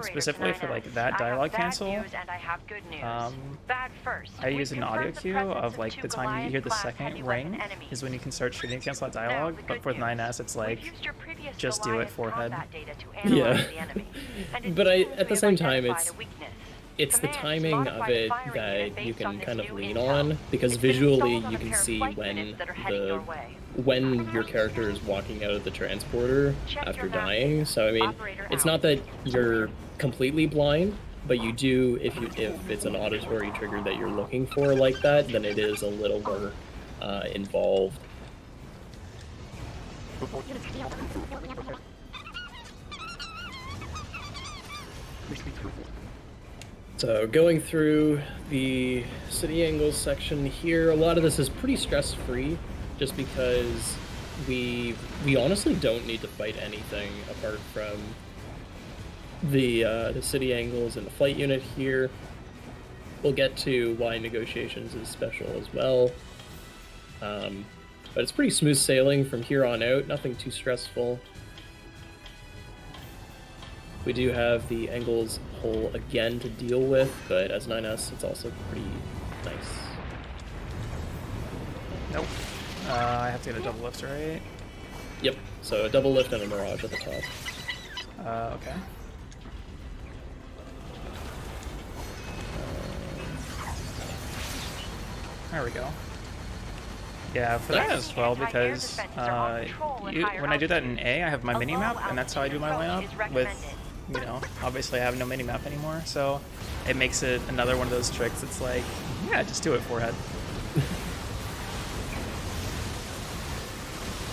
Specifically for like that dialogue cancel, I use an audio cue of like the time you hear the second ring is when you can start shooting to cancel that dialogue. But for the 9S, it's like just do it forehead. Yeah. But at the same time, it's the timing of it that you can kind of lean on, because visually you can see when your character is walking out of the transporter after dying. So I mean, it's not that you're completely blind, but you do, if it's an auditory trigger that you're looking for like that, then it is a little more involved. So going through the city angles section here, a lot of this is pretty stress-free, just because we honestly don't need to fight anything apart from the city angles and the flight unit here. We'll get to why negotiations is special as well. But it's pretty smooth sailing from here on out, nothing too stressful. We do have the angles hole again to deal with, but as 9S, it's also pretty nice. Nope. I have to get a double lift, right? Yep, so a double lift and a mirage at the top. Okay. There we go. Yeah, for that as well, because when I do that in A, I have my mini-map, and that's how I do my lineup. With, you know, obviously I have no mini-map anymore, so it makes it another one of those tricks. It's like, yeah, just do it, forehead.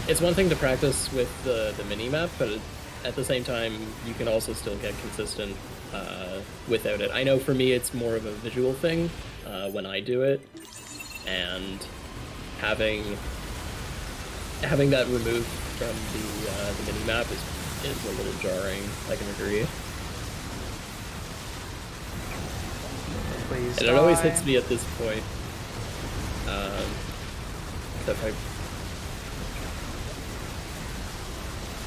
It's one thing to practice with the mini-map, but at the same time, you can also still get consistent without it. I know for me, it's more of a visual thing when I do it, and having that removed from the mini-map is a little jarring. I can agree. Please and it always hits me at this point.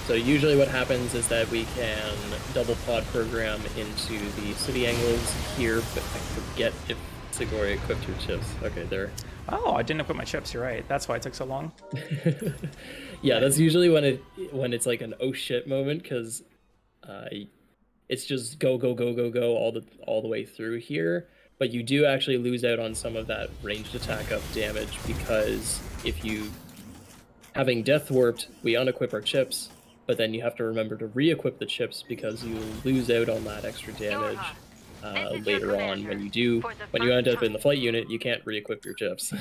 So usually what happens is that we can double pod program into the city angles here, but I forget if Tsugoii equipped her chips. Okay, there. Oh, I didn't equip my chips, you're right. That's why it took so long. Yeah, that's usually when it's like an oh shit moment, because it's just go all the way through here. But you do actually lose out on some of that ranged attack up damage, because if you, having death warped, we unequip our chips, but then you have to remember to re-equip the chips because you lose out on that extra damage later on. When you end up in the flight unit, you can't re-equip your chips,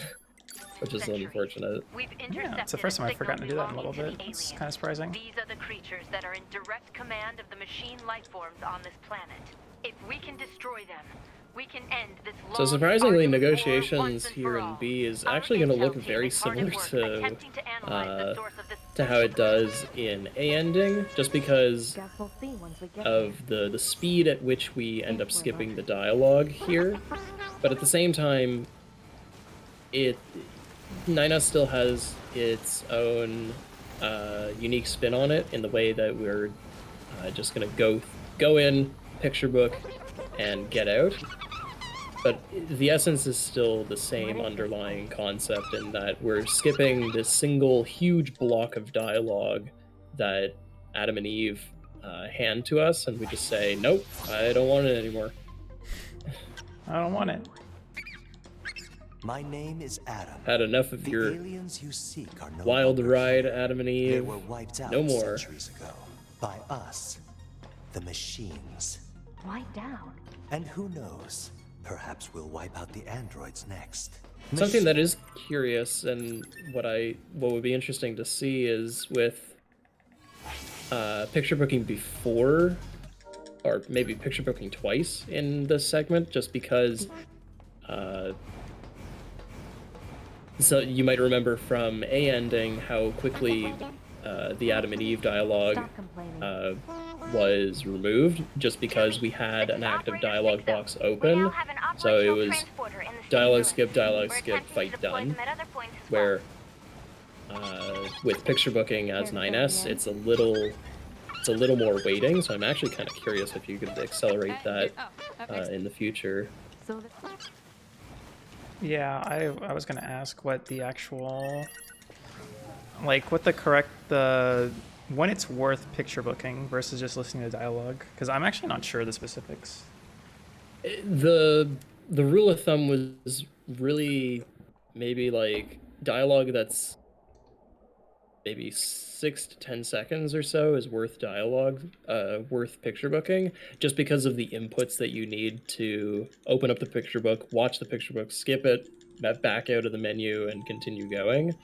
which is unfortunate. Yeah, it's the first time I've forgotten to do that in a little bit. It's kind of surprising. These are the creatures that are in direct command of the machine life forms on this planet. If we can destroy them, we can end this long, so surprisingly, negotiations here in B is actually going to look very similar to how it does in A ending, just because of the speed at which we end up skipping the dialogue here. But at the same time, NieR still has its own unique spin on it, in the way that we're just going to go in, picture book, and get out. But the essence is still the same underlying concept, in that we're skipping this single huge block of dialogue that Adam and Eve hand to us, and we just say, nope, I don't want it anymore. I don't want it. My name is Adam. Had enough of your aliens you seek are no wild longer ride, here. Adam and Eve. They were wiped out no more. centuries ago by us, the machines. Wiped out. And who knows? Perhaps we'll wipe out the androids next. Something that is curious, and what would be interesting to see, is with picture booking before, or maybe picture booking twice in this segment, just because so you might remember from A ending how quickly the Adam and Eve dialogue was removed, just because we had an active dialogue box open. So it was dialogue skip, fight done. Where with picture booking as 9S, it's a little more waiting. So I'm actually kind of curious if you could accelerate that in the future. Yeah, I was gonna ask what the actual, like, what the correct, when it's worth picture booking versus just listening to dialogue, because I'm actually not sure the specifics. The rule of thumb was really maybe like dialogue that's maybe 6 to 10 seconds or so is worth dialogue, worth picture booking, just because of the inputs that you need to open up the picture book, watch the picture book, skip it, back out of the menu, and continue going.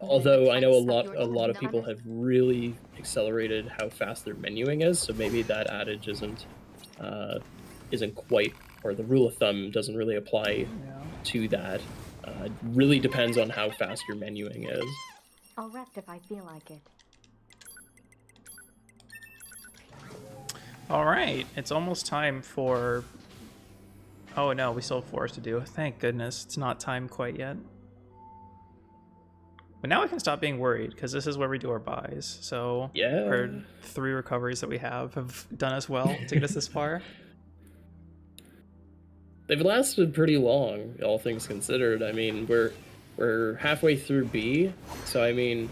Although I know a lot of people have really accelerated how fast their menuing is, so maybe that adage isn't quite, or the rule of thumb doesn't really apply to that. It really depends on how fast your menuing is. I'll rest if I feel like it. All right, it's almost time for... Oh no, we still have 4 hours to do. Thank goodness, it's not time quite yet. But now we can stop being worried, because this is where we do our buys. So yeah, our 3 recoveries that we have done us well to get us this far. They've lasted pretty long, all things considered. I mean, we're halfway through B, so I mean,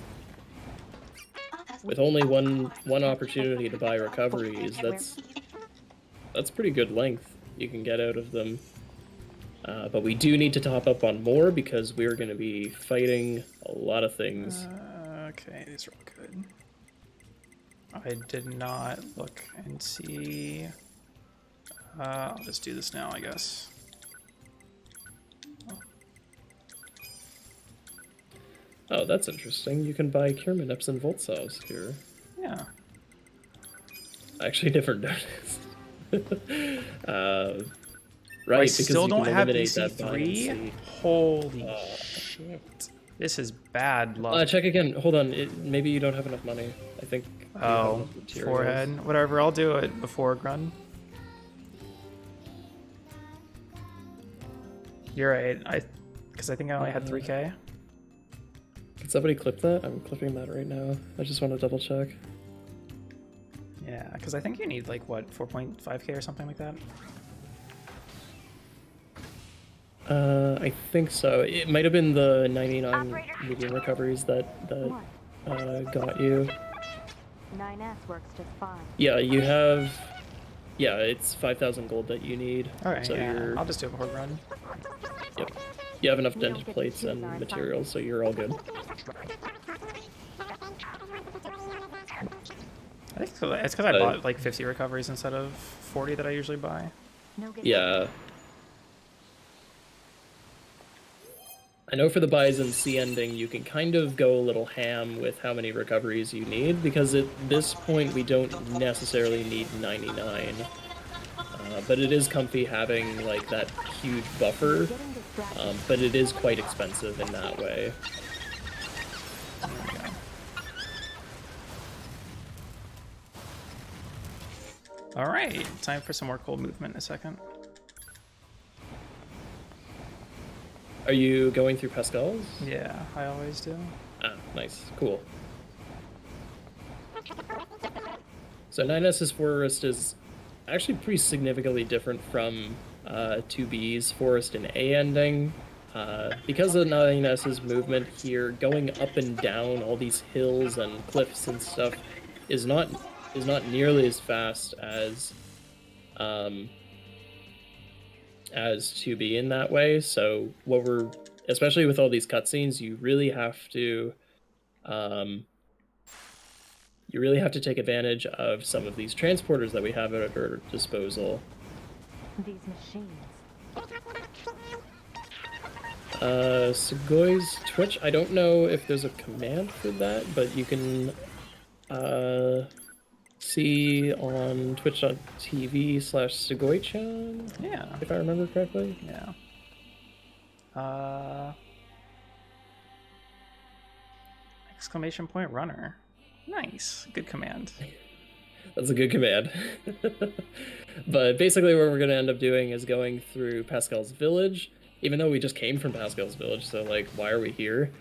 with only one opportunity to buy recoveries, that's pretty good length you can get out of them. But we do need to top up on more because we're going to be fighting a lot of things. Okay, these are all good. I did not look and see. I'll just do this now, I guess. Oh, that's interesting. You can buy Kierman Epson Volt cells here. Yeah. I actually never noticed. Right, I because still you don't can have eliminate that buy and EC3? see. Holy shit. This is bad luck. Check again. Hold on. Maybe you don't have enough money. I think you have Oh, enough materials. forehead. Whatever, I'll do it before Grun. You're right. Because I think I only had 3K. Can somebody clip that? I'm clipping that right now. I just want to double check. Yeah, because I think you need like what, 4.5K or something like that. I think so. It might have been the 99 medium recoveries that got you. 9S works just fine. Yeah, you have. Yeah, it's 5,000 gold that you need. Alright, so yeah, I'll just do it before Grun. Yep. You have enough dented plates and materials, so you're all good. I think it's because I bought like 50 recoveries instead of 40 that I usually buy. Yeah. I know for the buys and C ending, you can kind of go a little ham with how many recoveries you need, because at this point we don't necessarily need 99. But it is comfy having like that huge buffer, but it is quite expensive in that way. Alright, time for some more cold movement in a second. Are you going through Pascal's? Yeah, I always do. Ah, nice. Cool. So 9S's forest is actually pretty significantly different from 2B's forest in A ending. Because of 9S's movement here, going up and down all these hills and cliffs and stuff is not nearly as fast as 2B in that way. So what we're, especially with all these cutscenes, you really have to take advantage of some of these transporters that we have at our disposal. These machines. Tsugoi's Twitch, I don't know if there's a command for that, but you can see on twitch.tv/Tsugoii-chan. Yeah. If I remember correctly. Yeah. Exclamation point runner. Nice. Good command. That's a good command. But basically what we're going to end up doing is going through Pascal's village, even though we just came from Pascal's village, so like, why are we here?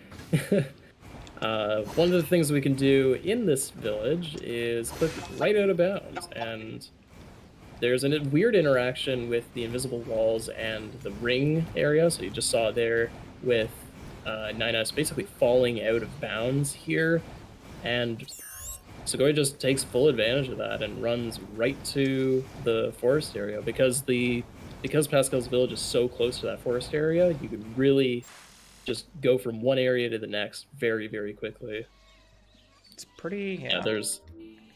One of the things we can do in this village is click right out of bounds, and there's a weird interaction with the invisible walls and the ring area, so you just saw there with 9S basically falling out of bounds here, and Tsugoii just takes full advantage of that and runs right to the forest area, because Pascal's village is so close to that forest area, you can really just go from one area to the next very, very quickly. It's pretty, yeah there's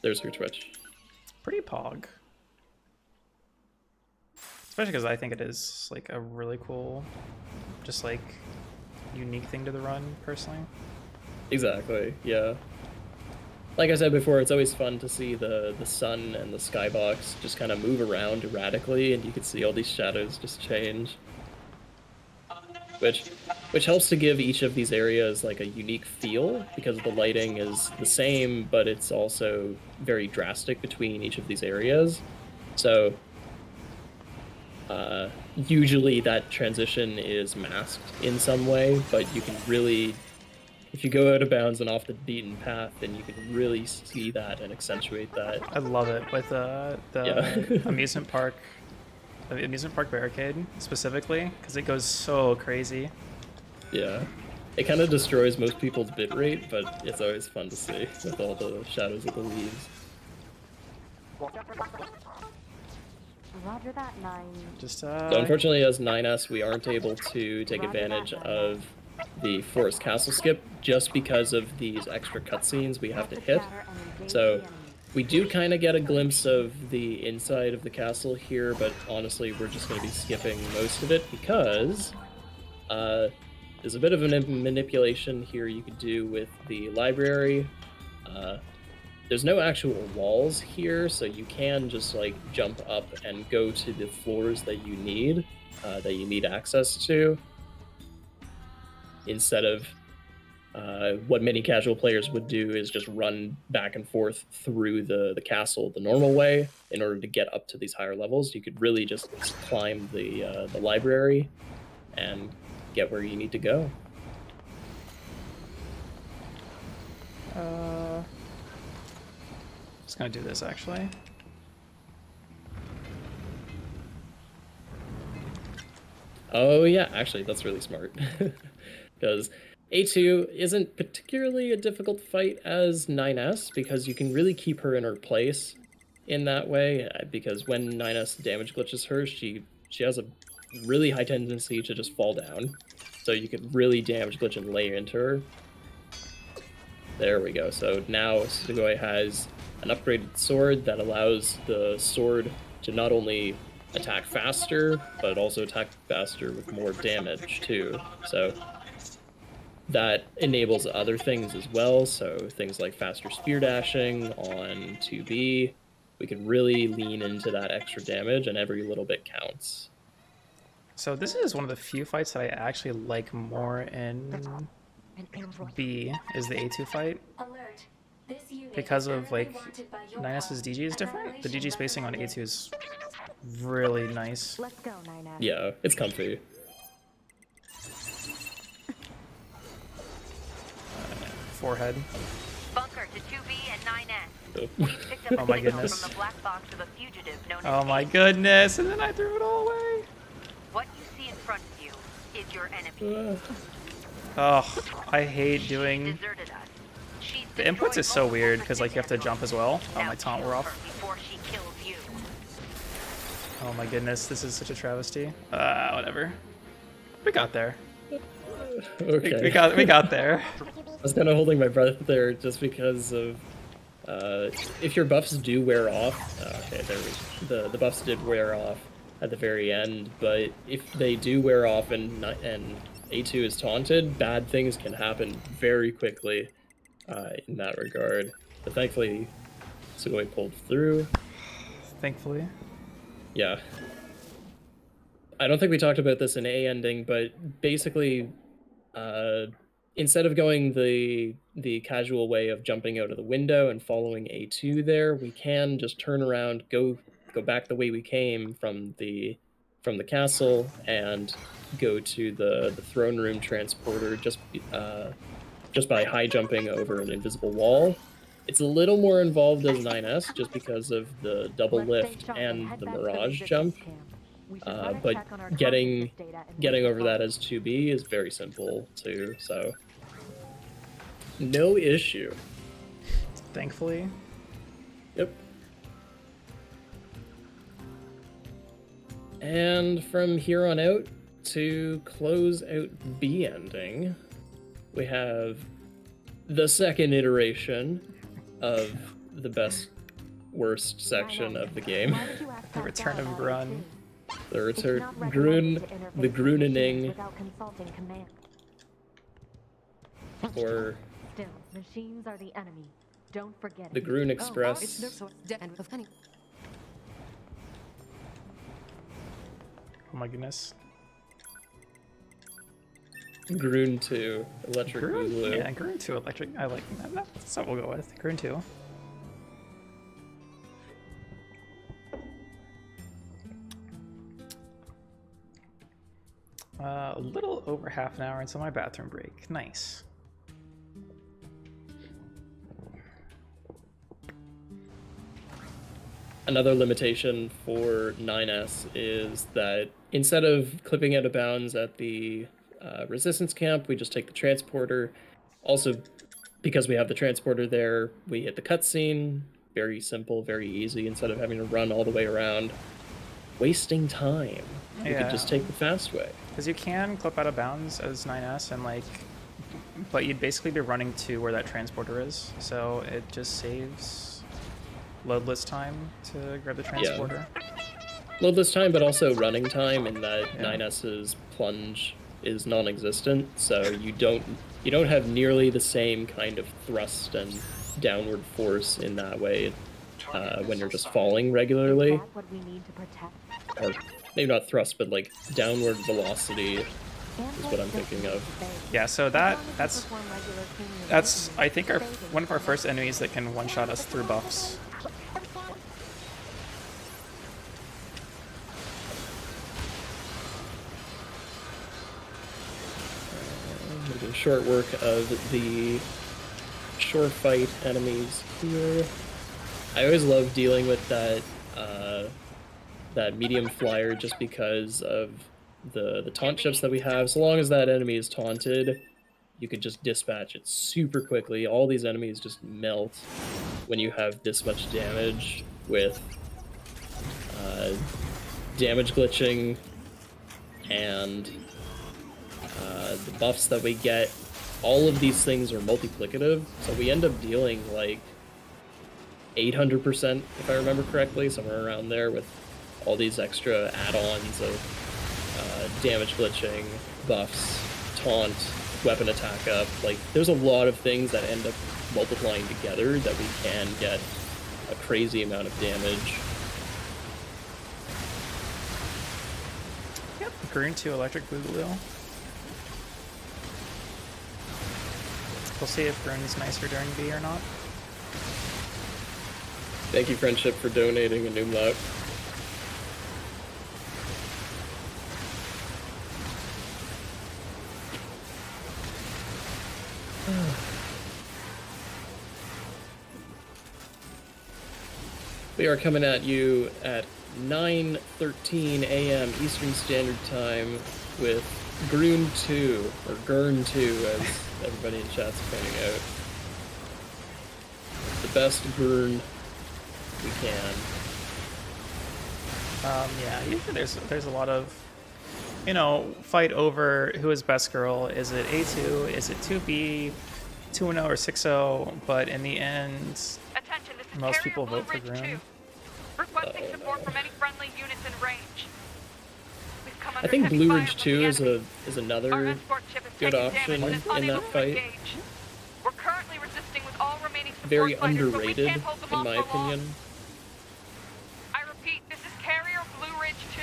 your Twitch. Pretty pog. Especially because I think it is like a really cool, just like unique thing to the run, personally. Exactly, yeah. Like I said before, it's always fun to see the sun and the skybox just kind of move around erratically, and you can see all these shadows just change. Which helps to give each of these areas like a unique feel, because the lighting is the same, but it's also very drastic between each of these areas. So usually that transition is masked in some way, but you can really, if you go out of bounds and off the beaten path, then you can really see that and accentuate that. I love it with the amusement park Barricade specifically, because it goes so crazy. Yeah, it kind of destroys most people's bitrate, but it's always fun to see with all the shadows of the leaves. Roger that, 9. Just So unfortunately, as 9S, we aren't able to take advantage of the Forest Castle skip just because of these extra cutscenes we have to hit. So we do kind of get a glimpse of the inside of the castle here, but honestly, we're just going to be skipping most of it because there's a bit of a manipulation here you could do with the library. There's no actual walls here, so you can just like jump up and go to the floors that you need access to, instead of what many casual players would do is just run back and forth through the castle the normal way in order to get up to these higher levels. You could really just climb the library and get where you need to go. Just gonna do this actually. Oh yeah, actually that's really smart. Because A2 isn't particularly a difficult fight as 9S, because you can really keep her in her place in that way, because when 9S damage glitches her, she has a really high tendency to just fall down. So you could really damage glitch and lay into her. There we go. So now Tsugoii has an upgraded sword that allows the sword to not only attack faster, but also attack faster with more damage too. So that enables other things as well. So things like faster spear dashing on 2B. We can really lean into that extra damage, and every little bit counts. So this is one of the few fights that I actually like more in B, is the A2 fight. Because of like 9S's DG is different. The DG spacing on A2 is really nice. Let's go, 9S. Yeah, it's comfy. Forehead. Bunker to 2B and 9S. Oh. We picked up Oh my a signal goodness. from the black box of a fugitive known as Oh my Ace. goodness, and then I threw it all away. What you see in front of you is your enemy. Oh, I hate doing... Deserted us. She's The inputs is so weird, because like you have to jump as well. Oh, my taunt were off. before she kills you. Oh my goodness, this is such a travesty. Whatever. We got there. Okay. We got there. I was kind of holding my breath there just because of if your buffs do wear off. Okay, the buffs did wear off at the very end, but if they do wear off and A2 is taunted, bad things can happen very quickly in that regard. But thankfully, Tsugoii pulled through. Thankfully. Yeah. I don't think we talked about this in A ending, but basically, instead of going the casual way of jumping out of the window and following A2 there, we can just turn around, go back the way we came from the castle, and go to the throne room transporter just by high jumping over an invisible wall. It's a little more involved as 9S just because of the double lift and the mirage jump. But getting over that as 2B is very simple too, so no issue. Thankfully. Yep. And from here on out, to close out B ending, we have the second iteration of the best worst section of the game. The return of Grun. The return Grun, the Grunening, or Still, machines are the enemy. Don't forget the it. Grun Express. Oh my goodness. Grun 2, Electric Grun? Boogaloo. Yeah, Grun 2 electric. I like that. That's what we'll go with. Grun 2. A little over half an hour until my bathroom break. Nice. Another limitation for 9S is that instead of clipping out of bounds at the resistance camp, we just take the transporter. Also, because we have the transporter there, we hit the cutscene. Very simple, very easy, instead of having to run all the way around. wasting time. You Yeah. could just take the fast way. Because you can clip out of bounds as 9S and like, but you'd basically be running to where that transporter is. So it just saves loadless time to grab the transporter. Loadless time, but also running time in that Yeah. 9S's plunge is non-existent, so you don't have nearly the same kind of thrust and downward force in that way when you're just falling regularly. Or maybe not thrust, but like downward velocity is what I'm thinking of. Yeah, so that's I think one of our first enemies that can one-shot us through buffs. Making short work of the shore fight enemies here. I always love dealing with that that medium flyer just because of the taunt chips that we have. So long as that enemy is taunted, you can just dispatch it super quickly. All these enemies just melt when you have this much damage with damage glitching and the buffs that we get. All of these things are multiplicative, so we end up dealing like 800%, if I remember correctly, somewhere around there, with all these extra add-ons of damage glitching, buffs, taunt, weapon attack up. Like, there's a lot of things that end up multiplying together that we can get a crazy amount of damage. Yep, Green 2 Electric Boogaloo. We'll see if Rune's nicer during B or not. Thank you, Friendship, for donating a new mug. We are coming at you at 9:13 a.m. Eastern Standard Time with Grun 2, or Gurn 2, as everybody in chat's pointing out. The best Gurn we can. Yeah, usually there's a lot of, fight over who is best girl. Is it A2? Is it 2B? 2-0 or 6-0? But in the end, most people vote for Grun. Requesting support from any friendly units in range. I think Blue Ridge 2 is another good option in that fight. We're currently resisting with all remaining support Very fighters, underrated, but we can't hold them in off my for long. opinion. I repeat, this is Carrier Blue Ridge 2.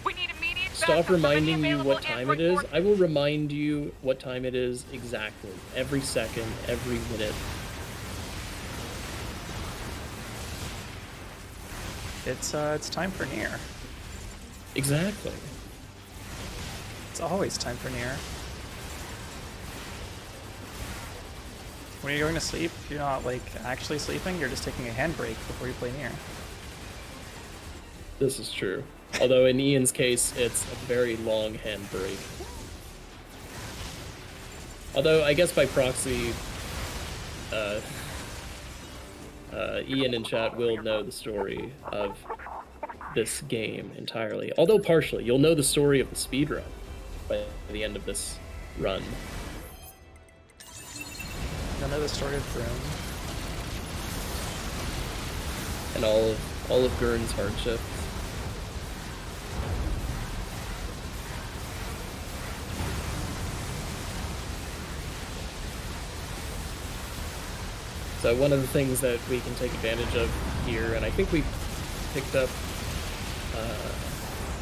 We need immediate Stop backup from any reminding you available what time it android is. forces. I will remind you what time it is exactly. Every second, every minute. It's time for NieR. Exactly. It's always time for NieR. When you're going to sleep, you're not like actually sleeping, you're just taking a handbrake before you play NieR. This is true. Although in Ian's case, it's a very long handbrake. Although I guess by proxy, Ian in chat will know the story of this game entirely. Although partially, you'll know the story of the speedrun by the end of this run. You'll know the story of Grun. And all of Gurn's hardships. So one of the things that we can take advantage of here, and I think we picked up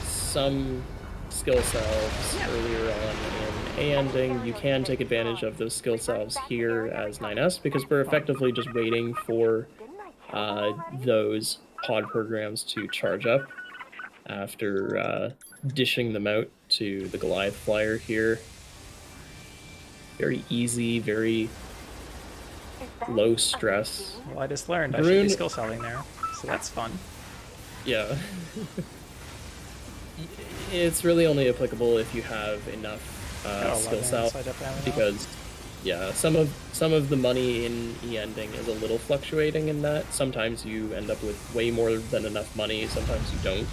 some skill salves earlier on in nding, you can take advantage of those skill salves here as 9S because we're effectively just waiting for those pod programs to charge up after dishing them out to the Goliath flyer here. Very easy, very low stress. Well, I just learned I should be skill salving there, so that's fun. Yeah. It's really only applicable if you have enough skill salve, because yeah, some of the money in nding is a little fluctuating in that. Sometimes you end up with way more than enough money, sometimes you don't.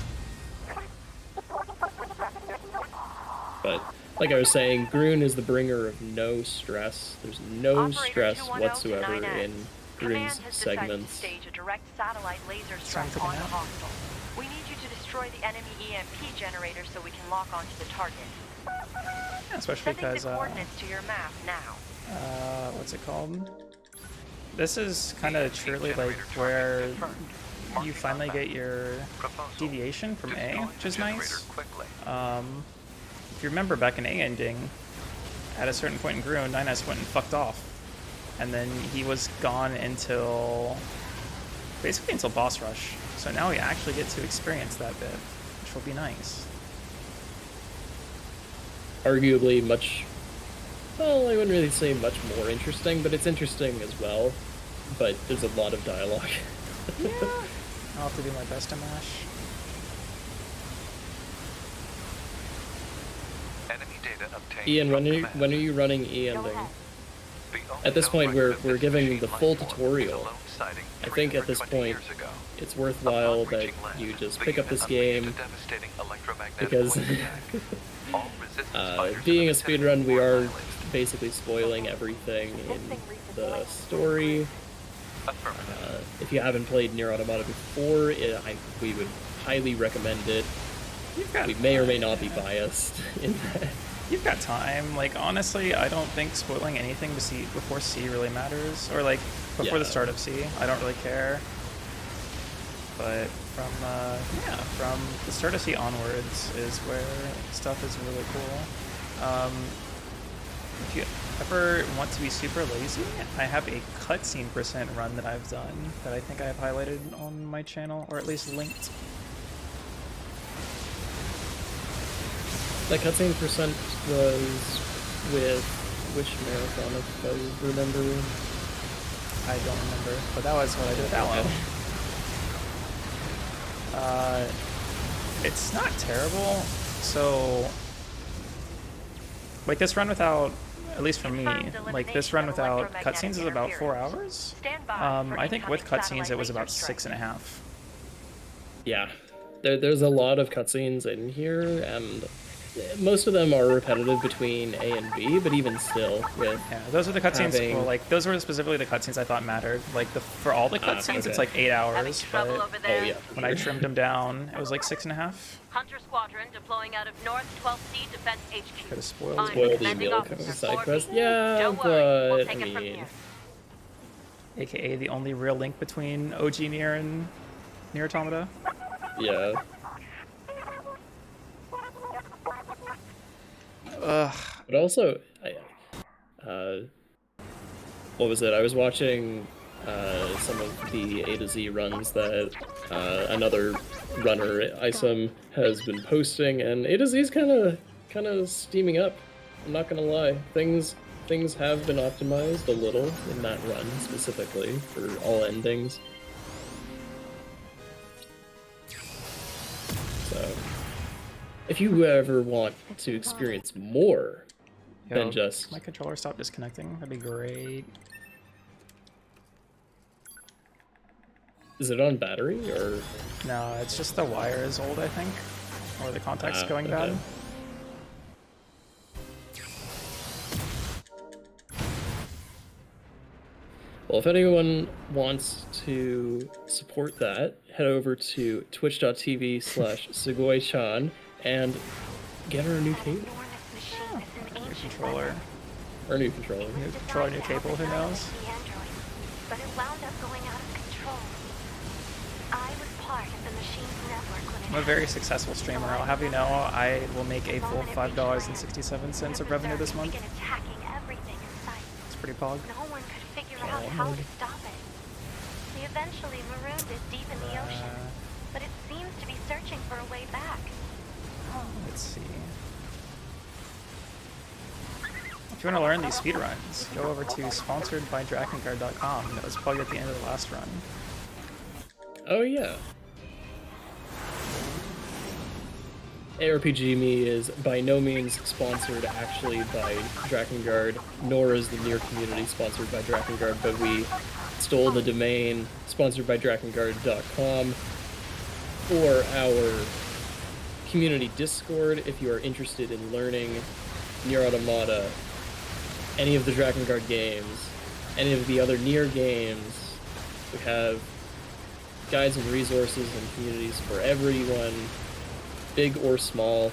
But like I was saying, Grun is the bringer of no stress. There's no stress whatsoever in Grun's segments. Stage a direct satellite laser strike on the hostile. We need you to destroy the enemy EMP generator so we can lock onto the target. Yeah, especially because the coordinates to your map now. What's it called? This is kind of truly like where you finally get your deviation from A, which is nice. If you remember back in A ending, at a certain point in Grun, 9S went and fucked off. And then he was gone until, basically until boss rush. So now we actually get to experience that bit, which will be nice. Arguably much, well, I wouldn't really say much more interesting, but it's interesting as well. But there's a lot of dialogue. Yeah. I'll have to do my best to mash. Enemy data obtained. Ian, when are you running E ending? At this point, we're giving the full tutorial. I think at this point, it's worthwhile that you just pick up this game, because being a speedrun, we are basically spoiling everything in the story. If you haven't played NieR Automata before, we would highly recommend it. We may or may not be biased in that. You've got time. Like, honestly, I don't think spoiling anything before C really matters. Or, like, before the start of C. I don't really care. But from the start of C onwards is where stuff is really cool. If you ever want to be super lazy, I have a cutscene % run that I've done that I think I have highlighted on my channel, or at least linked. That cutscene % was with which marathon, if I remember? I don't remember, but that was what I did with that one. It's not terrible, so like this run without, at least for me, like this run without cutscenes is about 4 hours. I think with cutscenes it was about 6.5. Yeah, there's a lot of cutscenes in here, and most of them are repetitive between A and B, but even still, with those are the cutscenes. Well, like those were specifically the cutscenes I thought mattered. Like for all the cutscenes, it's like 8 hours. But when I trimmed them down, it was like 6.5. Hunter Squadron deploying out of North 12C Defense HQ. Could have spoiled the email side quest. Yeah, but I mean, AKA the only real link between OG NieR and NieR Automata. Yeah. But also, what was it? I was watching some of the A to Z runs that another runner, Isam, has been posting, and A to Z is kind of steaming up. I'm not gonna lie, things have been optimized a little in that run specifically for all endings. So, if you ever want to experience more than just... My controller stop disconnecting. That'd be great. Is it on battery, or...? No, it's just the wire is old, I think. Or the contact's going bad. Well, if anyone wants to support that, head over to twitch.tv/Tsugoii-chan and get her a new cable. New controller. Or new controller. New controller, new cable, who knows? But it wound up going out of control. I was part of the machine's network when I'm a very successful streamer. I'll have you know, I will make a full $5.67 of revenue this month. It's pretty pog. No one could figure out how to stop it. We eventually marooned it deep in the ocean, but it seems to be searching for a way back. Let's see. If you want to learn these speedruns, go over to sponsoredbydrakengard.com. That was plugged at the end of the last run. Oh yeah. ARPGME is by no means sponsored actually by Drakengard, nor is the NieR community sponsored by Drakengard, but we stole the domain sponsoredbydrakengard.com for our community Discord if you are interested in learning NieR Automata, any of the Drakengard games, any of the other NieR games. We have guides and resources and communities for everyone, big or small.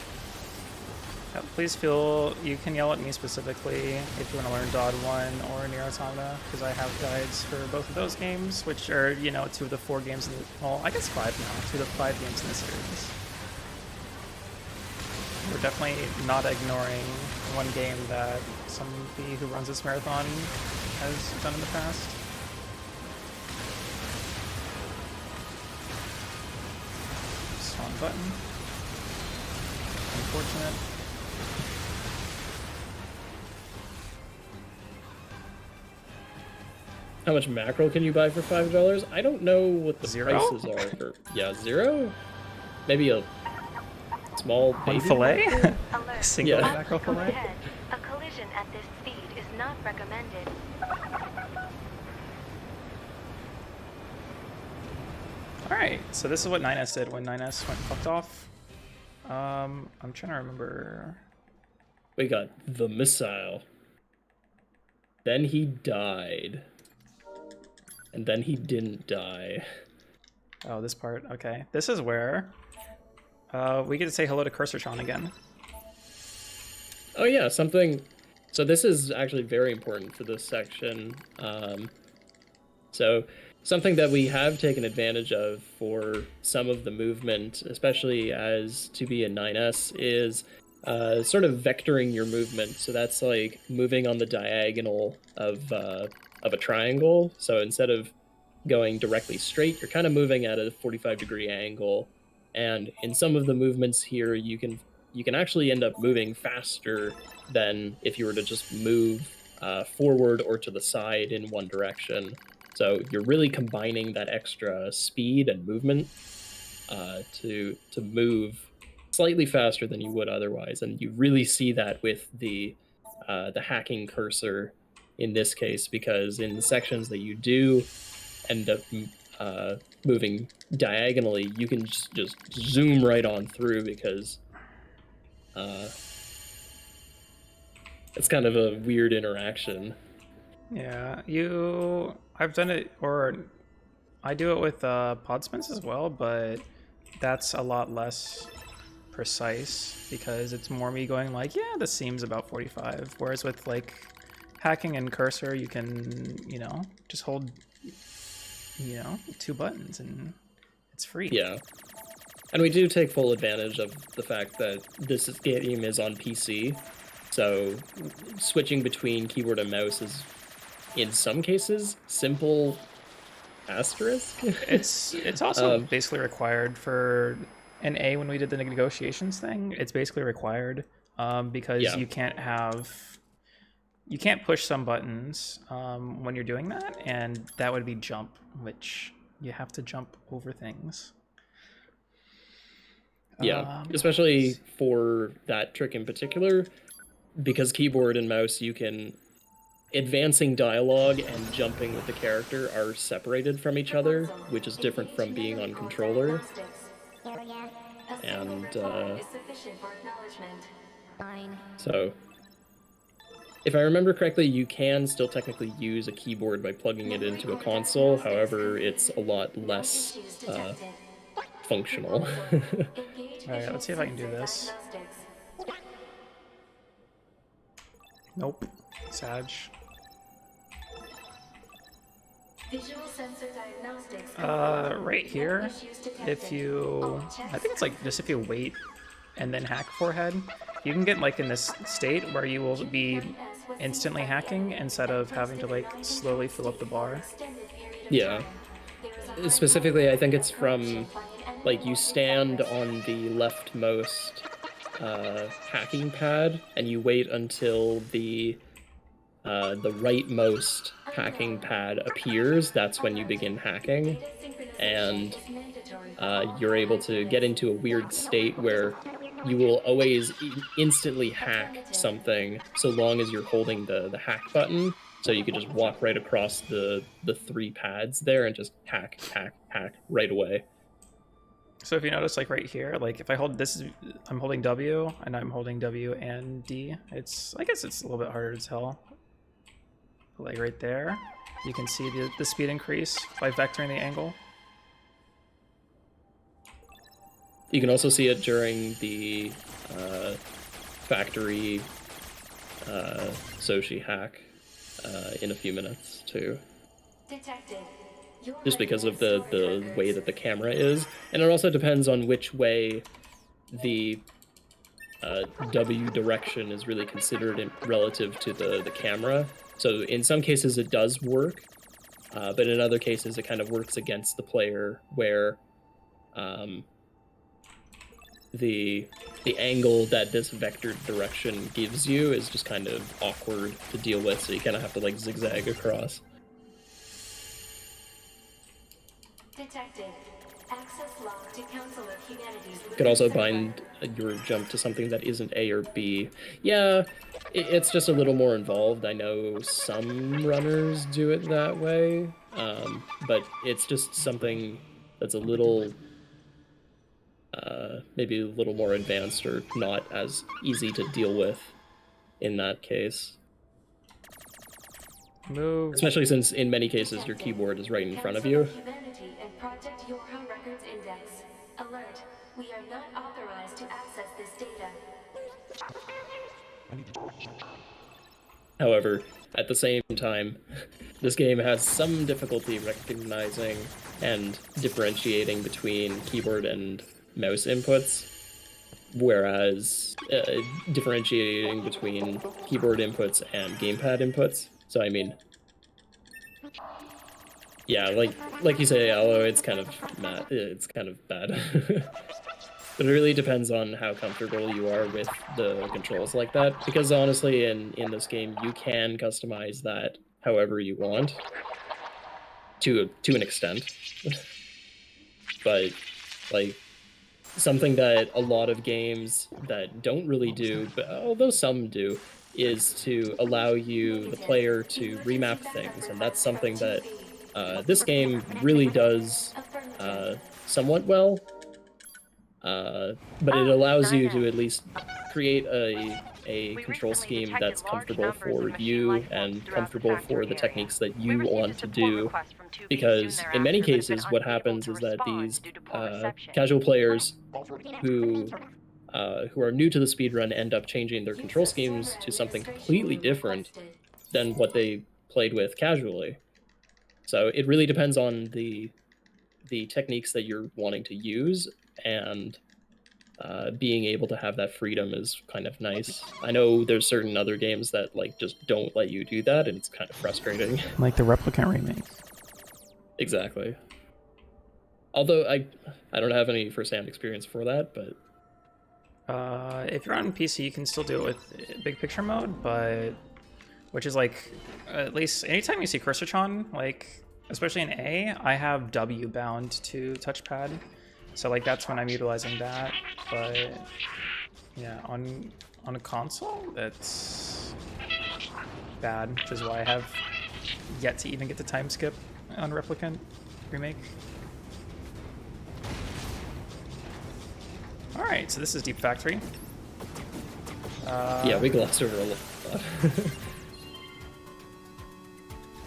Please feel you can yell at me specifically if you want to learn Dod 1 or NieR Automata, because I have guides for both of those games, which are, you know, 2 of the 4 games in the, well, I guess 5 now, 2 of the 5 games in the series. We're definitely not ignoring one game that somebody who runs this marathon has done in the past. Wrong button. Unfortunate. How much mackerel can you buy for $5? I don't know what the Zero? prices are for. Yeah, 0? Maybe a small One baby fillet? mackerel? Single Yeah. mackerel fillet? Ahead. A collision at this speed is not recommended. Alright, so this is what 9S did when 9S went fucked off. I'm trying to remember. We got the missile. Then he died. And then he didn't die. Oh, this part. Okay. This is where we get to say hello to Cursortron again. Oh yeah, something. So this is actually very important for this section. So something that we have taken advantage of for some of the movement, especially as 2B and 9S, is sort of vectoring your movement. So that's like moving on the diagonal of a triangle. So instead of going directly straight, you're kind of moving at a 45-degree angle. And in some of the movements here, you can actually end up moving faster than if you were to just move forward or to the side in one direction. So you're really combining that extra speed and movement to move slightly faster than you would otherwise, and you really see that with the hacking cursor in this case, because in the sections that you do end up moving diagonally, you can just zoom right on through because it's kind of a weird interaction. Yeah, I've done it, or I do it with Podspins as well, but that's a lot less precise because it's more me going like, yeah, this seems about 45. Whereas with like hacking and cursor, you can, you know, just hold, you know, 2 buttons and it's free. Yeah. And we do take full advantage of the fact that this game is on PC, so switching between keyboard and mouse is, in some cases, simple asterisk. It's also basically required for an A when we did the negotiations thing. It's basically required because Yeah. you can't push some buttons when you're doing that, and that would be jump, which you have to jump over things. Yeah, especially for that trick in particular, because keyboard and mouse, you can... Advancing dialogue and jumping with the character are separated from each other, which is different from being on controller. And so, if I remember correctly, you can still technically use a keyboard by plugging it into a console. However, it's a lot less functional. Alright, let's see if I can do this. Nope. Sag. Right here, if you... I think it's like just if you wait and then hack forehead, you can get like in this state where you will be instantly hacking instead of having to like slowly fill up the bar. Yeah. Specifically, I think it's from, like, you stand on the leftmost hacking pad and you wait until the rightmost hacking pad appears. That's when you begin hacking, and you're able to get into a weird state where you will always instantly hack something so long as you're holding the hack button. So you could just walk right across the 3 pads there and just hack right away. So if you notice, like right here, like if I hold this, I'm holding W and I'm holding W and D. I guess it's a little bit harder to tell. But like right there, you can see the speed increase by vectoring the angle. You can also see it during the factory Soshi hack in a few minutes too. Detected. Just because of the way that the camera is, and it also depends on which way the W direction is really considered relative to the camera. So in some cases it does work, but in other cases it kind of works against the player, where the angle that this vectored direction gives you is just kind of awkward to deal with, so you kind of have to like zigzag across. Detected. Access locked to Council of Humanities. You could also bind your jump to something that isn't A or B. Yeah, it's just a little more involved. I know some runners do it that way, but it's just something that's a little, maybe a little more advanced or not as easy to deal with in that case. Move. Especially since in many cases your keyboard is right in front of you. Humanity and Project Yorha Records Index. Alert. We are not authorized to access this data. However, at the same time, this game has some difficulty recognizing and differentiating between keyboard and mouse inputs, whereas differentiating between keyboard inputs and gamepad inputs. So I mean, yeah, like you say, Aloe, it's kind of bad. But it really depends on how comfortable you are with the controls like that, because honestly, in this game, you can customize that however you want, to an extent. But like, something that a lot of games that don't really do, but although some do, is to allow you, the player, to remap things, and that's something that this game really does somewhat well. But it allows you to at least create a control scheme that's comfortable for you and comfortable for the techniques that you want to do, because in many cases what happens is that these casual players who are new to the speedrun end up changing their control schemes to something completely different than what they played with casually. So it really depends on the techniques that you're wanting to use, and being able to have that freedom is kind of nice. I know there's certain other games that like just don't let you do that, and it's kind of frustrating. Like the Replicant remake. Exactly. Although I don't have any first-hand experience for that, but if you're on PC, you can still do it with big picture mode, but which is like, at least anytime you see Cursor-tron, like especially in A, I have W bound to touchpad, so like that's when I'm utilizing that. But yeah, on a console, that's bad, which is why I have yet to even get the time skip on Replicant remake. Alright, so this is Deep Factory. Yeah, we glossed over a lot.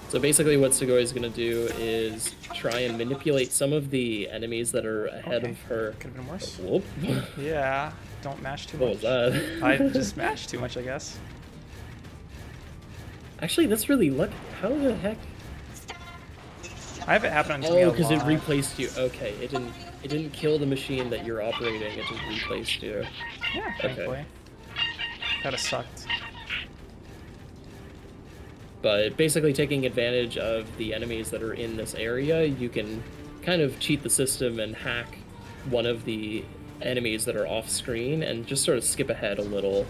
So basically what Tsugoii is going to do is try and manipulate some of the enemies that are ahead of her. Could have been worse. Whoop. Yeah, don't mash too much. What was that? I just mashed too much, I guess. Actually, that's really lucky. How the heck? I have it happen to me a lot. Oh, because it replaced you. Okay, it didn't kill the machine that you're operating. It just replaced you. Yeah, thankfully. Okay. Kinda sucked. But basically taking advantage of the enemies that are in this area, you can kind of cheat the system and hack one of the enemies that are off screen and just sort of skip ahead a little,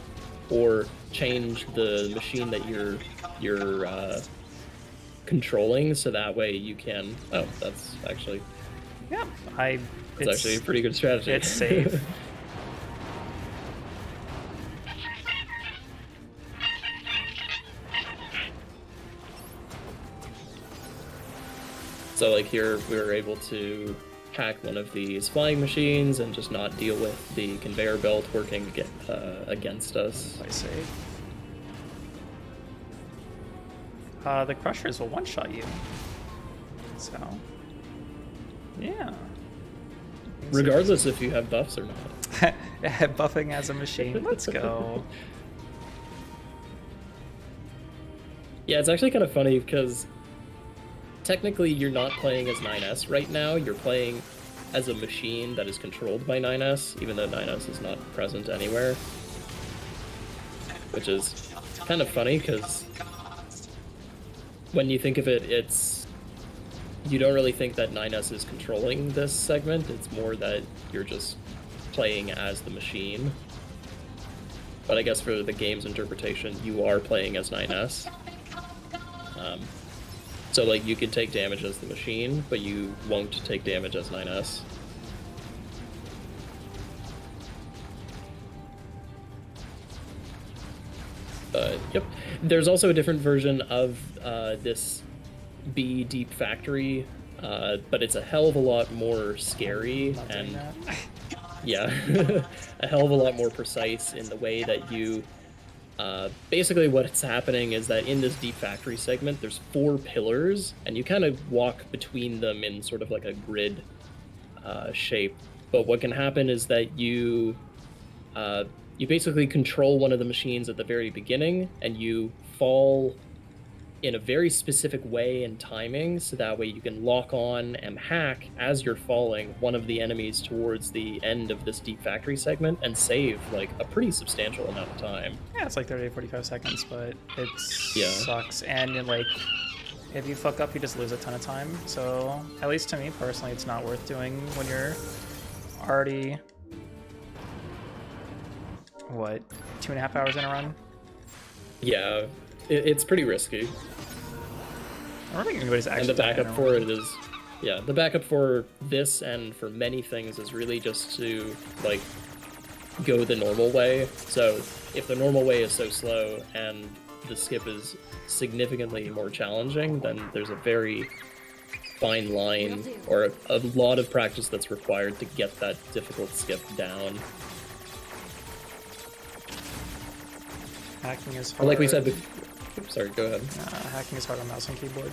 or change the machine that you're controlling, so that way you can... Oh, that's actually... Yeah, it's actually a pretty good strategy. It's safe. So like here we were able to hack one of these flying machines and just not deal with the conveyor belt working against us. I see. The Crushers will one-shot you. So, yeah. Regardless if you have buffs or not. Buffing as a machine. Let's go. Yeah, it's actually kind of funny because technically you're not playing as 9S right now. You're playing as a machine that is controlled by 9S, even though 9S is not present anywhere. Which is kind of funny because when you think of it, you don't really think that 9S is controlling this segment. It's more that you're just playing as the machine. But I guess for the game's interpretation, you are playing as 9S. So like you can take damage as the machine, but you won't take damage as 9S. Yep. There's also a different version of this B Deep Factory, but it's a hell of a lot more scary and yeah, a hell of a lot more precise in the way that you basically what's happening is that in this Deep Factory segment, there's 4 pillars, and you kind of walk between them in sort of like a grid shape. But what can happen is that you basically control one of the machines at the very beginning, and you fall in a very specific way and timing, so that way you can lock on and hack as you're falling one of the enemies towards the end of this Deep Factory segment and save like a pretty substantial amount of time. Yeah, it's like 30 to 45 seconds, but it Yeah. sucks. And like, if you fuck up, you just lose a ton of time. So at least to me personally, it's not worth doing when you're already, what, 2.5 hours in a run? Yeah, it's pretty risky. I don't think anybody's actually. And the backup for it is, yeah, the backup for this and for many things is really just to like go the normal way. So if the normal way is so slow and the skip is significantly more challenging, then there's a very fine line or a lot of practice that's required to get that difficult skip down. Hacking is hard. But like we said before, sorry, go ahead. Hacking is hard on mouse and keyboard.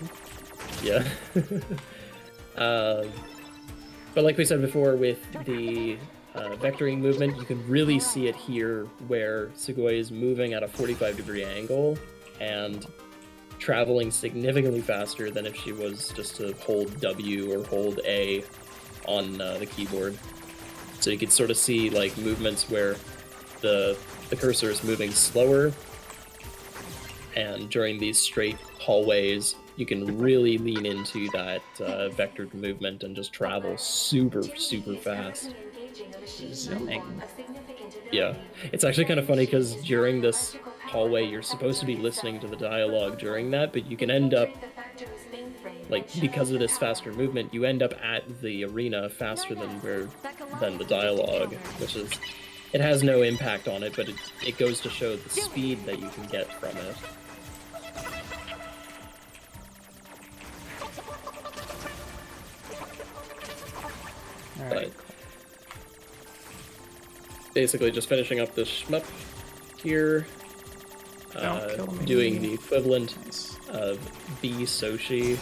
Yeah. But like we said before, with the vectoring movement, you can really see it here where Tsugoii is moving at a 45-degree angle and traveling significantly faster than if she was just to hold W or hold A on the keyboard. So you could sort of see like movements where the cursor is moving slower, and during these straight hallways you can really lean into that vectored movement and just travel super fast. Zooming. Yeah, it's actually kind of funny because during this hallway you're supposed to be listening to the dialogue during that, but you can end up, like, because of this faster movement, you end up at the arena faster than the dialogue, which is, it has no impact on it, but it goes to show the speed that you can get from it. But basically just finishing up this shmup here, doing the equivalent of B Soshi.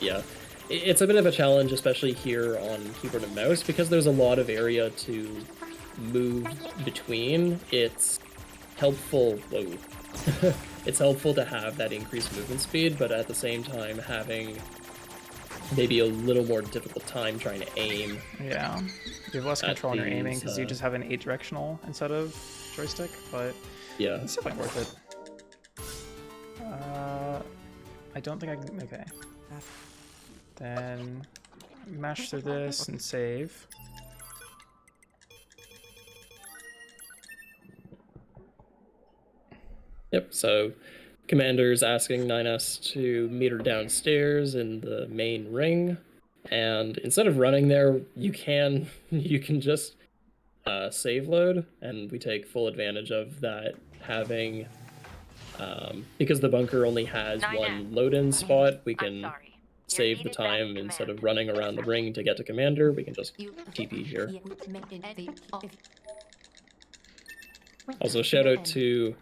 Yeah, it's a bit of a challenge, especially here on keyboard and mouse, because there's a lot of area to move between. It's helpful, it's helpful to have that increased movement speed, but at the same time having maybe a little more difficult time trying to aim. Yeah, you have less control when you're aiming because you just have an 8-directional instead of joystick, but yeah, it's definitely worth it. I don't think I can. Okay. Then mash through this and save. Yep, so Commander's asking 9S to meet her downstairs in the main ring, and instead of running there, you can just save load, and we take full advantage of that, having Because the bunker only has 9F. one load-in spot, we I'm can sorry. You're save the needed back time in instead command. of running around the ring to get to Commander. We can just TP here. Also, shout out to...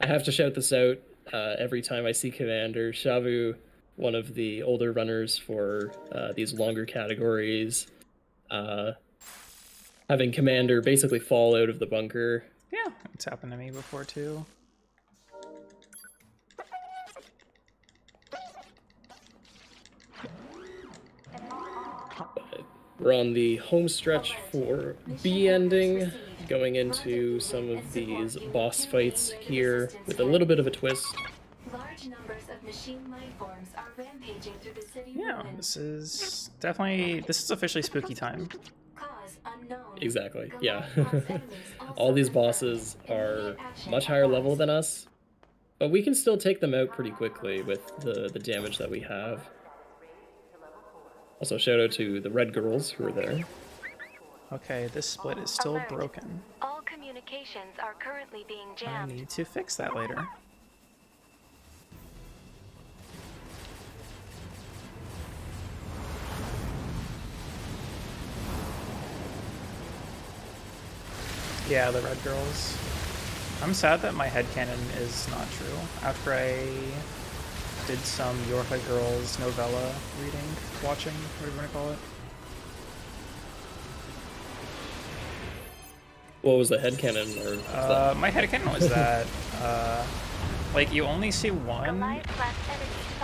I have to shout this out every time I see Commander. Shavu, one of the older runners for these longer categories, having Commander basically fall out of the bunker. Yeah, it's happened to me before too. We're on the home stretch for B ending, going into some of these boss fights here with a little bit of a twist. Large numbers of machine life forms are rampaging through the city. Yeah, this is officially spooky time. Cause unknown. Exactly, yeah. All these bosses are much higher level than us, but we can still take them out pretty quickly with the damage that we have. Also, shout out to the red girls who are there. Okay, this split is still Alert. broken. All communications are currently being I jammed. need to fix that later. Yeah, the red girls. I'm sad that my headcanon is not true. After I did some Yorha Girls novella reading, watching, whatever you want to call it. What was the headcanon? Or was that... My headcanon was that, like, you only see one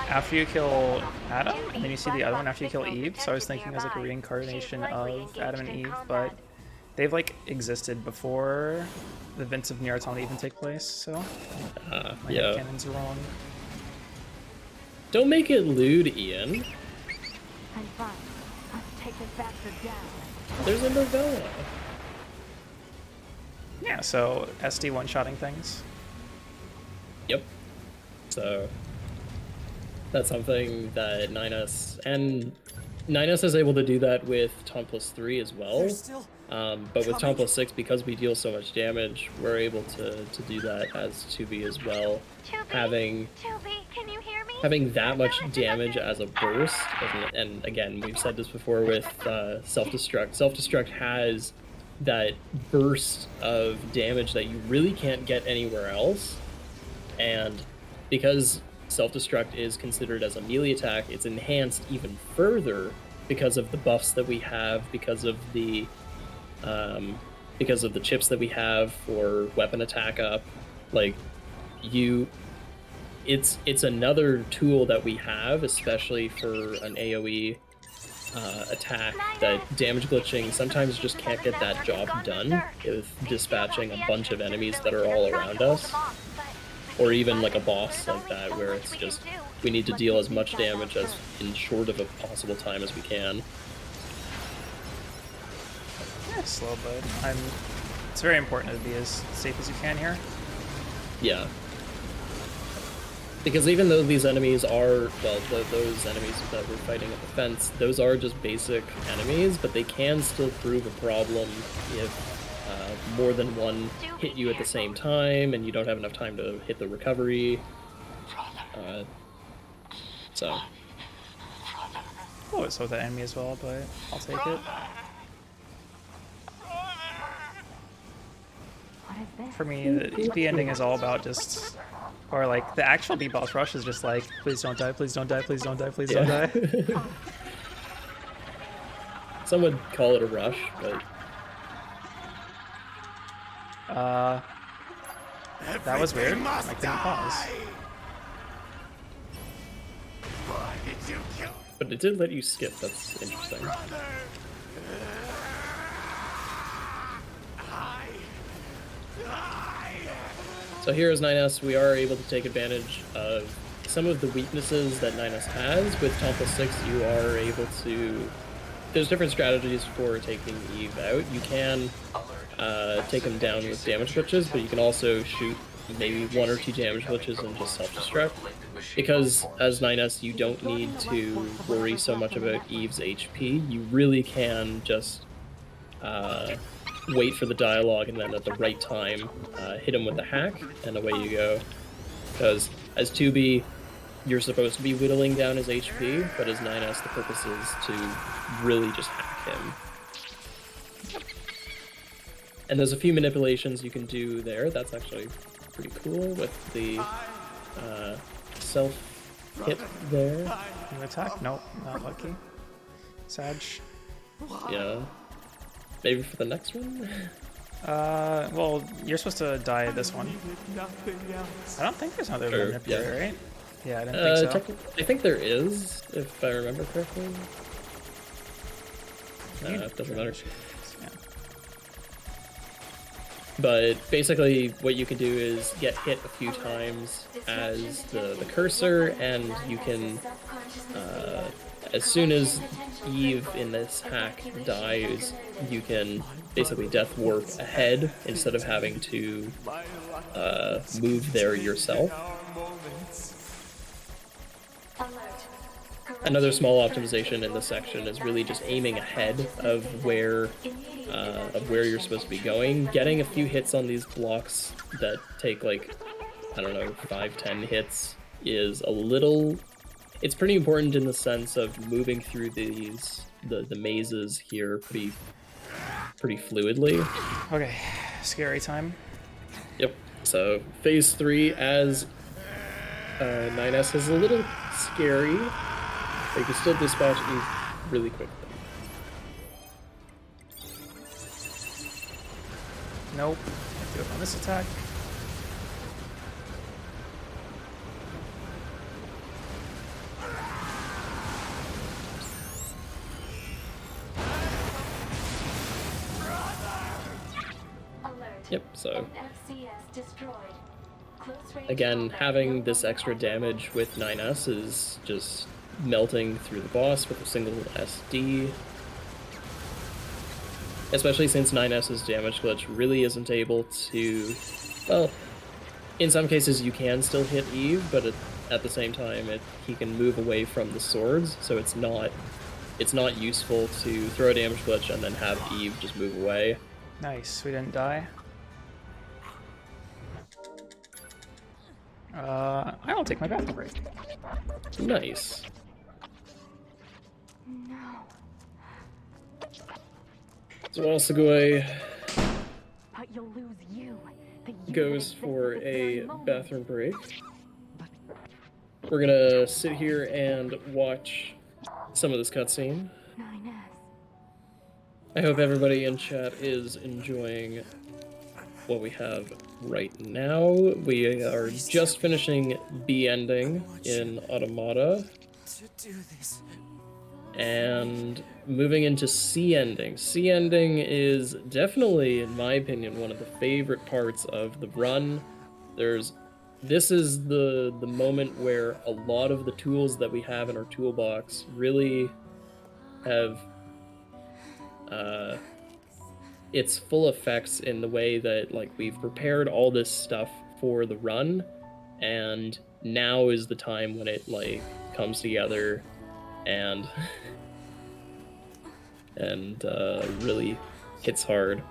after you kill Adam, and then you see the other one after you kill Eve, so I was thinking it was like a reincarnation of Adam and Eve, but they've, like, existed before the events of NieR Automata even take place, so my yeah. headcanon's wrong. Don't make it lewd, Ian. I'm fine. Let's take this bastard down. There's a novella. Yeah, so SD one-shotting things. Yep. So that's something that 9S and 9S is able to do that with Tom plus 3 as well. But with Tom plus 6, because we deal so much damage, we're able to do that as 2B as well. 2B? Having 2B, can you hear me? having that much damage as a burst, and again, we've said this before with self-destruct. Self-destruct has that burst of damage that you really can't get anywhere else, and because self-destruct is considered as a melee attack, it's enhanced even further because of the buffs that we have, because of the chips that we have for weapon attack up. Like, it's another tool that we have, especially for an AoE attack, that damage glitching sometimes just can't get that job done with dispatching a bunch of enemies that are all around us, or even like a boss like that where it's just we need to deal as much damage as in short of a possible time as we can. Yeah, slow bud. It's very important to be as safe as you can here. Yeah. Because even though these enemies are, well, those enemies that we're fighting at the fence, those are just basic enemies, but they can still prove a problem if more than one hit you at the same time and you don't have enough time to hit the recovery. So. Oh, it's with that enemy as well, but I'll take it. For me, the B ending is all about just... Or, like, the actual B-boss rush is just like, please don't die, please don't die, please don't die, please don't die. Some would call it a rush, but... that was weird. I couldn't pause. But it did let you skip, that's interesting. So here as 9S, we are able to take advantage of some of the weaknesses that 9S has. With Tom plus 6, you are able to... There's different strategies for taking Eve out. You can take them down with damage glitches, but you can also shoot maybe 1 or 2 damage glitches and just self-destruct. Because as 9S, you don't need to worry so much about Eve's HP. You really can just wait for the dialogue and then at the right time hit him with the hack, and away you go. because as 2B, you're supposed to be whittling down his HP, but as 9S, the purpose is to really just hack him. And there's a few manipulations you can do there. That's actually pretty cool with the self-hit there. New attack? Nope, not lucky. Sag. Yeah. Maybe for the next one? Well, you're supposed to die this one. I don't think there's another manipulator, right? Yeah, I didn't think so. I think there is, if I remember correctly. It doesn't matter. Yeah. But basically, what you can do is get hit a few times as the cursor, and you can, as soon as Eve in this hack dies, you can basically death warp ahead instead of having to move there yourself. Another small optimization in this section is really just aiming ahead of where you're supposed to be going. Getting a few hits on these blocks that take like, I don't know, 5-10 hits is a little... It's pretty important in the sense of moving through these the mazes here pretty fluidly. Okay, scary time. Yep. So phase 3 as 9S is a little scary. But you can still dispatch Eve really quickly. Nope. Do it on this attack. Yep, so again, having this extra damage with 9S is just melting through the boss with a single SD. Especially since 9S's damage glitch really isn't able to... Well, in some cases you can still hit Eve, but at the same time he can move away from the swords, so it's not useful to throw a damage glitch and then have Eve just move away. Nice, we didn't die. I'll take my bathroom break. Nice. No. So while Tsugoii But you'll lose you. goes for a bathroom break, we're gonna sit here and watch some of this cutscene. I hope everybody in chat is enjoying what we have right now. We are just finishing B ending in Automata. And moving into C ending. C ending is definitely, in my opinion, one of the favorite parts of the run. This is the moment where a lot of the tools that we have in our toolbox really have its full effects in the way that, like, we've prepared all this stuff for the run, and now is the time when it, like, comes together and really hits hard.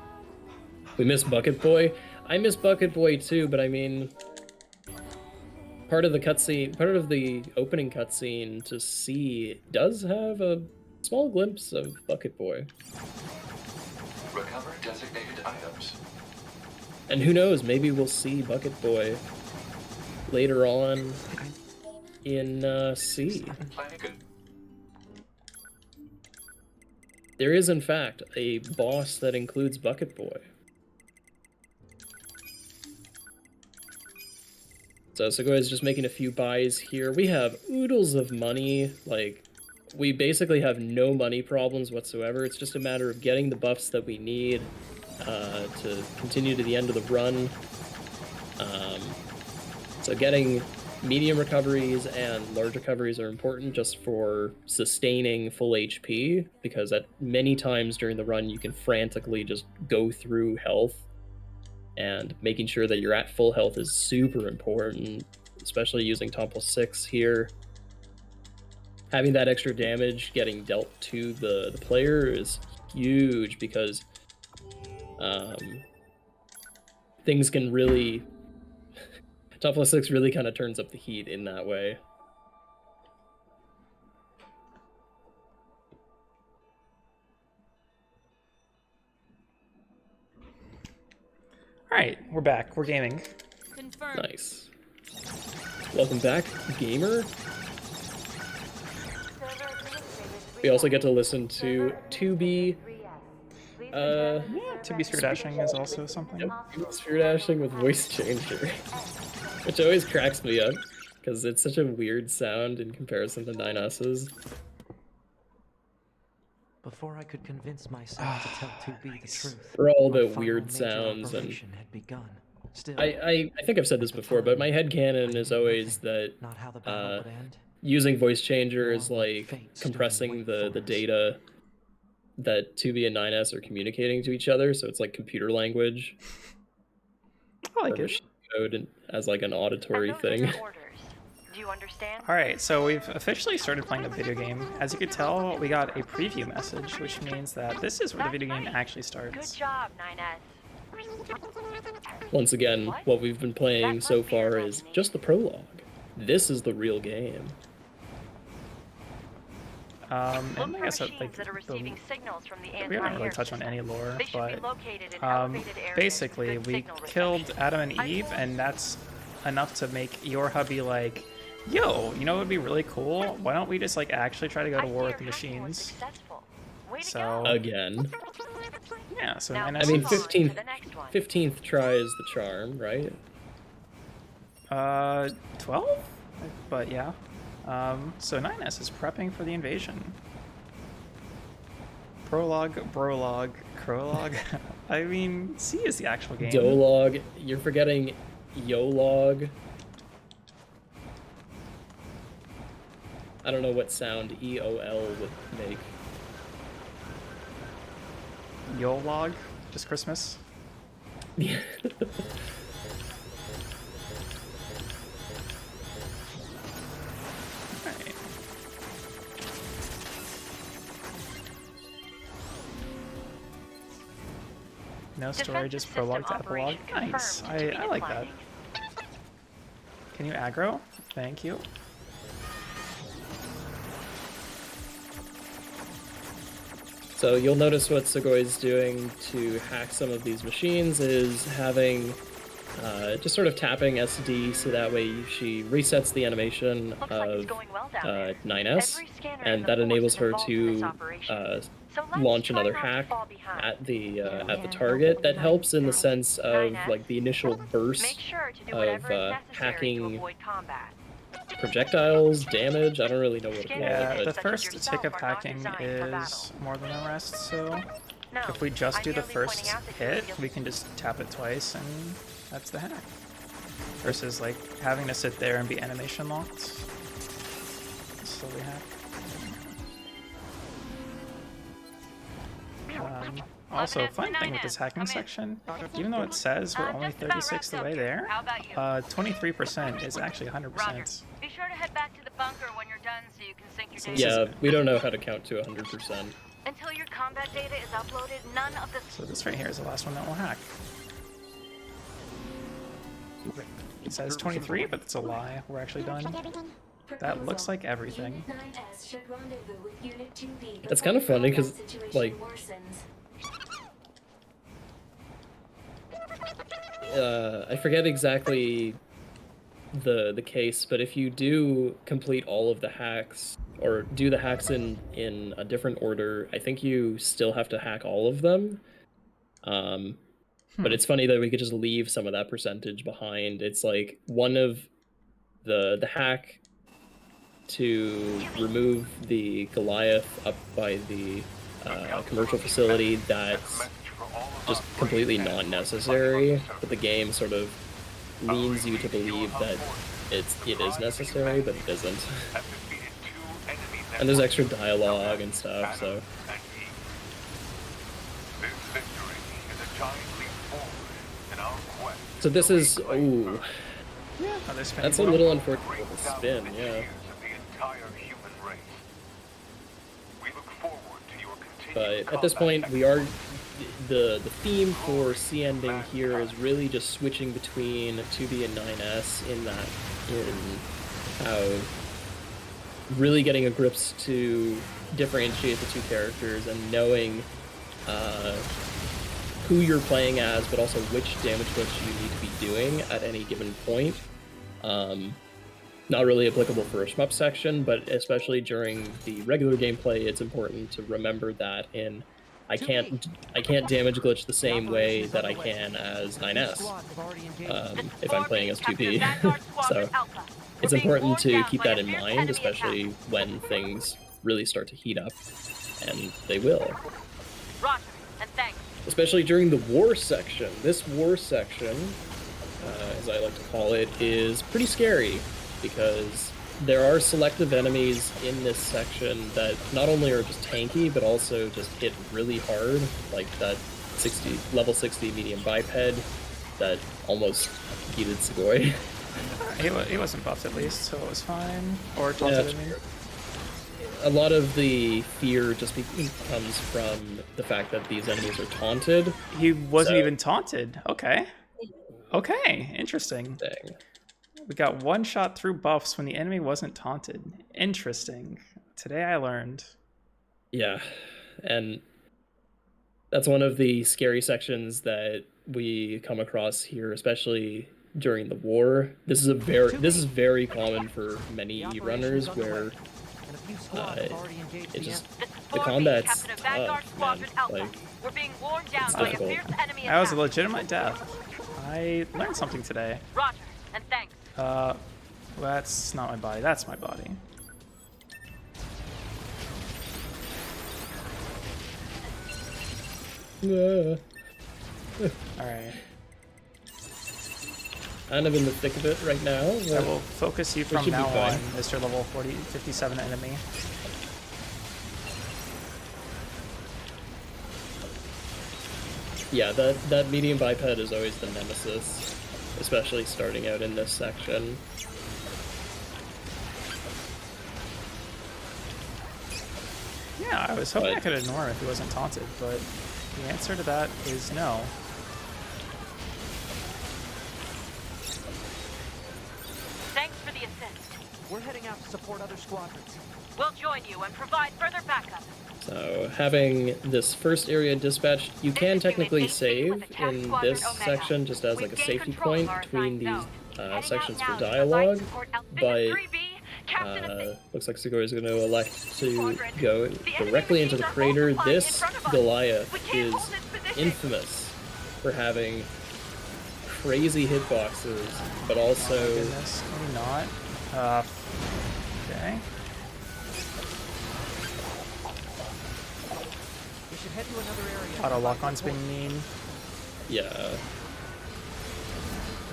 We miss Bucket Boy. I miss Bucket Boy too, but I mean, part of the opening cutscene to see does have a small glimpse of Bucket Boy. Recover designated items. And who knows, maybe we'll see Bucket Boy later on in C. There is, in fact, a boss that includes Bucket Boy. So Tsugoii is just making a few buys here. We have oodles of money. Like, we basically have no money problems whatsoever. It's just a matter of getting the buffs that we need to continue to the end of the run. So getting medium recoveries and large recoveries are important just for sustaining full HP, because at many times during the run you can frantically just go through health, and making sure that you're at full health is super important, especially using Tomple 6 here. Having that extra damage getting dealt to the player is huge, because things can really Top plus 6 really kind of turns up the heat in that way. Alright, we're back. We're gaming. Confirmed. Nice. Welcome back, gamer. We also get to listen to 2B. Yeah, to be spear dashing is also something. Yep, spear dashing with voice changer, which always cracks me up because it's such a weird sound in comparison to 9S's. Before I could convince myself to tell 2B the truth, We're all my about final weird major sounds, and operation had begun. Still, I think I've said this before, but my headcanon is always that not how the battle would end. using voice changer is like compressing the data that 2B and 9S are communicating to each other, so it's like computer language. I like or it. machine code as like an auditory thing. Do you understand? Alright, so we've officially started playing a video game. As you could tell, we got a preview message, which means that this is where the video game actually starts. Good job, 9S. Once again, what we've been playing so far is just the prologue. This is the real game. And I guess like that are receiving signals from the we haven't really touched on any lore, They should be but located in elevated areas basically with good we signal killed Adam and Eve, and that's enough to make your hubby like, yo, you know what would be really cool? Why don't we just like actually try to go to war with the machines? So Again. yeah, so Now, 9S I mean, is- 15th try is the charm, right? 12? But yeah. So 9S is prepping for the invasion. Prologue, brologue, crologue. I mean, C is the actual game. Dolog. You're forgetting Yolog. I don't know what sound EOL would make. Yolog? Just Christmas? Alright. No story, just prologue to epilogue. Nice. I like that. Can you aggro? Thank you. So you'll notice what Tsugoii is doing to hack some of these machines is having just sort of tapping SD so that way she resets the animation of 9S, and that enables her to launch another hack at the target. That helps in the sense of like the initial burst of hacking projectiles, damage. I don't really know what to call Yeah, it. the But first tick of hacking is more than the rest, so if we just do the first hit, we can just tap it twice and that's the hack. Versus like having to sit there and be animation locked. Slowly hack. Also, fun thing with this hacking section, even though it says we're only 36th the way there, 23% is actually 100%. Be sure to head back to the bunker when you're done so you can sync your yeah, we don't know how to count to 100%. Until your combat data is uploaded, none of the... So this right here is the last one that we'll hack. It says 23, but it's a lie. We're actually done. That looks like everything. That's kind of funny because, like, I forget exactly the case, but if you do complete all of the hacks or do the hacks in a different order, I think you still have to hack all of them. But it's funny that we could just leave some of that percentage behind. It's like one of the hack to remove the Goliath up by the commercial facility, that's just completely not necessary, but the game sort of leans you to believe that it is necessary, but it isn't. And there's extra dialogue and stuff, so... So this is... Ooh. Yeah, That's a little unfortunate with the spin, yeah. But at this point, we are the theme for C ending here is really just switching between 2B and 9S in how really getting a grips to differentiate the two characters and knowing who you're playing as, but also which damage glitch you need to be doing at any given point. Not really applicable for a shmup section, but especially during the regular gameplay, it's important to remember that I can't damage glitch the same way that I can as 9S if I'm playing as 2B. So it's important to keep that in mind, especially when things really start to heat up, and they will. Roger, and thanks. Especially during the war section. This war section, as I like to call it, is pretty scary because there are selective enemies in this section that not only are just tanky, but also just hit really hard, like that level 60 medium biped that almost heated Tsugoii. He wasn't buffed at least, so it was fine. Or taunted, I mean. A lot of the fear just comes from the fact that these enemies are taunted. He wasn't even taunted. Okay. Okay, interesting. Dang. We got one shot through buffs when the enemy wasn't taunted. Interesting. Today I learned. Yeah, and that's one of the scary sections that we come across here, especially during the war. This is very common for many runners where it just the combat's tough, man. Like, we're being worn down it's by a difficult. fierce enemy That was a attack. legitimate death. I learned something today. Roger, and thanks. That's not my body. That's my body. Alright. Kind of in the thick of it right now. I will focus you from now on, Mr. Level 57 enemy. Yeah, that medium biped is always the nemesis, especially starting out in this section. Yeah, I was hoping I could ignore him if he wasn't taunted, but the answer to that is no. Thanks for the assist. We're heading out to support other squadrons. We'll join you and provide further backup. So having this first area dispatched, you can technically save in this section just as like a safety point between these sections for dialogue, but looks like Tsugoii is going to elect to go directly into the crater. This Goliath is infamous for having crazy hitboxes, but also... Oh my goodness, maybe not. Okay. We should head to another area. Auto lock-on's being mean. Yeah.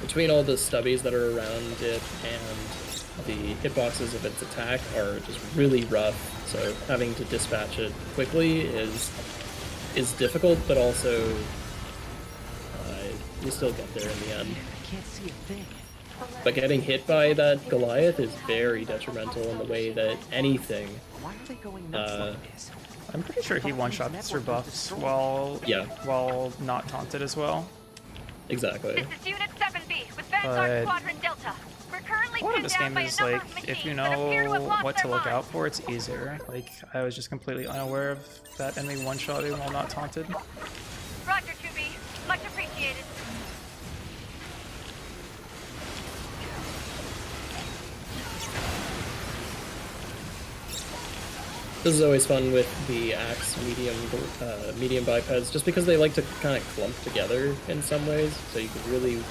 Between all the stubbies that are around it and the hitboxes of its attack are just really rough, so having to dispatch it quickly is difficult, but also you still get there in the end. I can't see a thing. But getting hit by that Goliath is very detrimental in the way that anything. Why are they going nuts like this? I'm pretty sure he one-shots through buffs while not taunted as well. Exactly. This is Unit 7B with Vanguard Squadron Delta. We're currently One of pinned this down game by a is number like, of if machines you that appear to have know lost what their to look minds. out for, it's easier. Like, I was just completely unaware of that enemy one-shotting while not taunted. Roger, 2B. Much appreciated. This is always fun with the axe medium bipeds, just because they like to kind of clump together in some ways, so you can really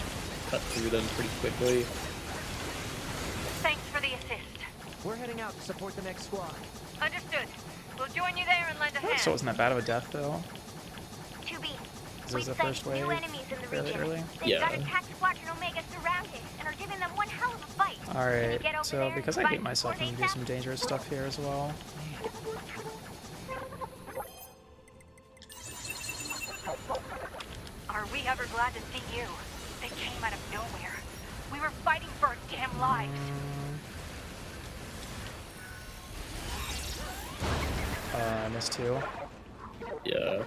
cut through them pretty quickly. Thanks for the assist. We're heading out to support the next squad. Understood. We'll join you there and lend a hand. So it wasn't that bad of a death, though. 2B. This is the first wave, new enemies in the fairly region. early. They've got attack Squadron Omega surrounded and are giving them one hell of a fight. Alright, so because I hate myself, I'm gonna do some dangerous stuff here as well. Are we ever glad to see you? They came out of nowhere. We were fighting for our damn lives. I missed two. Yeah.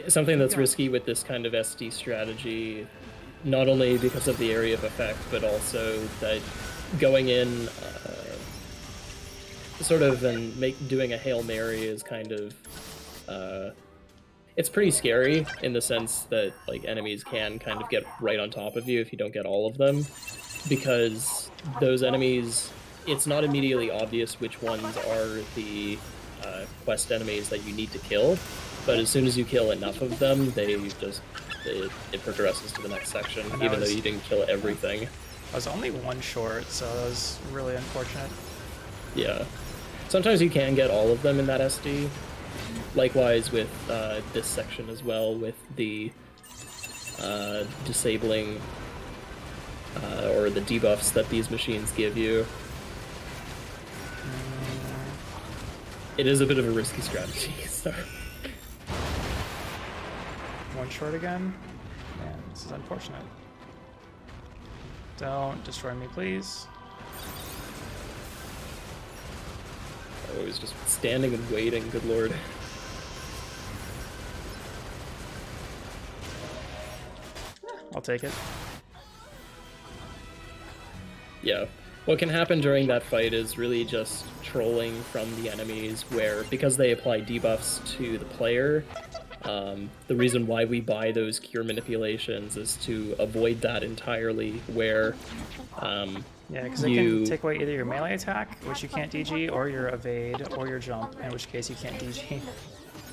Something that's risky with this kind of SD strategy, not only because of the area of effect, but also that going in sort of and doing a Hail Mary is kind of it's pretty scary in the sense that like enemies can kind of get right on top of you if you don't get all of them, because those enemies, it's not immediately obvious which ones are the quest enemies that you need to kill, but as soon as you kill enough of them, it progresses to the next section, even though you didn't kill everything. I was only one short, so that was really unfortunate. Yeah. Sometimes you can get all of them in that SD. Likewise with this section as well, with the disabling or the debuffs that these machines give you. It is a bit of a risky strategy, so. One short again? Man, this is unfortunate. Don't destroy me, please. Oh, he's just standing and waiting, good lord. I'll take it. Yeah. What can happen during that fight is really just trolling from the enemies, where, because they apply debuffs to the player, the reason why we buy those cure manipulations is to avoid that entirely, where yeah, because they can take away either your melee attack, which you can't DG, or your evade, or your jump, in which case you can't DG.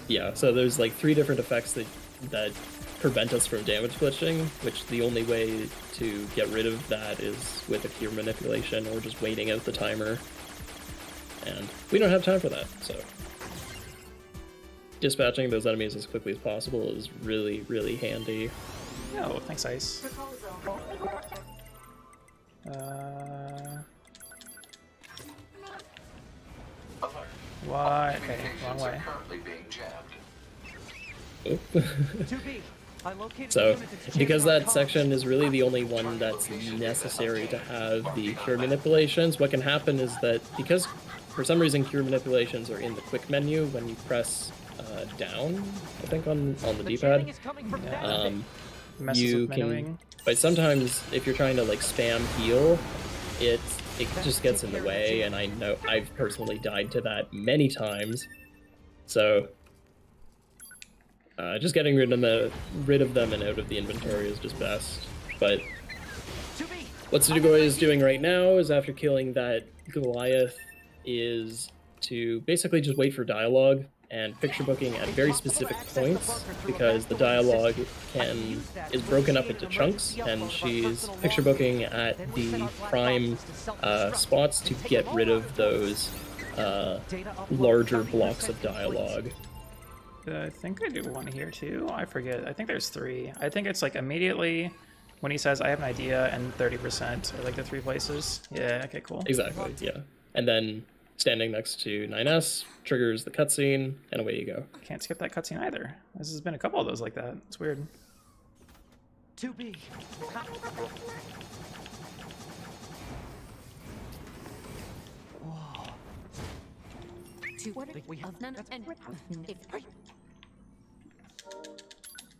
Yeah, so there's like 3 different effects that prevent us from damage glitching, which the only way to get rid of that is with a cure manipulation or just waiting out the timer. And we don't have time for that, so dispatching those enemies as quickly as possible is really, really handy. Oh, thanks, Ice. Why? Okay, wrong way. So, because that section is really the only one that's necessary to have the cure manipulations, what can happen is that because for some reason cure manipulations are in the quick menu when you press down, I think on the D-pad, you can, but sometimes if you're trying to like spam heal, it just gets in the way, and I know I've personally died to that many times, so just getting rid of them and out of the inventory is just best. But what Tsugoii is doing right now is, after killing that Goliath, is to basically just wait for dialogue and picture booking at very specific points, because the dialogue is broken up into chunks, and she's picture booking at the prime spots to get rid of those larger blocks of dialogue. I think I do one here too. I forget. I think there's 3. I think it's like immediately when he says, I have an idea, and 30% are like the 3 places. Yeah, okay, cool. Exactly, yeah. And then standing next to 9S triggers the cutscene, and away you go. Can't skip that cutscene either. This has been a couple of those like that. It's weird. 2B.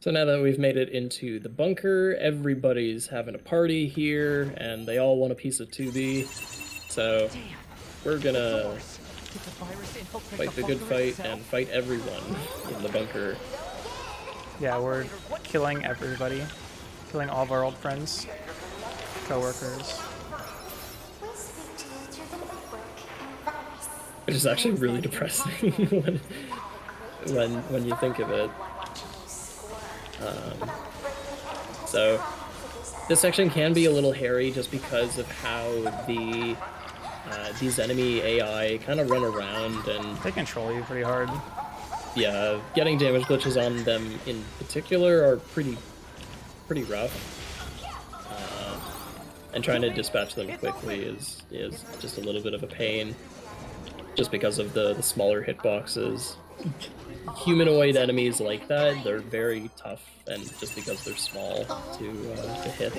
So now that we've made it into the bunker, everybody's having a party here, and they all want a piece of 2B. So we're gonna fight the good fight and fight everyone in the bunker. Yeah, we're killing everybody. Killing all of our old friends, co-workers. Which is actually really depressing when you think of it. So this section can be a little hairy just because of how these enemy AI kind of run around, and they control you pretty hard. Yeah, getting damage glitches on them in particular are pretty rough. And trying to dispatch them quickly is just a little bit of a pain, just because of the smaller hitboxes. Humanoid enemies like that, they're very tough, and just because they're small to hit.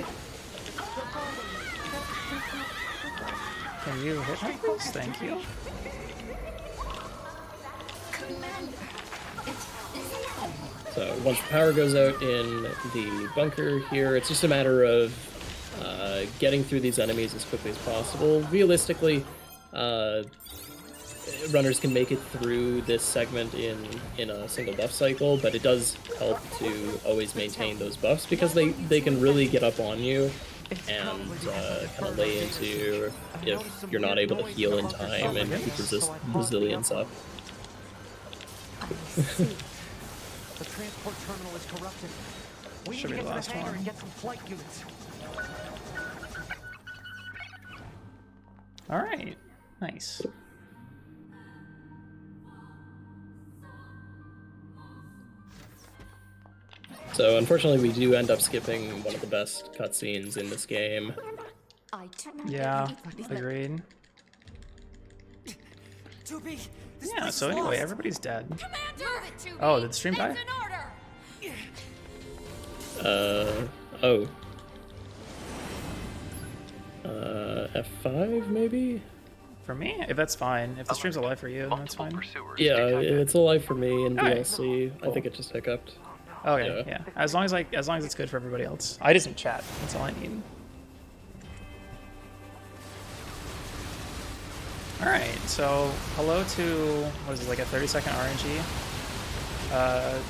Can you hit me, please? Thank you. So once the power goes out in the bunker here, it's just a matter of getting through these enemies as quickly as possible. Realistically, runners can make it through this segment in a single buff cycle, but it does help to always maintain those buffs because they can really get up on you and kind of lay into you if you're not able to heal in time and keep resilience up. The transport terminal is corrupted. We Should need be to the get last to the hangar one. and get some flight units. All right, nice. So unfortunately, we do end up skipping one of the best cutscenes in this game. Yeah, agreed. Yeah, so anyway, everybody's dead. Oh, did the stream die? Oh. F5 maybe? For me? If that's fine. If the stream's alive for you, then that's fine. Yeah, it's alive for me in Okay, DLC. cool. I think it just hiccuped. Okay, yeah. As long as it's good for everybody else. I just in chat. That's all I need. All right. So hello to what is this, like a 30-second RNG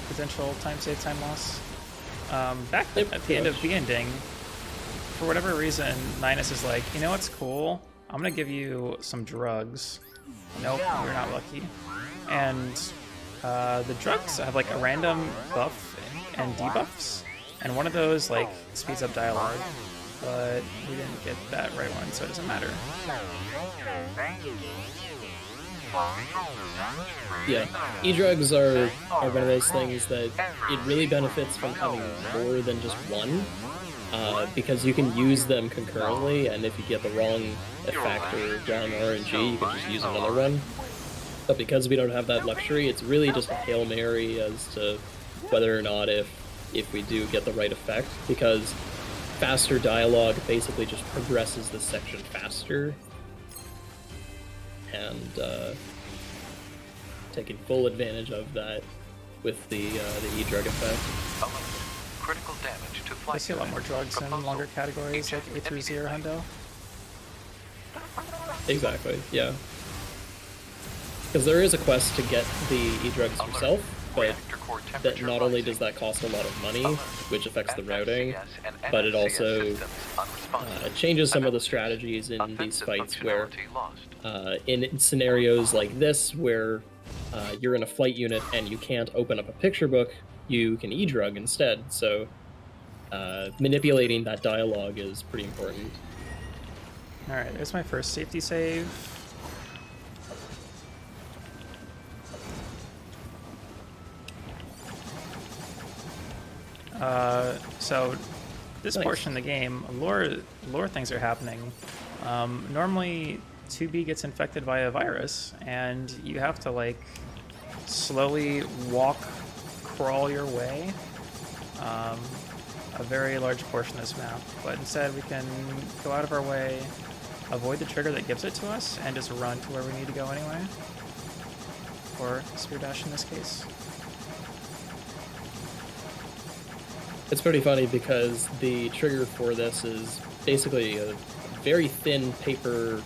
potential time save, time loss. Back at the end of the ending, for whatever reason, Ninus is like, you know what's cool? I'm gonna give you some drugs. Nope, you're not lucky. And the drugs have like a random buff and debuffs, and one of those like speeds up dialogue, but we didn't get that right one, so it doesn't matter. Yeah, e-drugs are one of those things that it really benefits from having more than just one, because you can use them concurrently, and if you get the wrong effect or wrong RNG, you can just use another one. But because we don't have that luxury, it's really just a Hail Mary as to whether or not if we do get the right effect, because faster dialogue basically just progresses the section faster, and taking full advantage of that with the E-drug effect. Critical damage to flight. I see a lot more drugs in longer categories like A through Z or Hundo. Exactly, yeah. Because there is a quest to get the E-drugs yourself, but that not only does that cost a lot of money, which affects the routing, but it also changes some of the strategies in these fights where, in scenarios like this, where you're in a flight unit and you can't open up a picture book, you can E-drug instead, so manipulating that dialogue is pretty important. Alright, there's my first safety save. So this portion of the game, lore things are happening. Normally 2B gets infected by a virus, and you have to like slowly crawl your way a very large portion of this map, but instead we can go out of our way, avoid the trigger that gives it to us, and just run to where we need to go anyway. Or spear dash in this case. It's pretty funny because the trigger for this is basically a very thin paper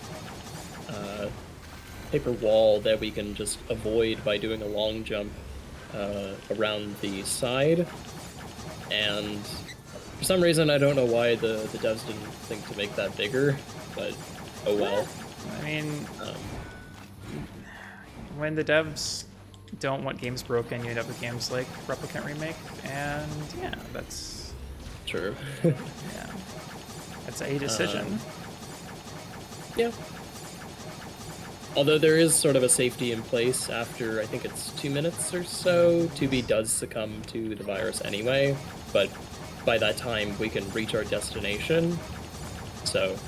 wall that we can just avoid by doing a long jump around the side. And for some reason, I don't know why the devs didn't think to make that bigger, but oh well. I mean, when the devs don't want games broken, you end up with games like Replicant Remake, and yeah, that's true. Yeah, that's a decision. Yeah. Although there is sort of a safety in place after, I think it's 2 minutes or so, 2B does succumb to the virus anyway, but by that time we can reach our destination. So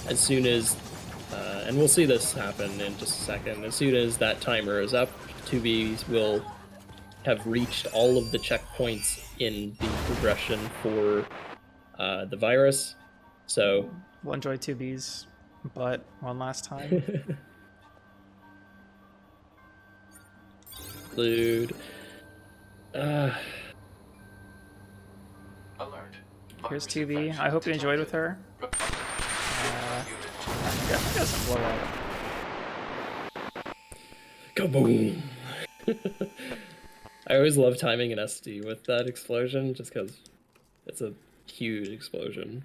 as soon as, and we'll see this happen in just a second, as soon as that timer is up, 2B will have reached all of the checkpoints in the progression for the virus. So we'll enjoy 2Bs, but one last time. Dude. Alert. Here's 2B. I hope you enjoyed with her. I guess that's a blowout. Kaboom! I always love timing an SD with that explosion, just because it's a huge explosion.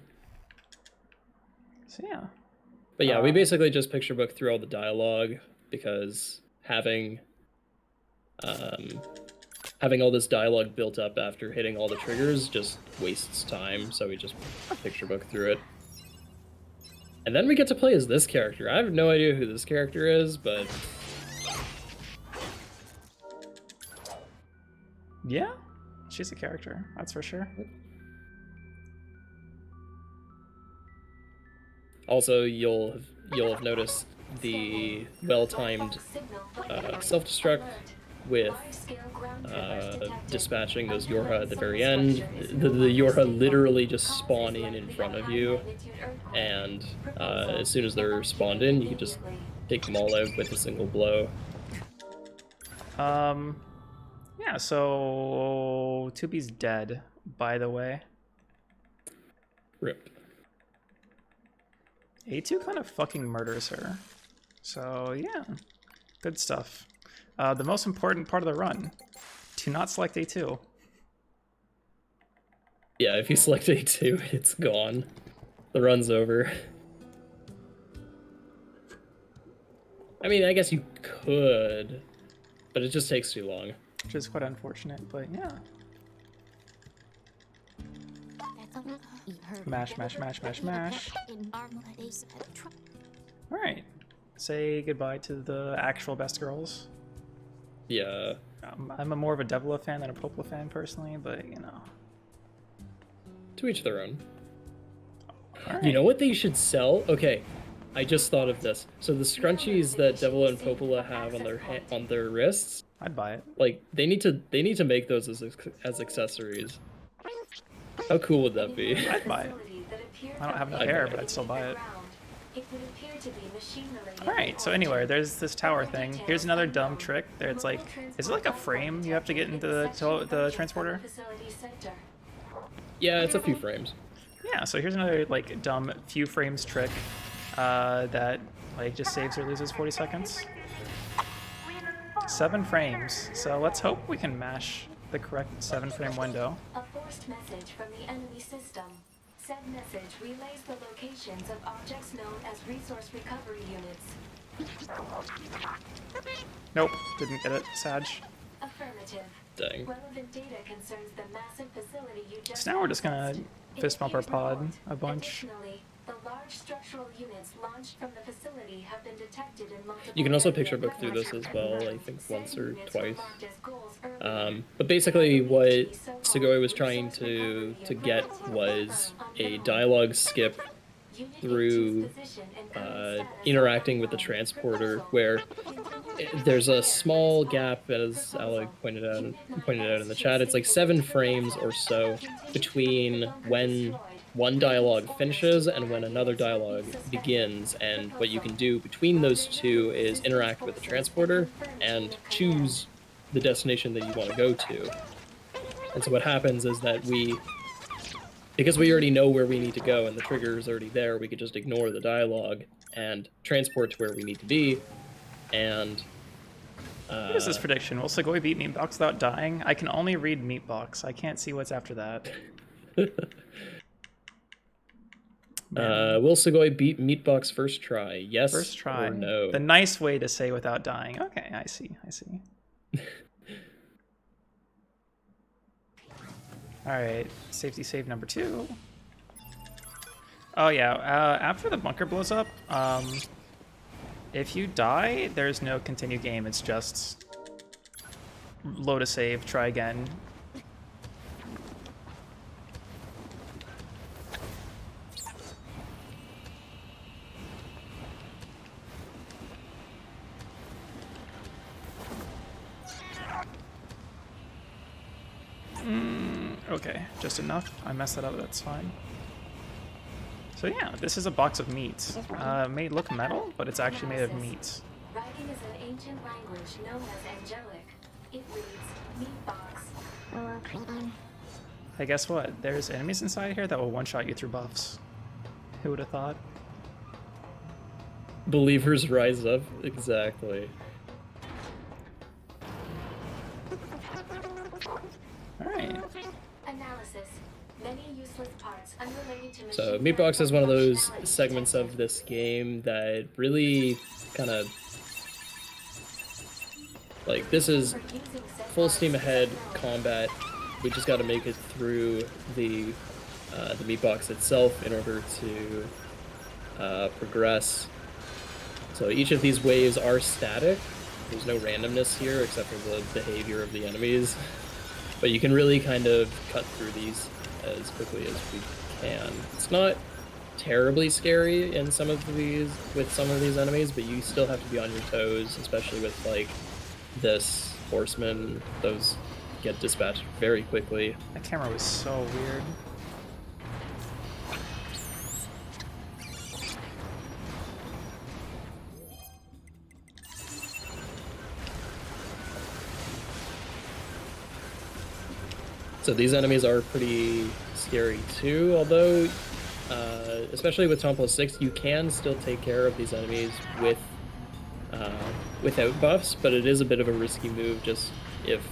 So yeah. But yeah, we basically just picture book through all the dialogue, because having all this dialogue built up after hitting all the triggers just wastes time, so we just picture book through it. And then we get to play as this character. I have no idea who this character is, but... Yeah, she's a character, that's for sure. Also, you'll have noticed the well-timed self-destruct with dispatching those Yorha at the very end. The Yorha literally just spawn in front of you, and as soon as they're spawned in, you can just take them all out with a single blow. Yeah, so 2B's dead, by the way. Rip. A2 kind of fucking murders her. So yeah, good stuff. The most important part of the run, do not select A2. Yeah, if you select A2, it's gone. The run's over. I mean, I guess you could, but it just takes too long. Which is quite unfortunate, but yeah. Mash, mash, mash, mash, mash. Alright. Say goodbye to the actual best girls. Yeah. I'm more of a Devila fan than a Popola fan personally, but you know. To each their own. Right. You know what they should sell? Okay, I just thought of this. So the scrunchies that Devila and Popola have on their wrists, I'd buy it. like they need to make those as accessories. How cool would that be? I'd buy it. I don't have enough hair, but I'd still buy it. Alright, so anyway, there's this tower thing. Here's another dumb trick. There, it's like, is it like a frame you have to get into the transporter? Yeah, it's a few frames. Yeah, so here's another like dumb few frames trick that like just saves or loses 40 seconds. 7 frames. So let's hope we can mash the correct 7-frame window. A forced message from the enemy system. Said message relays the locations of objects known as resource recovery units. Nope, didn't get it. Sag. Affirmative. Dang. Relevant data concerns the massive facility you just So now we're just gonna fist bump our pod a bunch. Additionally, the large structural units launched from the facility have been detected in multiple You can also areas picture book of through this as well, I think Said once or units were twice. marked as goals earlier. But basically what Tsugoii was trying to get was a dialogue skip through interacting with the transporter, where there's a small gap, as Alec pointed out in the chat. It's like 7 frames or so between when one dialogue finishes and when another dialogue begins, and what you can do between those two is interact with the transporter and choose the destination that you want to go to. And so what happens is that because we already know where we need to go and the trigger is already there, we could just ignore the dialogue and transport to where we need to be. And Here's this prediction. Will Tsugoii beat Meatbox without dying? I can only read Meatbox. I can't see what's after that. Will Tsugoii beat Meatbox first try? Yes. First try. Or no. The nice way to say without dying. Okay, I see. Alright, safety save number 2. Oh yeah, after the bunker blows up, if you die, there's no continue game. It's just load a save, try again. Okay, just enough. I messed that up, that's fine. So yeah, this is a box of meat. It may look metal, but it's actually made of meat. Writing is an ancient language known as angelic. It reads, meat box. Hey, guess what? There's enemies inside here that will one-shot you through buffs. Who would have thought? Believers rise up. Exactly. Alright. Analysis. Many useless parts unrelated to So machine Meatbox is one of those functionality segments of this game that really kind of like, this is full steam ahead combat. We just got to make it through the Meatbox itself in order to progress. So each of these waves are static. There's no randomness here except for the behavior of the enemies. But you can really kind of cut through these as quickly as we can. It's not terribly scary in some of these enemies, but you still have to be on your toes, especially with like this horseman. Those get dispatched very quickly. That camera was so weird. So these enemies are pretty scary too, although especially with Tom plus 6, you can still take care of these enemies with without buffs, but it is a bit of a risky move. Just if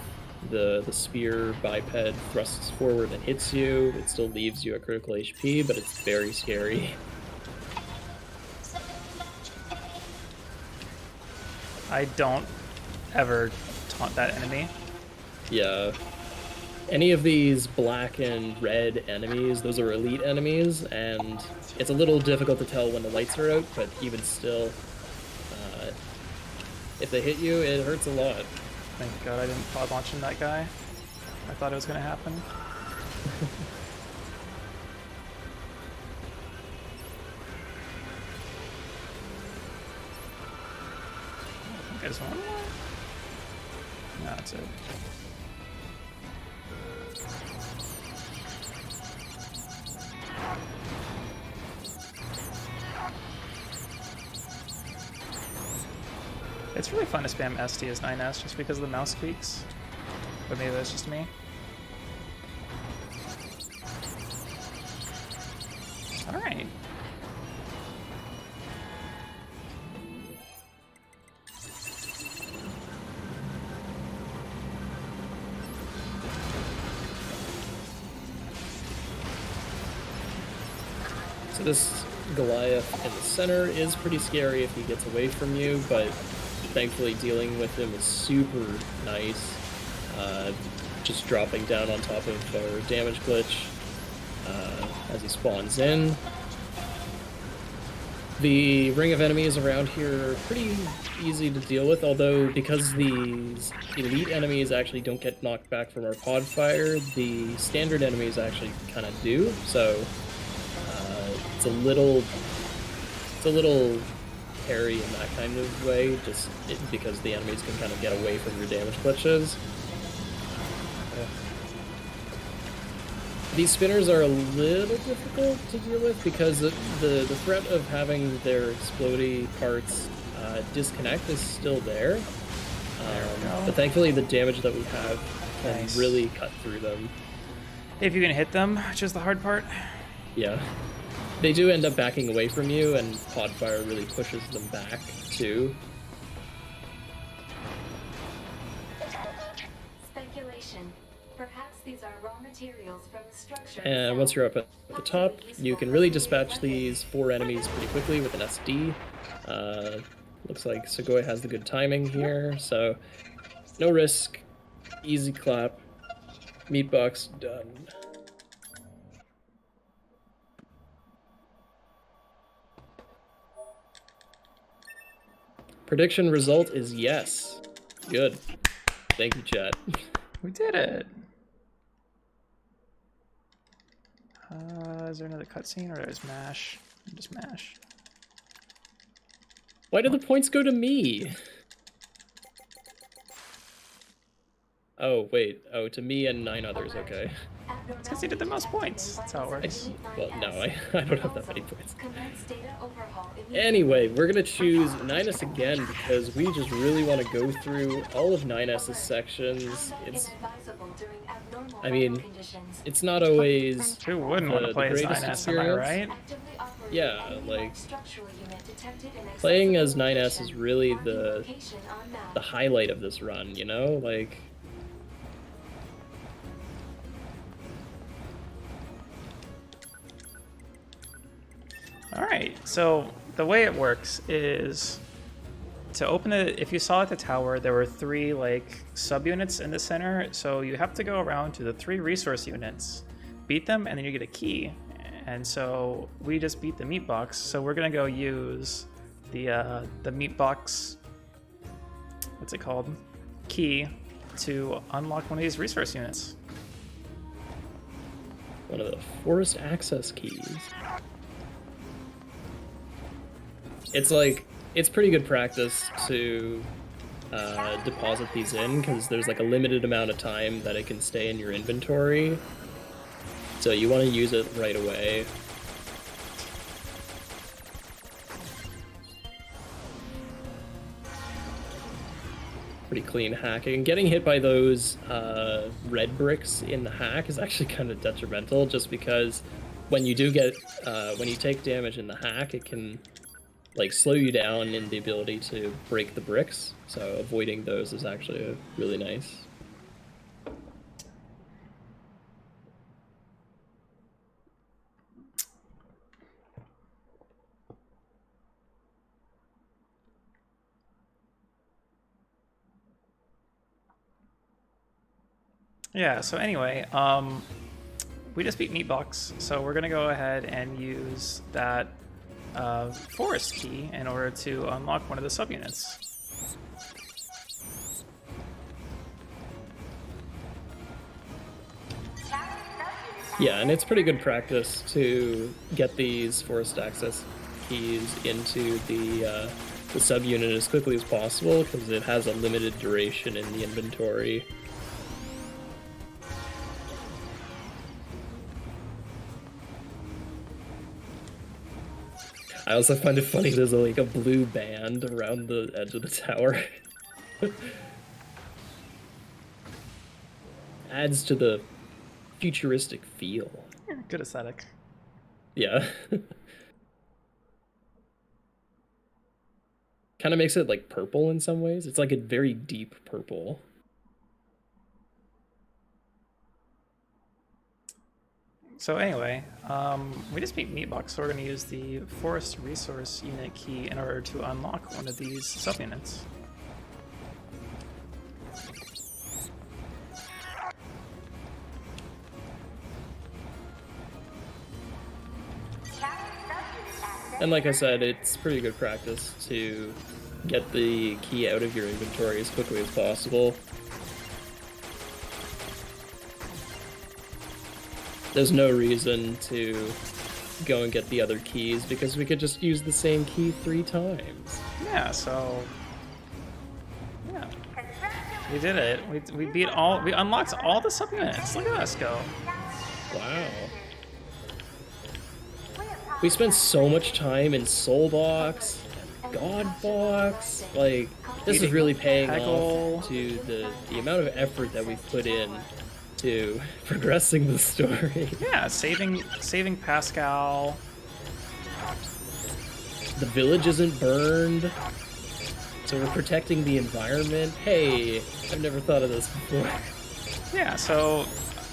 the spear biped thrusts forward and hits you, it still leaves you at critical HP, but it's very scary. I don't ever taunt that enemy. Yeah. Any of these black and red enemies, those are elite enemies, and it's a little difficult to tell when the lights are out, but even still, if they hit you, it hurts a lot. Thank God I didn't pod launch in that guy. I thought it was going to happen. I think there's one more? No, that's it. It's really fun to spam ST as 9S just because of the mouse tweaks. But maybe that's just me. Alright. So this Goliath in the center is pretty scary if he gets away from you, but thankfully dealing with him is super nice. Just dropping down on top of our damage glitch as he spawns in. The ring of enemies around here are pretty easy to deal with, although because these elite enemies actually don't get knocked back from our pod fire, the standard enemies actually kind of do, so it's a little hairy in that kind of way, just because the enemies can kind of get away from your damage glitches. These spinners are a little difficult to deal with because the threat of having their explodey parts disconnect is still there. But thankfully the damage that we have can really cut through them. If you can hit them, which is the hard part. Yeah. They do end up backing away from you, and Podfire really pushes them back, too. Speculation. Perhaps these are raw materials from the structure. And once you're up at the top, you can really dispatch these 4 enemies pretty quickly with an SD. Looks like Tsugoii has the good timing here, so no risk, easy clap, Meatbox done. Prediction result is yes. Good. Thank you, chat. We did it. Is there another cutscene or there's MASH? Just MASH. Why did the points go to me? Oh, wait. Oh, to me and 9 others, okay. It's because you did the most points. That's how it works. Well, no, I don't have that many points. Anyway, we're gonna choose 9S again because we just really want to go through all of 9S's sections. I mean, it's not always Who wouldn't want to play as 9S, am I right? Yeah, like, playing as 9S is really the highlight of this run, you know? Like, Alright, so the way it works is to open it, if you saw at the tower, there were 3 like subunits in the center, so you have to go around to the 3 resource units, beat them, and then you get a key. And so we just beat the meat box, so we're gonna go use the meat box, what's it called, key to unlock one of these resource units. one of the forest access keys. It's like, it's pretty good practice to deposit these in, because there's like a limited amount of time that it can stay in your inventory. So you want to use it right away. Pretty clean hacking. Getting hit by those red bricks in the hack is actually kind of detrimental, just because when you do get, when you take damage in the hack, it can like slow you down in the ability to break the bricks. So avoiding those is actually really nice. Yeah, so anyway, we just beat Meatbox, so we're gonna go ahead and use that forest key in order to unlock one of the subunits. Yeah, and it's pretty good practice to get these forest access keys into the subunit as quickly as possible, because it has a limited duration in the inventory. I also find it funny there's like a blue band around the edge of the tower. Adds to the futuristic feel. Good aesthetic. Yeah. Kind of makes it like purple in some ways. It's like a very deep purple. So anyway, we just beat Meatbox, so we're going to use the Forest Resource Unit key in order to unlock one of these subunits. And like I said, it's pretty good practice to get the key out of your inventory as quickly as possible. There's no reason to go and get the other keys, because we could just use the same key 3 times. Yeah, so... yeah. We did it. We beat all... we unlocked all the subunits. Look at us go. Wow. We spent so much time in Soulbox, Godbox, like, this is really paying off to the amount of effort that we've put in to progressing the story. Yeah, saving Pascal. The village isn't burned, so we're protecting the environment. Hey, I've never thought of this before. Yeah, so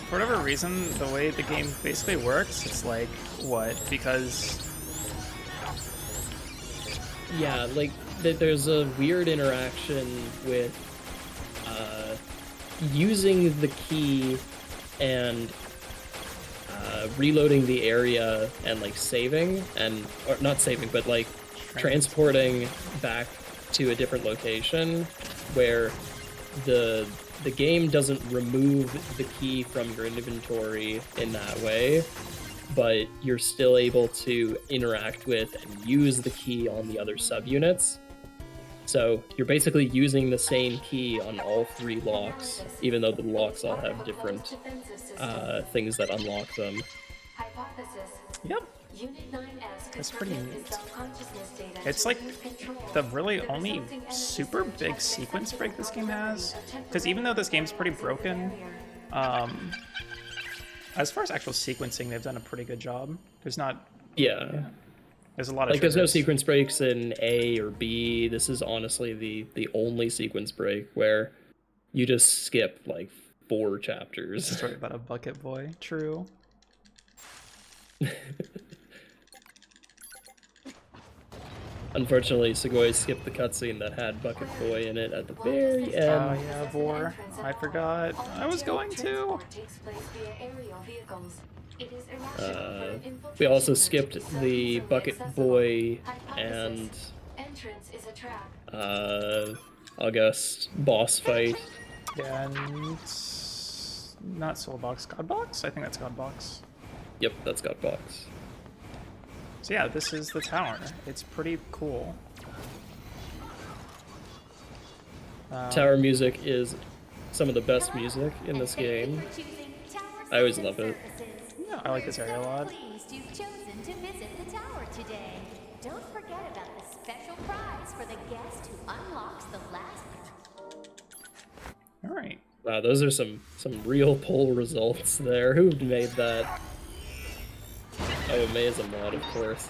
for whatever reason, the way the game basically works, it's like, what? Because... yeah, like, there's a weird interaction with using the key and reloading the area and like saving, and or not saving, but like transporting back to a different location, where the game doesn't remove the key from your inventory in that way, but you're still able to interact with and use the key on the other subunits. So you're basically using the same key on all 3 locks, even though the locks all have different things that unlock them. Yep. That's pretty neat. It's like the really only super big sequence break this game has. Because even though this game's pretty broken, as far as actual sequencing, they've done a pretty good job. There's not... Yeah. There's a lot of there's no triggers. sequence breaks in A or B. This is honestly the only sequence break where you just skip like 4 chapters. Story about a bucket boy. True. Unfortunately, Tsugoii skipped the cutscene that had Bucket Boy in it at the very end. Oh yeah, Vor. I forgot. I was going to. We also skipped the Bucket Boy and August boss fight. Yeah, and not Soulbox, Godbox? I think that's Godbox. Yep, that's Godbox. So yeah, this is the tower. It's pretty cool. Tower music is some of the best music in this game. I always love it. Yeah, I like this area a lot. You've chosen to visit the tower today. Don't forget about the special prize for the guest who unlocks the last. All right. Wow, those are some real poll results there. Who made that? Oh, May is a mod, of course.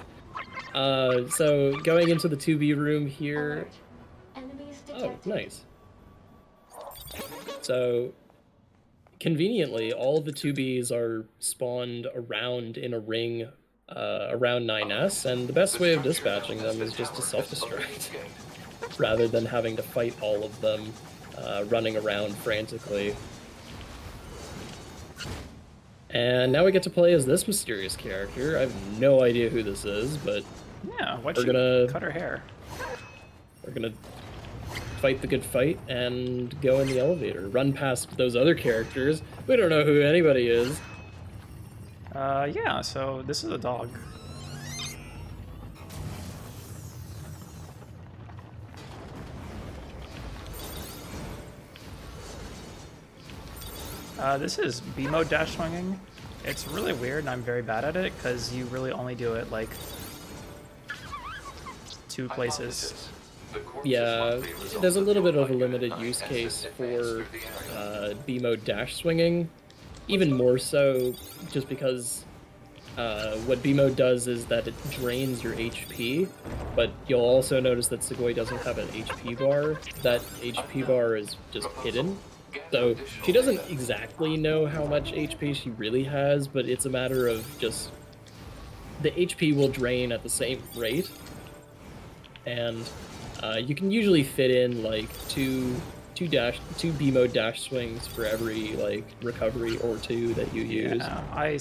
So going into the 2B room here. Oh, nice. So conveniently, all the 2Bs are spawned around in a ring around 9S, and the best way of dispatching them is just to self-destruct, rather than having to fight all of them running around frantically. And now we get to play as this mysterious character. I have no idea who this is, but yeah, we're gonna cut her hair. We're gonna fight the good fight and go in the elevator. Run past those other characters. We don't know who anybody is. Yeah, so this is a dog. This is B-mode dash swinging. It's really weird and I'm very bad at it because you really only do it like 2 places. Yeah, there's a little bit of a limited use case for B-mode dash swinging. Even more so just because what B-mode does is that it drains your HP, but you'll also notice that Tsugoii doesn't have an HP bar. That HP bar is just hidden. So she doesn't exactly know how much HP she really has, but it's a matter of just the HP will drain at the same rate, and you can usually fit in like two B-mode dash swings for every like recovery or 2 that you use. Yeah, I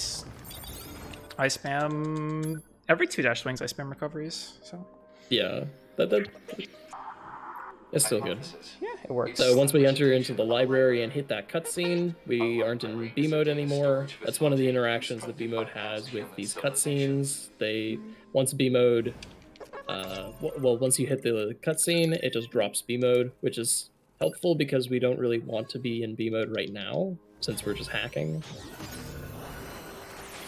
spam every 2 dash swings. I spam recoveries. So yeah, that it's still good. Yeah, it works. So once we enter into the library and hit that cutscene, we aren't in B-mode anymore. That's one of the interactions that B-mode has with these cutscenes. Once B-mode, once you hit the cutscene, it just drops B-mode, which is helpful because we don't really want to be in B-mode right now, since we're just hacking.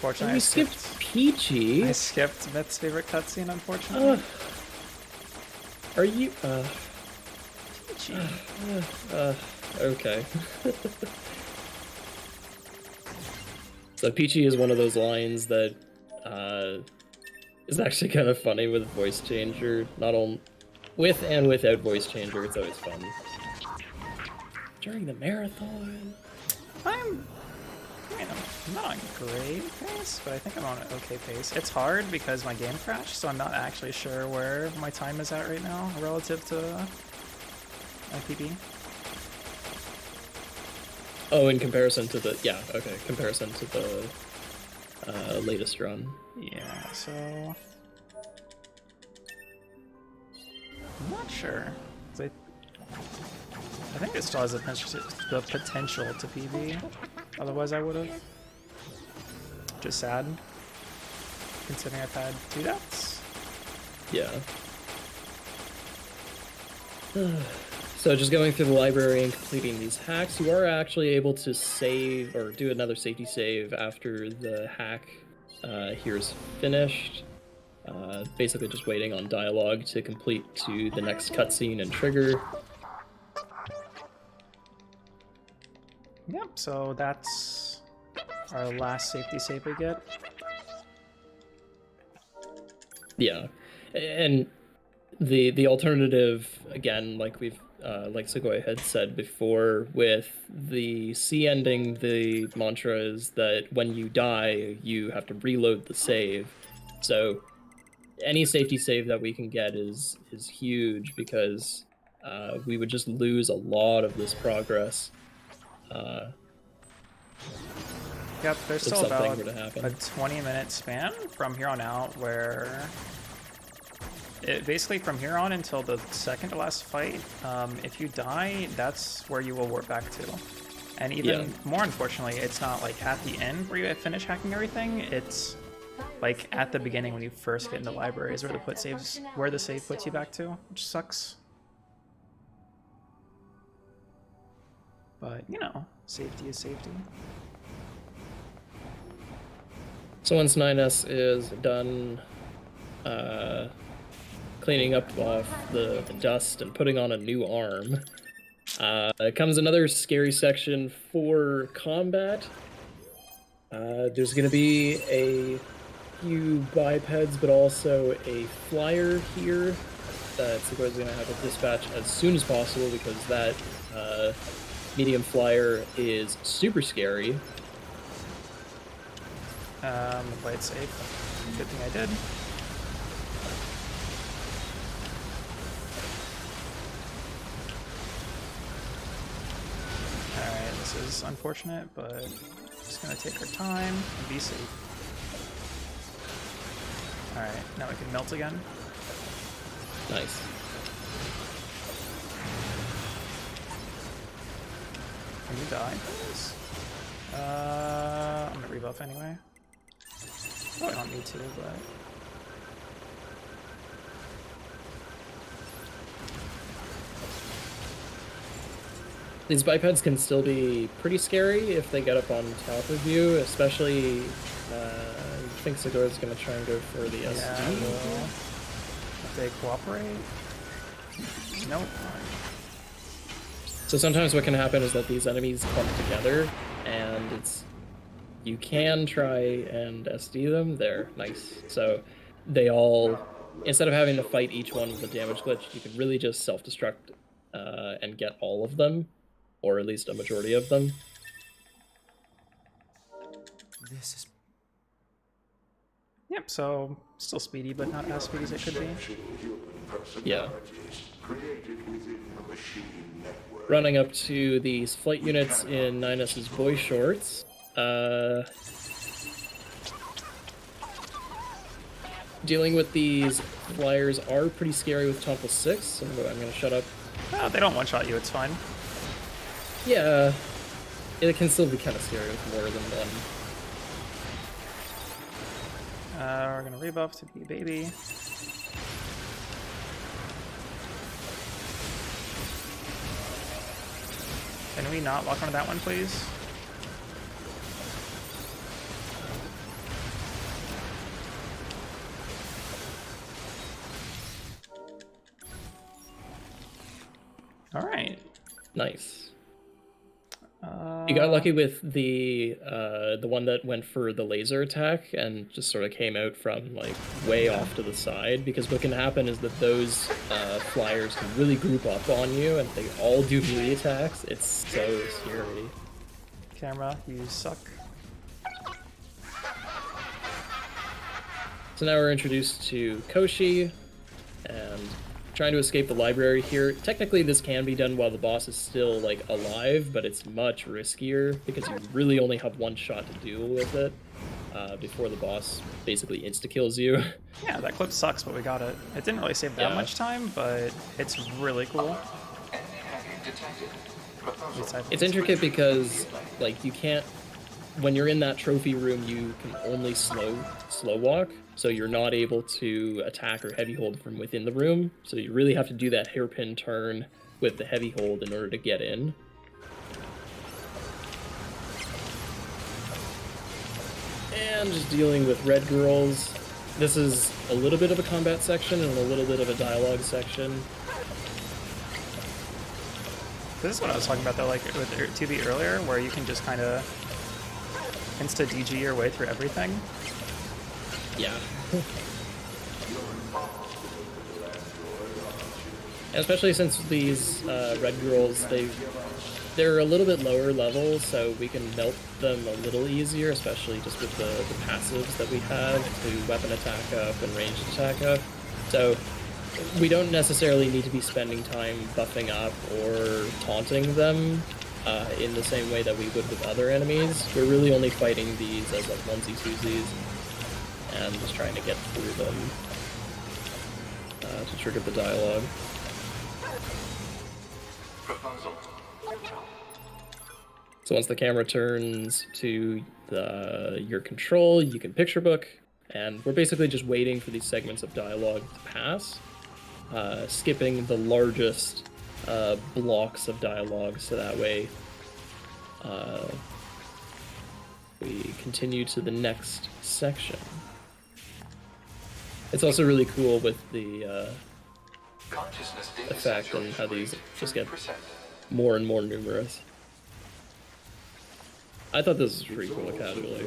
Fortunately, we skipped Peachy. I skipped Myth's favorite cutscene, unfortunately. Are you, okay. So Peachy is one of those lines that is actually kind of funny with voice changer. Not only with and without voice changer, it's always fun. During the marathon, I'm not on great pace, but I think I'm on an okay pace. It's hard because my game crashed, so I'm not actually sure where my time is at right now relative to my PB. Oh, in comparison to the comparison to the latest run. Yeah, so I'm not sure. I think it still has the potential to PB. Otherwise, I would have. Just sad, considering I've had 2 deaths. Yeah. So just going through the library and completing these hacks, you are actually able to save or do another safety save after the hack here is finished. Basically just waiting on dialogue to complete to the next cutscene and trigger. Yep, so that's our last safety save we get. Yeah, and the alternative, again, like we've like Tsugoii had said before, with the C ending, the mantra is that when you die, you have to reload the save. So any safety save that we can get is huge, because we would just lose a lot of this progress. Yep, there's if still something about were to happen. a 20-minute span from here on out where basically from here on until the second to last fight, if you die, that's where you will warp back to. And even more unfortunately, it's not like at the end where you finish hacking everything, it's like at the beginning when you first get into libraries where the save puts you back to, which sucks. But you know, safety is safety. So once 9S is done cleaning up off the dust and putting on a new arm, comes another scary section for combat. There's going to be a few bipeds, but also a flyer here that Tsugoii is going to have to dispatch as soon as possible, because that medium flyer is super scary. Play it safe. Good thing I did. Alright, this is unfortunate, but just gonna take our time and be safe. Alright, now we can melt again. Nice. Can you die, please? I'm gonna rebuff anyway. Oh, I don't need to, but... These bipeds can still be pretty scary if they get up on top of you, especially, I think Tsugoii is going to try and go for the SD. Yeah, well, if they cooperate? Nope. So sometimes what can happen is that these enemies clump together, and you can try and SD them. There, nice. So they all, instead of having to fight each one with a damage glitch, you can really just self-destruct and get all of them, or at least a majority of them. This is... Yep, so still speedy, but not as speedy as it could be. Yeah. Running up to these flight units in 9S's boy shorts. Dealing with these flyers are pretty scary with Tomple 6, so I'm gonna shut up. Oh, they don't one-shot you, it's fine. Yeah, it can still be kind of scary with more than one. We're gonna rebuff to be a baby. Can we not lock onto that one, please? Alright. Nice. You got lucky with the one that went for the laser attack and just sort of came out from like way off to the side, because what can happen is that those flyers can really group up on you and they all do melee attacks. It's so scary. Camera, you suck. So now we're introduced to Koshi and trying to escape the library here. Technically this can be done while the boss is still like alive, but it's much riskier because you really only have one shot to deal with it before the boss basically insta-kills you. Yeah, that clip sucks, but we got it. It didn't really save that much time, but it's really cool. It's intricate because like you can't when you're in that trophy room, you can only slow walk, so you're not able to attack or heavy hold from within the room. So you really have to do that hairpin turn with the heavy hold in order to get in. And just dealing with red girls. This is a little bit of a combat section and a little bit of a dialogue section. This is what I was talking about though, like with 2B earlier, where you can just kind of insta DG your way through everything. Yeah. Especially since these red girls, they're a little bit lower level, so we can melt them a little easier, especially just with the passives that we have to weapon attack up and ranged attack up. So we don't necessarily need to be spending time buffing up or taunting them in the same way that we would with other enemies. We're really only fighting these as like onesie-twosies and just trying to get through them to trigger the dialogue. Proposal. So once the camera turns to your control, you can picture book, and we're basically just waiting for these segments of dialogue to pass, skipping the largest blocks of dialogue, so that way we continue to the next section. It's also really cool with the effect and how these just get more and more numerous. I thought this was pretty cool casually.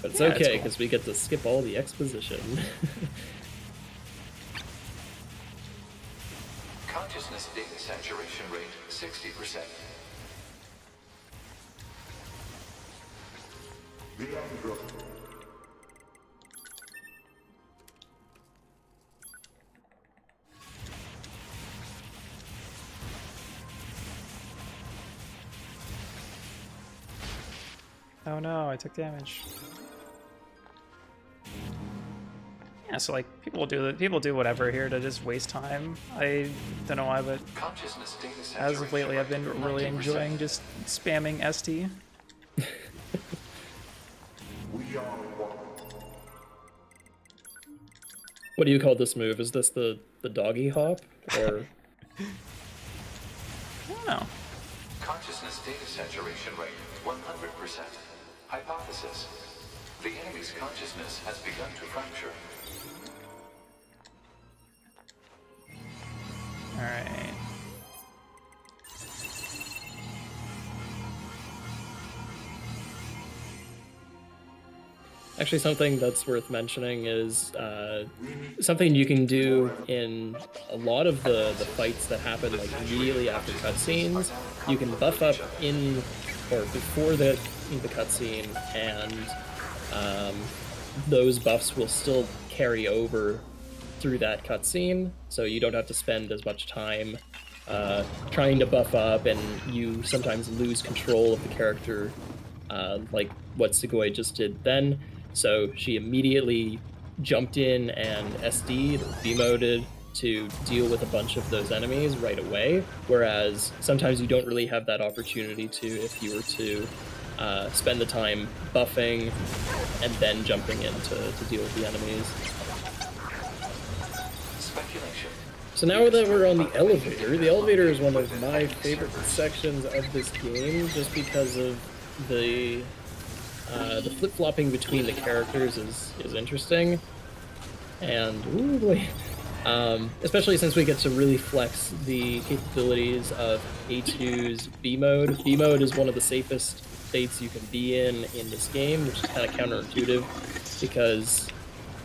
But it's okay, because we get to skip all the exposition. Consciousness data saturation rate 60%. Oh no, I took damage. Yeah, so like people do whatever here to just waste time. I don't know why, but as of lately I've been really enjoying just spamming ST. What do you call this move? Is this the doggy hop, or? I don't know. Consciousness data saturation rate 100%. Hypothesis: the enemy's consciousness has begun to fracture. All right. Actually, something that's worth mentioning is something you can do in a lot of the fights that happen like immediately after cutscenes. You can buff up in or before the cutscene, and those buffs will still carry over through that cutscene, so you don't have to spend as much time trying to buff up, and you sometimes lose control of the character, like what Tsugoii just did then. So she immediately jumped in and SD'd or B-moded to deal with a bunch of those enemies right away, whereas sometimes you don't really have that opportunity to if you were to spend the time buffing and then jumping in to deal with the enemies. So now that we're on the elevator is one of my favorite sections of this game, just because of the flip-flopping between the characters is interesting, and ooh boy, especially since we get to really flex the capabilities of A2's B mode. B mode is one of the safest states you can be in this game, which is kind of counterintuitive because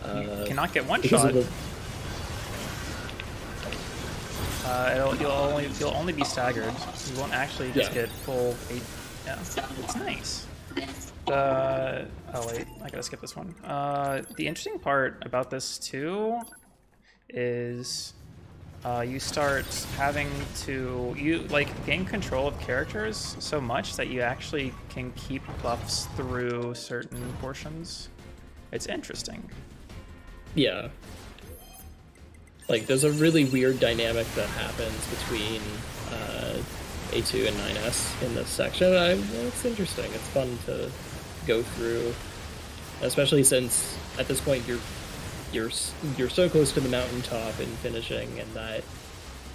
you cannot get one shot. You'll only be staggered. You won't actually just get full 8. Yeah, it's nice. Oh wait, I gotta skip this one. The interesting part about this too is you start having to gain control of characters so much that you actually can keep buffs through certain portions. It's interesting. Yeah. Like, there's a really weird dynamic that happens between A2 and 9S in this section. It's interesting. It's fun to go through, especially since at this point you're so close to the mountaintop in finishing, and that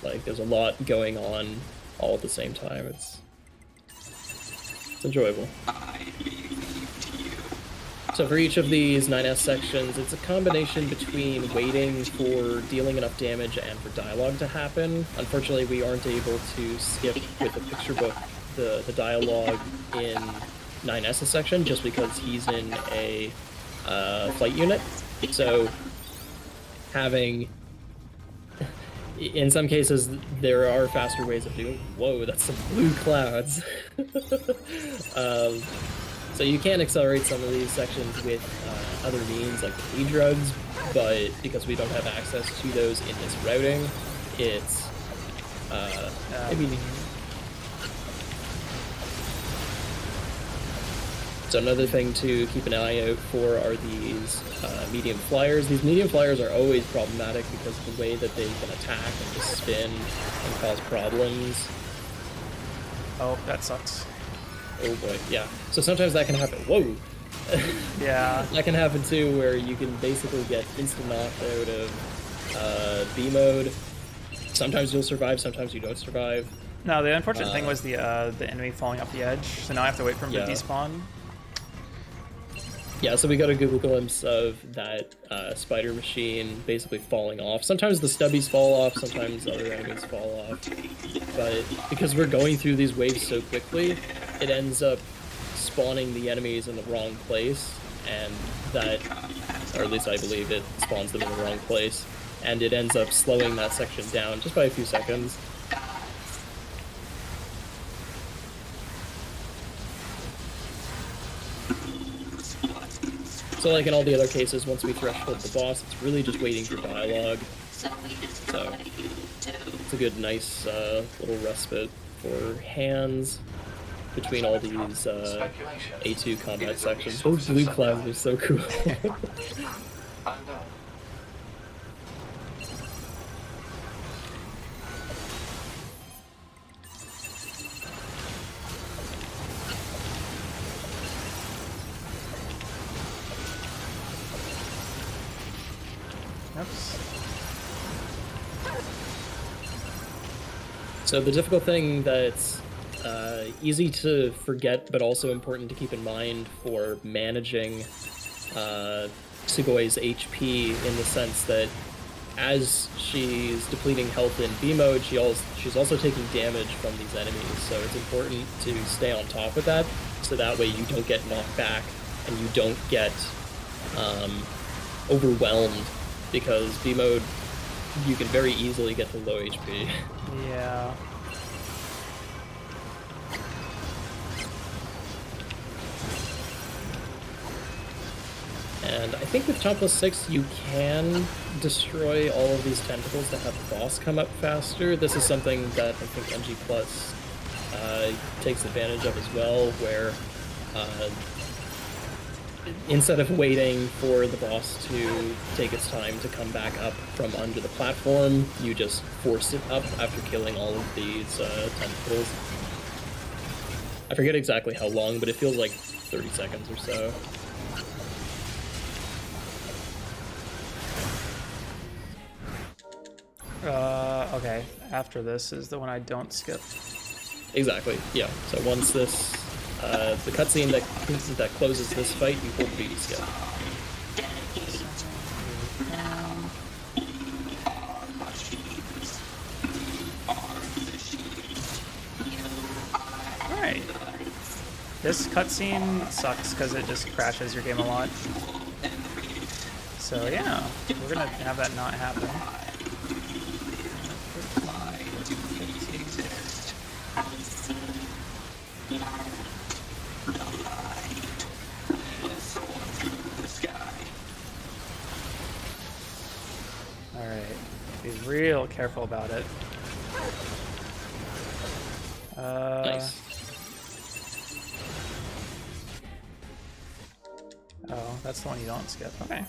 like there's a lot going on all at the same time. It's enjoyable. So for each of these 9S sections, it's a combination between waiting for dealing enough damage and for dialogue to happen. Unfortunately, we aren't able to skip with the picture book the dialogue in 9S's section just because he's in a flight unit. So having, in some cases, there are faster ways of doing. Whoa, that's some blue clouds. So you can accelerate some of these sections with other means like the drugs, but because we don't have access to those in this routing, it's So another thing to keep an eye out for are these medium flyers. These medium flyers are always problematic because of the way that they can attack and just spin and cause problems. Oh, that sucks. Oh boy, yeah. So sometimes that can happen. Whoa! Yeah. That can happen too, where you can basically get instant knocked out of B mode. Sometimes you'll survive, sometimes you don't survive. No, the unfortunate thing was the enemy falling off the edge, so now I have to wait for him to despawn. Yeah, so we got a good glimpse of that spider machine basically falling off. Sometimes the stubbies fall off, sometimes other enemies fall off. But because we're going through these waves so quickly, it ends up spawning the enemies in the wrong place, and that, or at least I believe it spawns them in the wrong place, and it ends up slowing that section down just by a few seconds. So like in all the other cases, once we threshold the boss, it's really just waiting for dialogue. So it's a good, nice little respite for hands between all these A2 combat sections. Those blue clouds are so cool. So the difficult thing that's easy to forget but also important to keep in mind for managing Tsugoi's HP in the sense that as she's depleting health in B mode, she's also taking damage from these enemies, so it's important to stay on top of that, so that way you don't get knocked back and you don't get overwhelmed, because B mode, you can very easily get to low HP. Yeah. And I think with Chomp plus 6, you can destroy all of these tentacles to have the boss come up faster. This is something that I think NG Plus takes advantage of as well, where instead of waiting for the boss to take its time to come back up from under the platform, you just force it up after killing all of these tentacles. I forget exactly how long, but it feels like 30 seconds or so. Okay. After this is the one I don't skip. Exactly, yeah. So once this, the cutscene that closes this fight, you hold B to skip. Alright. This cutscene sucks because it just crashes your game a lot. So yeah, we're gonna have that not happen. Alright, be real careful about it. Nice. Oh, that's the one you don't skip. Okay.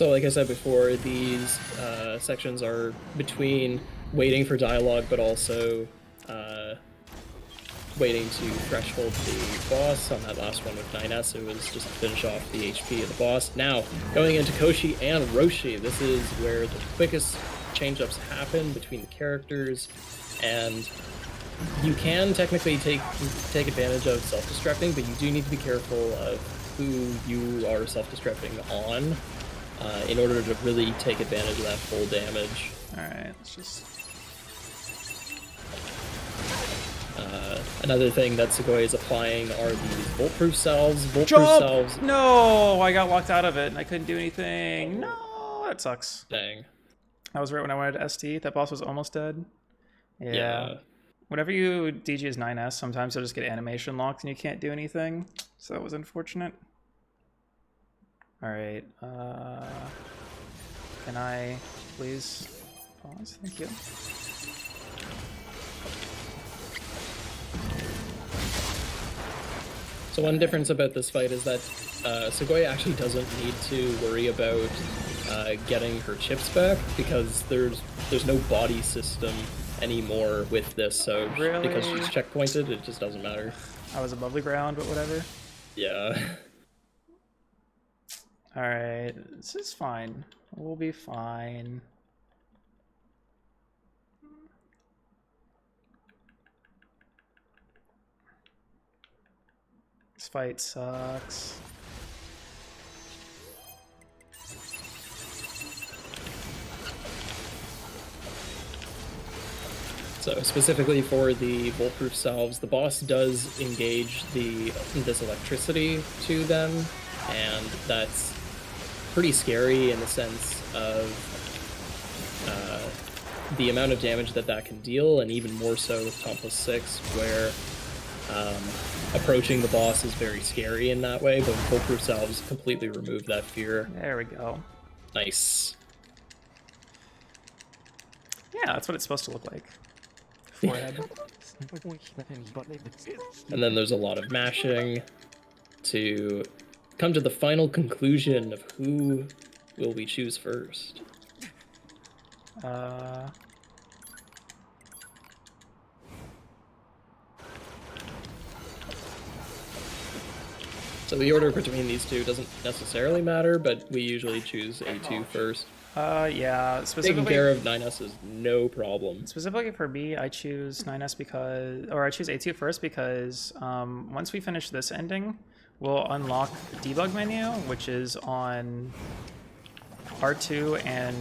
So like I said before, these sections are between waiting for dialogue, but also waiting to threshold the boss. On that last one with 9S, it was just to finish off the HP of the boss. Now, going into Koshi and Roshi, this is where the quickest change-ups happen between the characters, and you can technically take advantage of self-destructing, but you do need to be careful of who you are self-destructing on in order to really take advantage of that full damage. Alright, let's just... Another thing that Tsugoii is applying are these bulletproof salves. Jump! No! I got locked out of it and I couldn't do anything. No! That sucks. Dang. That was right when I wanted to ST. That boss was almost dead. Yeah. Whenever you DG as 9S, sometimes you'll just get animation locked and you can't do anything. So that was unfortunate. Alright. Can I please pause? Thank you. So one difference about this fight is that Tsugoii actually doesn't need to worry about getting her chips back, because there's no body system anymore with this, so Really? because she's checkpointed, it just doesn't matter. I was above the ground, but whatever. Yeah. Alright, this is fine. We'll be fine. This fight sucks. So specifically for the bulletproof salves, the boss does engage this electricity to them, and that's pretty scary in the sense of the amount of damage that can deal, and even more so with Tompless 6, where approaching the boss is very scary in that way, but bulletproof salves completely remove that fear. There we go. Nice. Yeah, that's what it's supposed to look like. Forehead. And then there's a lot of mashing to come to the final conclusion of who will we choose first. So the order between these two doesn't necessarily matter, but we usually choose A2 first. Yeah, specifically... Taking care of 9S is no problem. Specifically for me, I choose 9S because... Or I choose A2 first because once we finish this ending, we'll unlock the debug menu, which is on R2 and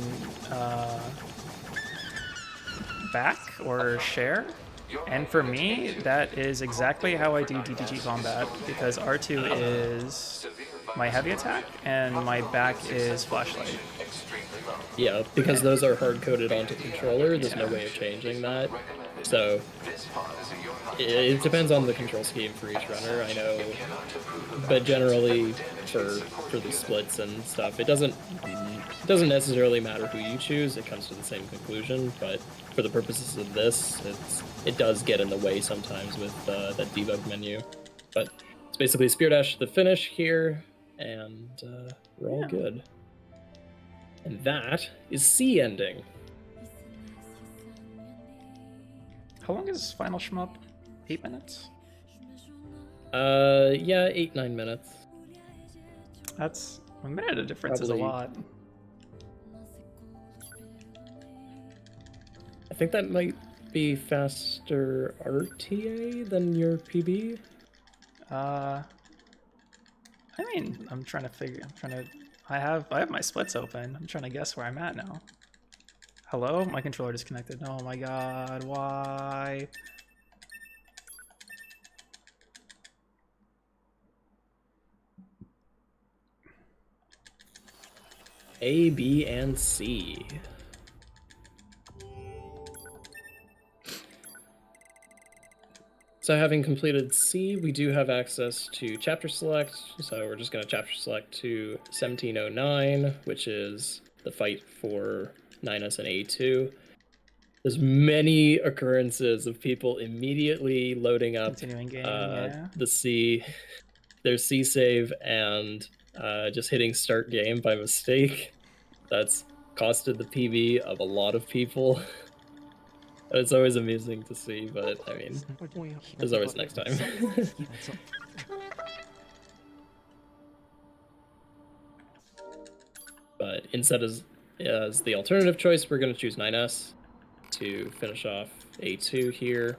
back or share. And for me, that is exactly how I do DDG combat, because R2 is my heavy attack and my back is flashlight. Yeah, because those are hard-coded onto the controller, there's no way of changing that. So it depends on the control scheme for each runner, I know. But generally, for the splits and stuff, it doesn't necessarily matter who you choose, it comes to the same conclusion, but for the purposes of this, it does get in the way sometimes with that debug menu. But it's basically Spear Dash to the finish here, and we're all good. And that is C ending. How long is Final Shmup? 8 minutes? Yeah, 8-9 minutes. That's a minute of difference Probably. is a lot. I think that might be faster RTA than your PB. I mean, I have my splits open. I'm trying to guess where I'm at now. Hello? My controller disconnected. Oh my god, why? A, B, and C. So having completed C, we do have access to chapter select, so we're just going to chapter select to 1709, which is the fight for 9S and A2. There's many occurrences of people immediately loading up Continuing game, yeah. the C, their C save, and just hitting start game by mistake. that's costed the PB of a lot of people. It's always amusing to see, but I mean, there's always next time. But instead as the alternative choice, we're going to choose 9S to finish off A2 here.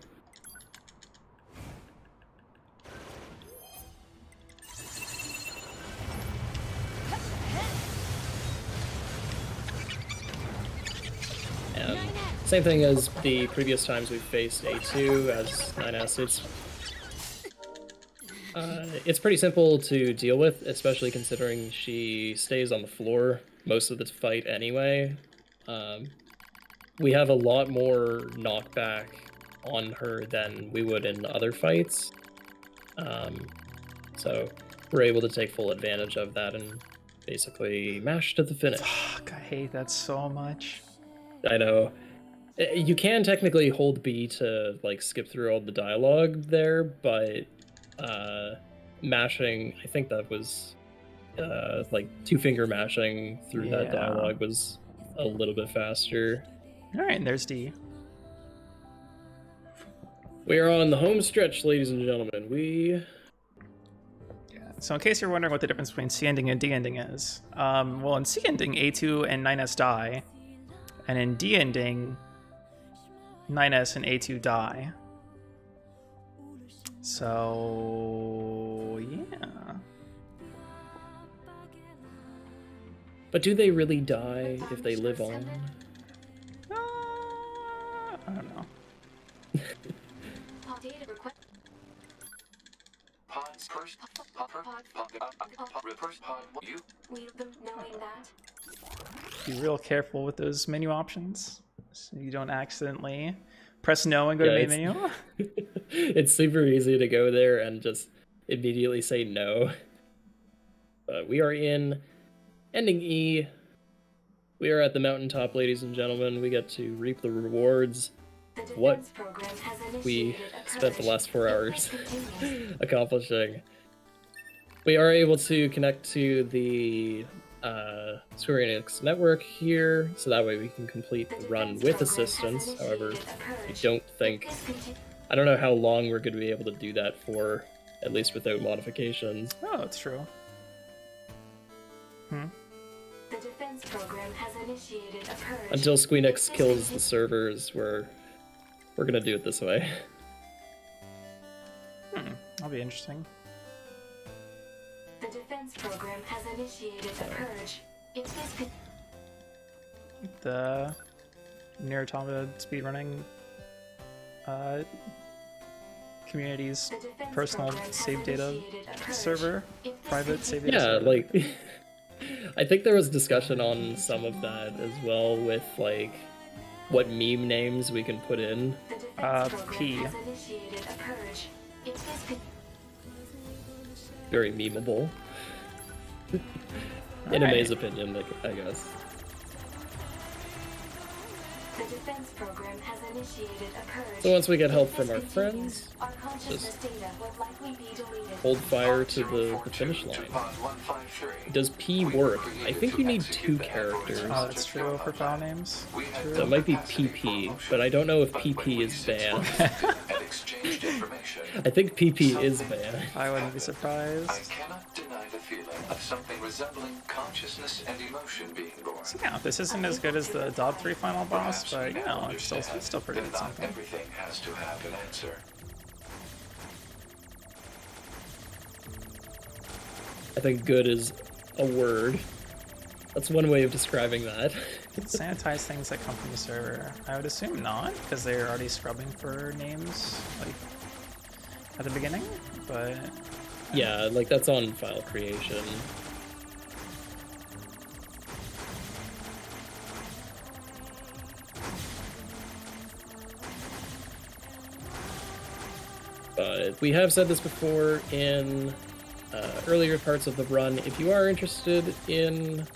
And same thing as the previous times we've faced A2 as 9S. It's pretty simple to deal with, especially considering she stays on the floor most of the fight anyway. We have a lot more knockback on her than we would in other fights. So we're able to take full advantage of that and basically mash to the finish. Fuck, I hate that so much. I know. You can technically hold B to like skip through all the dialogue there, but mashing, I think that was like 2-finger mashing through that dialogue was a little bit faster. All right, and there's D. We are on the home stretch, ladies and gentlemen. So in case you're wondering what the difference between C ending and D ending is, well, in C ending, A2 and 9S die, and in D ending, 9S and A2 die. So, yeah. But do they really die if they live on? I don't know. Be real careful with those menu options so you don't accidentally press no and go to main menu. It's super easy to go there and just immediately say no. But we are in ending E. We are at the mountaintop, ladies and gentlemen. We get to reap the rewards. What we spent the last 4 hours accomplishing. We are able to connect to the Square Enix network here, so that way we can complete the run with assistance. However, I don't know how long we're going to be able to do that for, at least without modifications. Oh, that's true. The defense program has initiated a purge. Until Squeenix kills the servers, we're going to do it this way. That'll be interesting. The defense program has initiated a purge. The NieR Automata speedrunning community's personal save data server, private save data server. Like, I think there was discussion on some of that as well with, like, what meme names we can put in. P. Very memeable. In Ame's opinion, I guess. The defense program has initiated a purge. So once we get help from our friends, just hold fire to the finish line. Does P work? I think you need 2 characters. Oh, that's true for file names. So it might be PP, but I don't know if PP is banned. I think PP is banned. I wouldn't be surprised. I cannot deny the feeling of something resembling consciousness and emotion being born. So yeah, this isn't as good as the Dodd 3 final boss, but you know, it's still pretty good something. Everything has to have an answer. I think good is a word. That's one way of describing that. Sanitize things that come from the server. I would assume not, because they're already scrubbing for names like at the beginning, but yeah, like that's on file creation. But we have said this before in earlier parts of the run. If you are interested in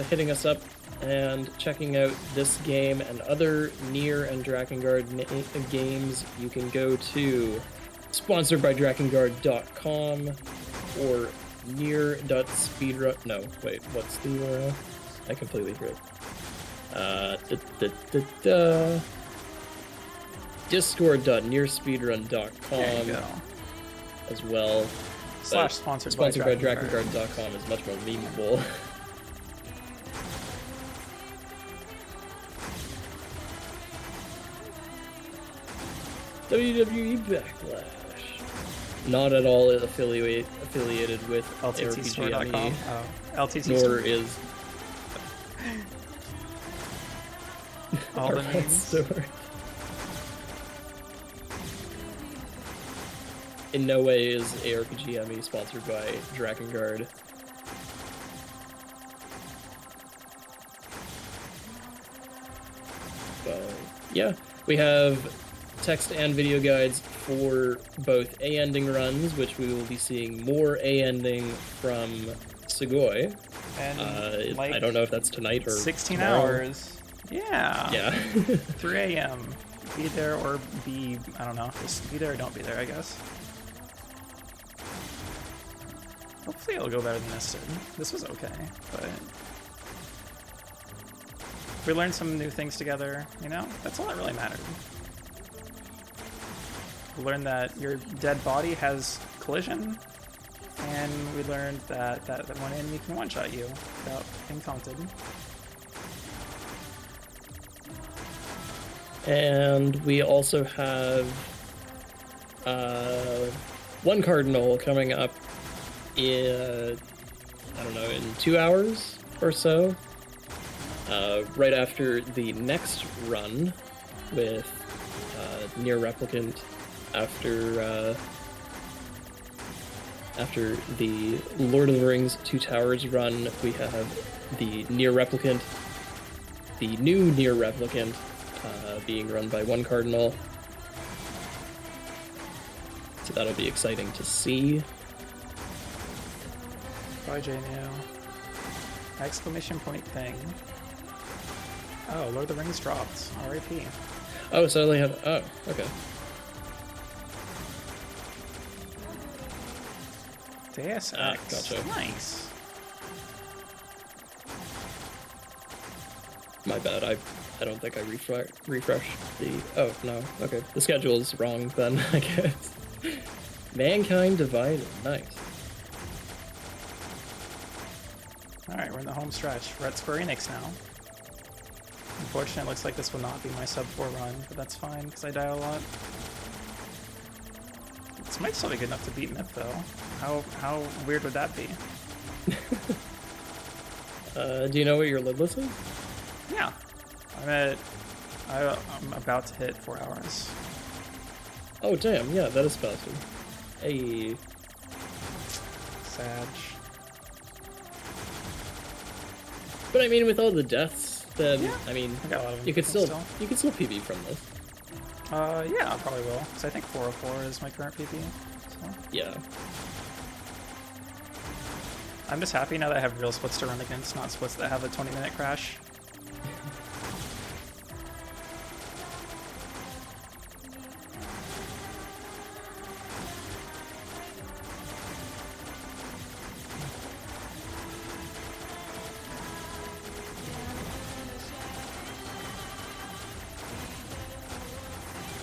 hitting us up and checking out this game and other NieR and Drakengard games, you can go to sponsoredbydrakengard.com or NieR.speedrun. No, wait, what's the URL? I completely forgot. Discord.nearspeedrun.com There you go. as well. Slash sponsored by Drakengard.com is much more memeable. WWE Backlash. Not at all affiliated with LTTstore.com. ARPGME, Oh, LTT nor store. is All the our memes. store. In no way is ARPGME sponsored by Drakengard. But yeah, we have text and video guides for both A-ending runs, which we will be seeing more A-ending from Tsugoii. And like I don't know if that's tonight or 16 tomorrow. hours. Yeah. Yeah. 3 a.m. Be there or be, I don't know. Just be there or don't be there, I guess. Hopefully it'll go better than this soon. This was okay, but we learned some new things together, you know? That's all that really mattered. We learned that your dead body has collision, and we learned that one enemy can one-shot you without being taunted. And we also have one Cardinal coming up in, I don't know, in 2 hours or so. Right after the next run with NieR Replicant, after the Lord of the Rings 2 Towers run, we have the NieR Replicant, the new NieR Replicant, being run by one Cardinal. So that'll be exciting to see. Bye, J-Neo. Exclamation point thing. Oh, Lord of the Rings dropped. R.I.P. Oh, so they have. Oh, okay. Deus Ah, Ex. gotcha. Nice. My bad. I don't think I refreshed the. Oh no. Okay. The schedule's wrong then. I guess. Mankind Divided. Nice. Alright, we're in the home stretch. We're at Square Enix now. Unfortunately, it looks like this will not be my sub 4 run, but that's fine, because I die a lot. This might still be good enough to beat Myth, though. How weird would that be? Do you know what your lidless is? Yeah. I'm about to hit 4 hours. Oh damn, yeah, that is faster. Hey. Sag. But I mean, with all the deaths, then Yeah. I mean, I got a lot of you could still still. PB from this. Yeah, I probably will, because I think 404 is my current PP. So. Yeah. I'm just happy now that I have real splits to run against, not splits that have a 20-minute crash.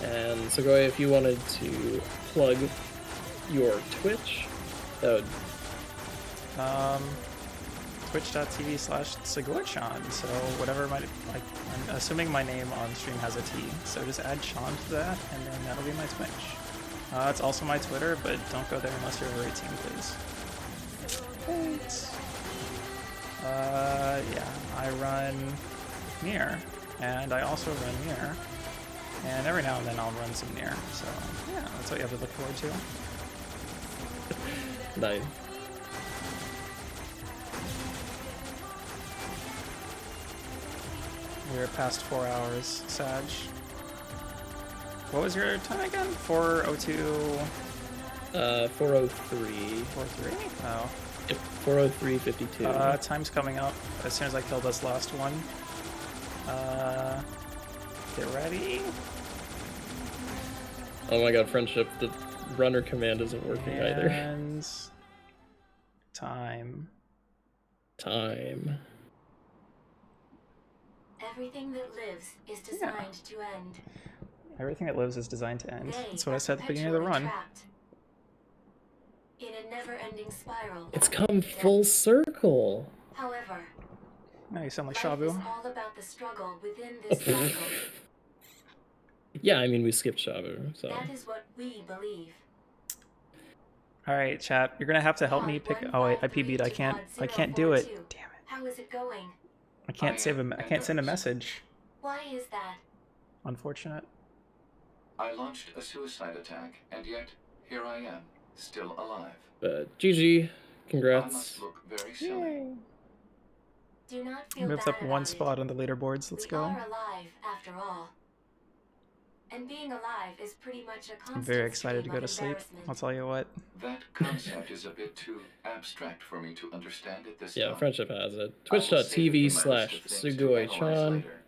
And Tsugoii, if you wanted to plug your Twitch, that would... Twitch.tv/Tsugoii-chan, so whatever my, like, I'm assuming my name on stream has a T, so just add Sean to that, and then that'll be my Twitch. It's also my Twitter, but don't go there unless you're over 18, please. Thanks. Yeah, I run NieR, and I also run NieR, and every now and then I'll run some NieR, so yeah, that's what you have to look forward to. Nice. We're past 4 hours, Sag. What was your time again? 4:02. 403. 4:03? Oh. Yep, 403.52. Time's coming up as soon as I kill this last one. Get ready. Oh my god, friendship, the runner command isn't working either. And time. Time. Everything that lives is designed to end. Everything that lives is designed to end. They That's what I are said at the beginning of the perpetually run. trapped in a never-ending spiral. It's come full circle. However, Now you sound like life is Shabu. all about the struggle within this cycle. Yeah, I mean, we skipped Shabu, so. That is what we believe. Alright, chat. You're gonna have to help me pick. Oh wait, I PB'd. I can't do it. Damn it. How is it going? I can't I can't send a message. Why is that? Unfortunate. I launched a suicide attack, and yet here I am, still alive. GG, I congrats. must look very silly. Do not feel Moved bad up one about spot it. on the leaderboards. Let's We go. are alive after all. And being alive is pretty much a constant I'm very excited to stream go of to sleep. embarrassment. I'll tell you what. That concept is a bit too abstract for me to understand at this Yeah, time. Friendship has it. I will save it Twitch.tv in my list of things to /Tsugoii-chan. analyze later.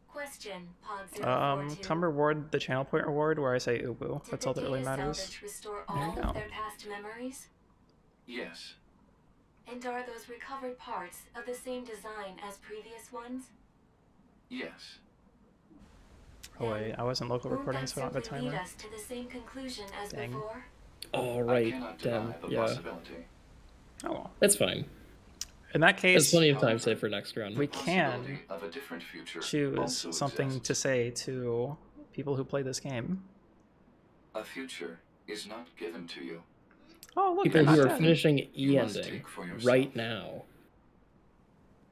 Question, Pod 042. Come reward the channel point reward where I say Ubu. Did That's the all that really data matters. salvage restore There you all go. of their past memories? Yes. And are those recovered parts of the same design as previous ones? Yes. Oh wait, I wasn't local Won't recording, that so I don't have a simply lead timer. us to the same conclusion as Dang. before? Oh, I right, cannot damn, deny the yeah. possibility. Oh well. It's fine. In that There's case, plenty of time saved for next round. we can Possibility of a different future choose also something exists. to say to people who play this game. A future is not given to you. Oh, look, People they're who not are dead. finishing You must E-ending take for yourself. right now.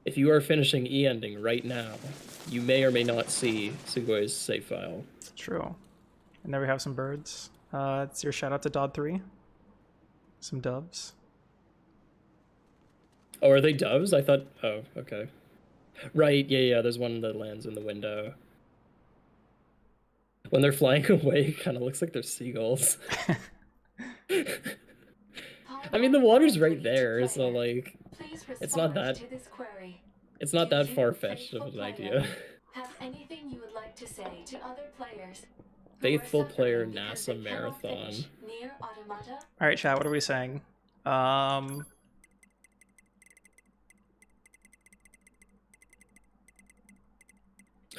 If you are finishing E-ending right now, you may or may not see Tsugoii's save file. True. And there we have some birds. It's your shout out to Dodd3. Some doves. Oh, are they doves? I thought... Oh, okay. Right, yeah, there's one that lands in the window. When they're flying away, it kind of looks like they're seagulls. I mean, the water's right there, so, like, it's not that... It's not that far-fetched of an idea. Have anything you would like to say to other players? Faithful player NASA Marathon. NieR Automata? Alright, chat, what are we saying?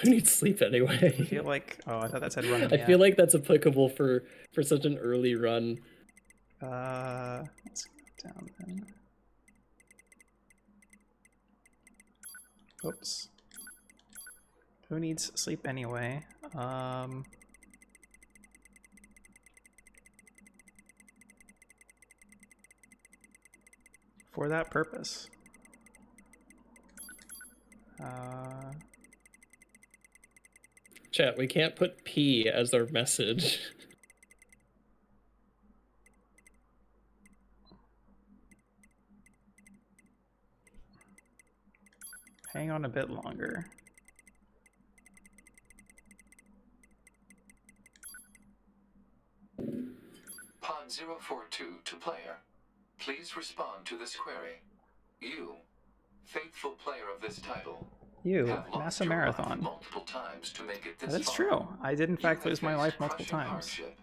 Who needs sleep anyway? I feel like... Oh, I thought that said run. I feel like that's applicable for such an early run. Let's go down then. Oops. Who needs sleep anyway? For that purpose. Chat, we can't put P as our message. Hang on a bit longer. Pod 042 to player. Please respond to this query. You, faithful player of this title, You, have lost NASA your life Marathon. multiple times to make it this That's far. true. I did in fact You lose have my faced life multiple crushing times. hardship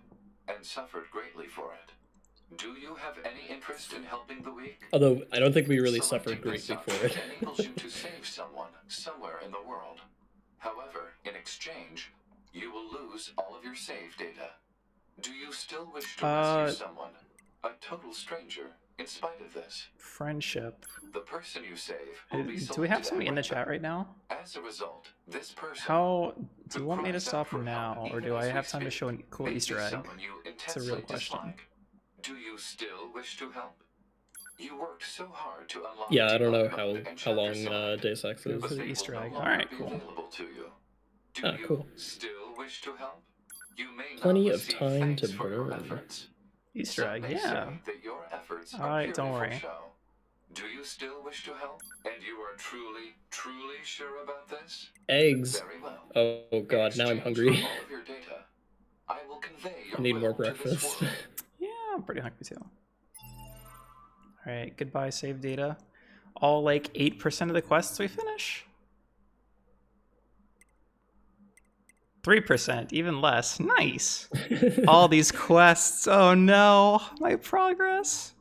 and suffered greatly for it. Do you have any interest in helping the weak? Although, I don't think we really Selecting suffered greatly this for it. option enables you to save someone somewhere in the world. However, in exchange, you will lose all of your save data. Do you still wish to rescue someone, a total stranger, in spite of this? Friendship. The person you save will be Do we have selected somebody in the at chat right now? As a result, this person How do you who want me to cries out stop for now, help or even do I as we have time to speak show a cool may be Easter egg? someone you It's a real intensely question. dislike. Do you still wish to help? You worked so hard to unlock Yeah, I don't know Team Mode and how Chapter long Select, Deus Ex Go is. for the they Easter will no egg. longer Alright, be cool. available to you. Do Ah, you cool. still wish to help? You may Plenty not of receive time thanks to for your burn. efforts. Easter Some egg, may yeah. say that your efforts are Alright, don't purely for worry. show. Do you still wish to help? And you are truly, truly sure about this? Eggs. Very well. Oh god, now I'm In hungry. exchange for all of your data, I will convey your I need more will to this breakfast. world. Yeah, I'm pretty hungry too. Alright, goodbye save data. All like 8% of the quests we finish? 3%, even less. Nice. All these quests. Oh no, my progress.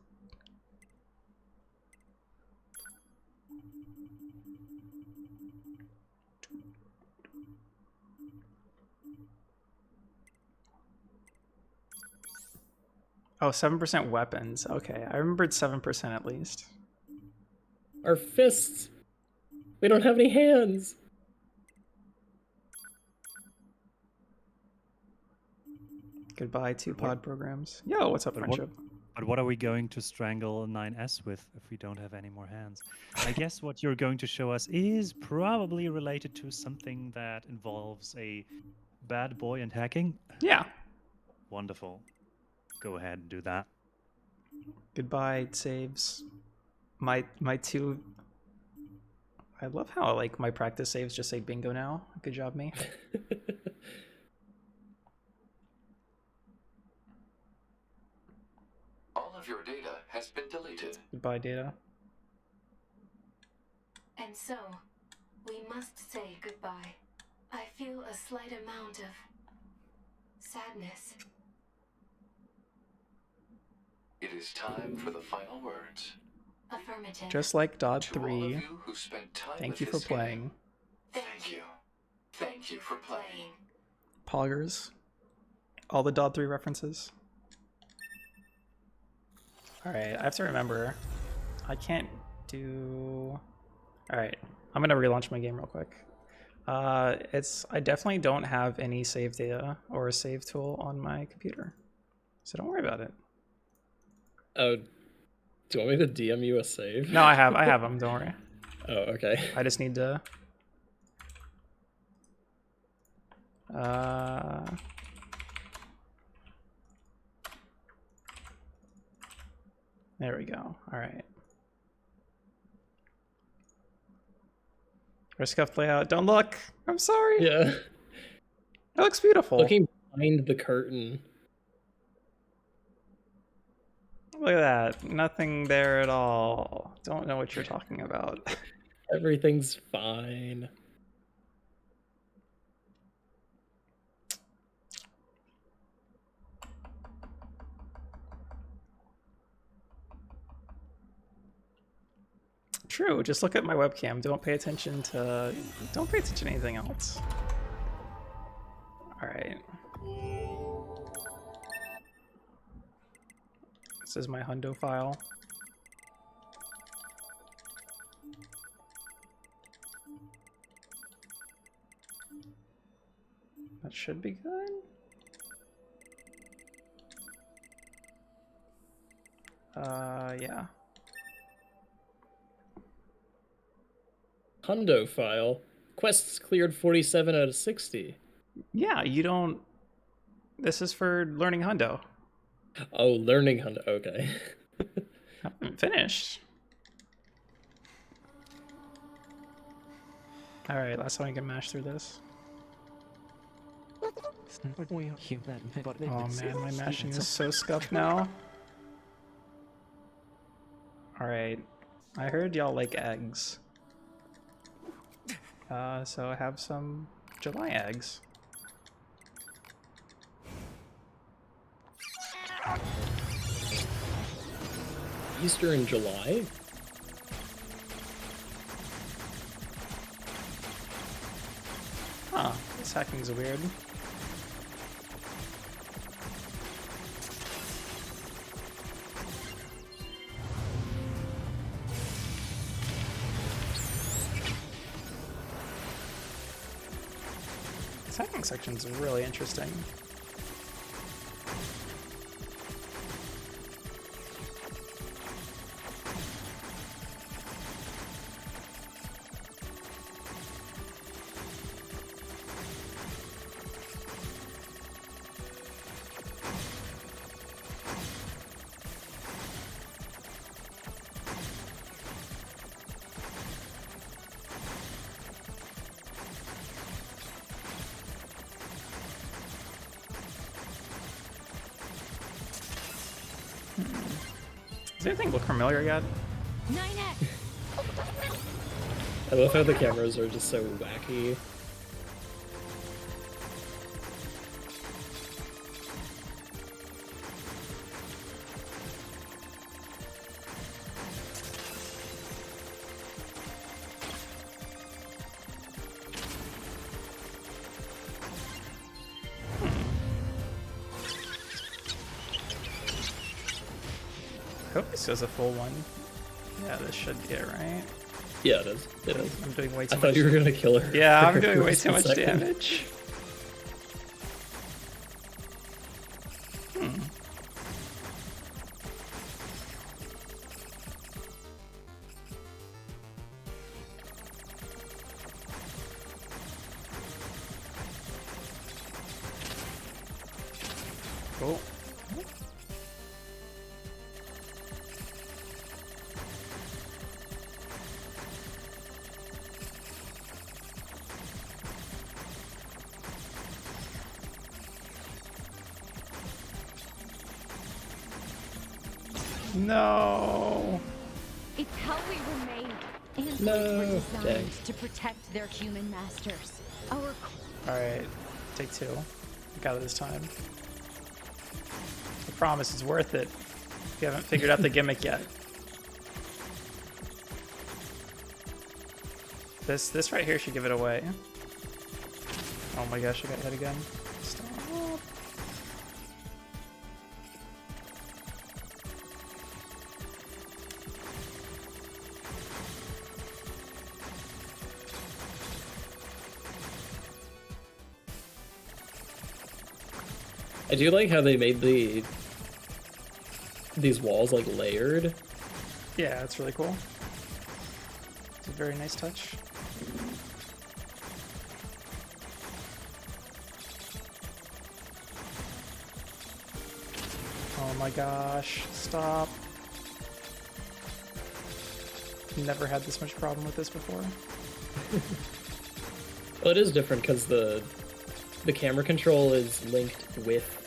Oh, 7% weapons. Okay, I remembered 7% at least. Our fists. We don't have any hands. Goodbye, 2-pod programs. Yo, what's up, friendship? But what are we going to strangle 9S with if we don't have any more hands? I guess what you're going to show us is probably related to something that involves a bad boy and hacking. Yeah. Wonderful. Go ahead and do that. Goodbye, saves. My two... I love how like my practice saves just say bingo now. Good job, me. All of your data has been deleted. Goodbye, data. And so, we must say goodbye. I feel a slight amount of sadness. It is time for the final words. Affirmative. Just like Dot To all of 3, you who spent time thank with you for this game, playing. Thank you. Thank you for playing. Poggers. All the Dot 3 references. Alright, I have to remember. I can't do... Alright, I'm gonna relaunch my game real quick. I definitely don't have any save data or a save tool on my computer. So don't worry about it. Oh, do you want me to DM you a save? No, I have them, don't worry. Oh, okay. I just need to... There we go. Alright. Risk-off layout. Don't look! I'm sorry! Yeah. It looks beautiful. Looking behind the curtain. Look at that. Nothing there at all. Don't know what you're talking about. Everything's fine. True, just look at my webcam. Don't pay attention to anything else. Alright. This is my hundo file. That should be good. Yeah. Hundo file. Quests cleared 47 out of 60. Yeah, you don't... This is for learning hundo. Oh, learning Hundo. Okay. I haven't finished. Alright, last time I can mash through this. Oh man, my mashing is so scuffed now. Alright, I heard y'all like eggs. So I have some July eggs. Easter in July? Huh, this hacking's weird. This hacking section's really interesting. Does anything look familiar yet? I love how the cameras are just so wacky. hope this does a full one. Yeah, this should be it, right? Yeah, it is. It is. I'm doing way too I much. thought you were gonna kill her. Yeah, I'm doing way too much damage. Cool. No. It's how we remain. Androids No. were designed Dang. to protect their human masters. Our Alright, take two. Got it this time. I promise it's worth it. If you haven't figured out the gimmick yet. This right here should give it away. Oh my gosh, I got hit again. Stop. I do like how they made these walls like layered. Yeah, it's really cool. It's a very nice touch. Oh my gosh, stop. Never had this much problem with this before. Well, it is different because the camera control is linked with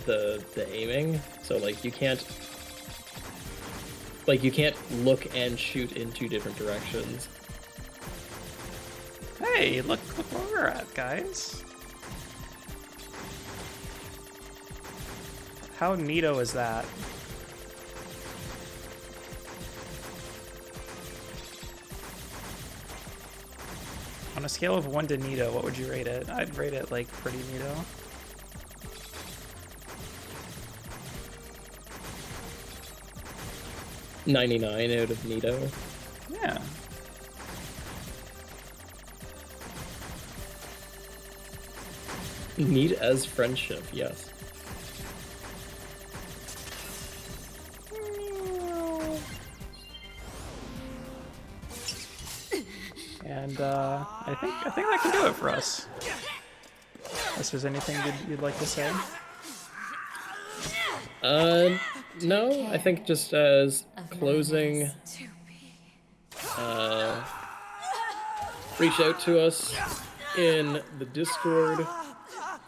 the aiming, so like you can't look and shoot in two different directions. Hey, look where we're at, guys. How neato is that? On a scale of 1 to neato, what would you rate it? I'd rate it like pretty neato. .99 out of neato. Yeah. Neat as friendship, yes. And I think that can do it for us. Unless there's anything you'd like to say. No, I think just as closing, reach out to us in the Discord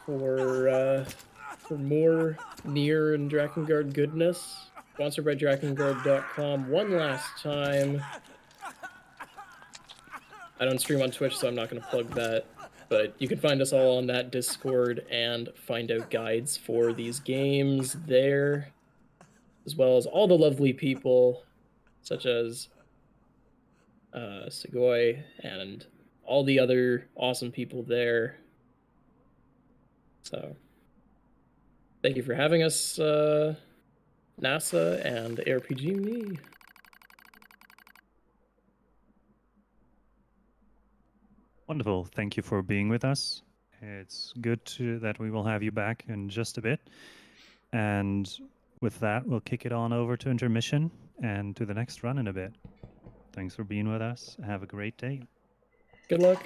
for more NieR and Drakengard goodness. Sponsored by Drakengard.com. One last time. I don't stream on Twitch, so I'm not going to plug that. But you can find us all on that Discord and find out guides for these games there, as well as all the lovely people, such as Tsugoii and all the other awesome people there. So, thank you for having us, NASA and ARPGME. Wonderful. Thank you for being with us. It's good that we will have you back in just a bit. And with that, we'll kick it on over to intermission and to the next run in a bit. Thanks for being with us. Have a great day. Good luck.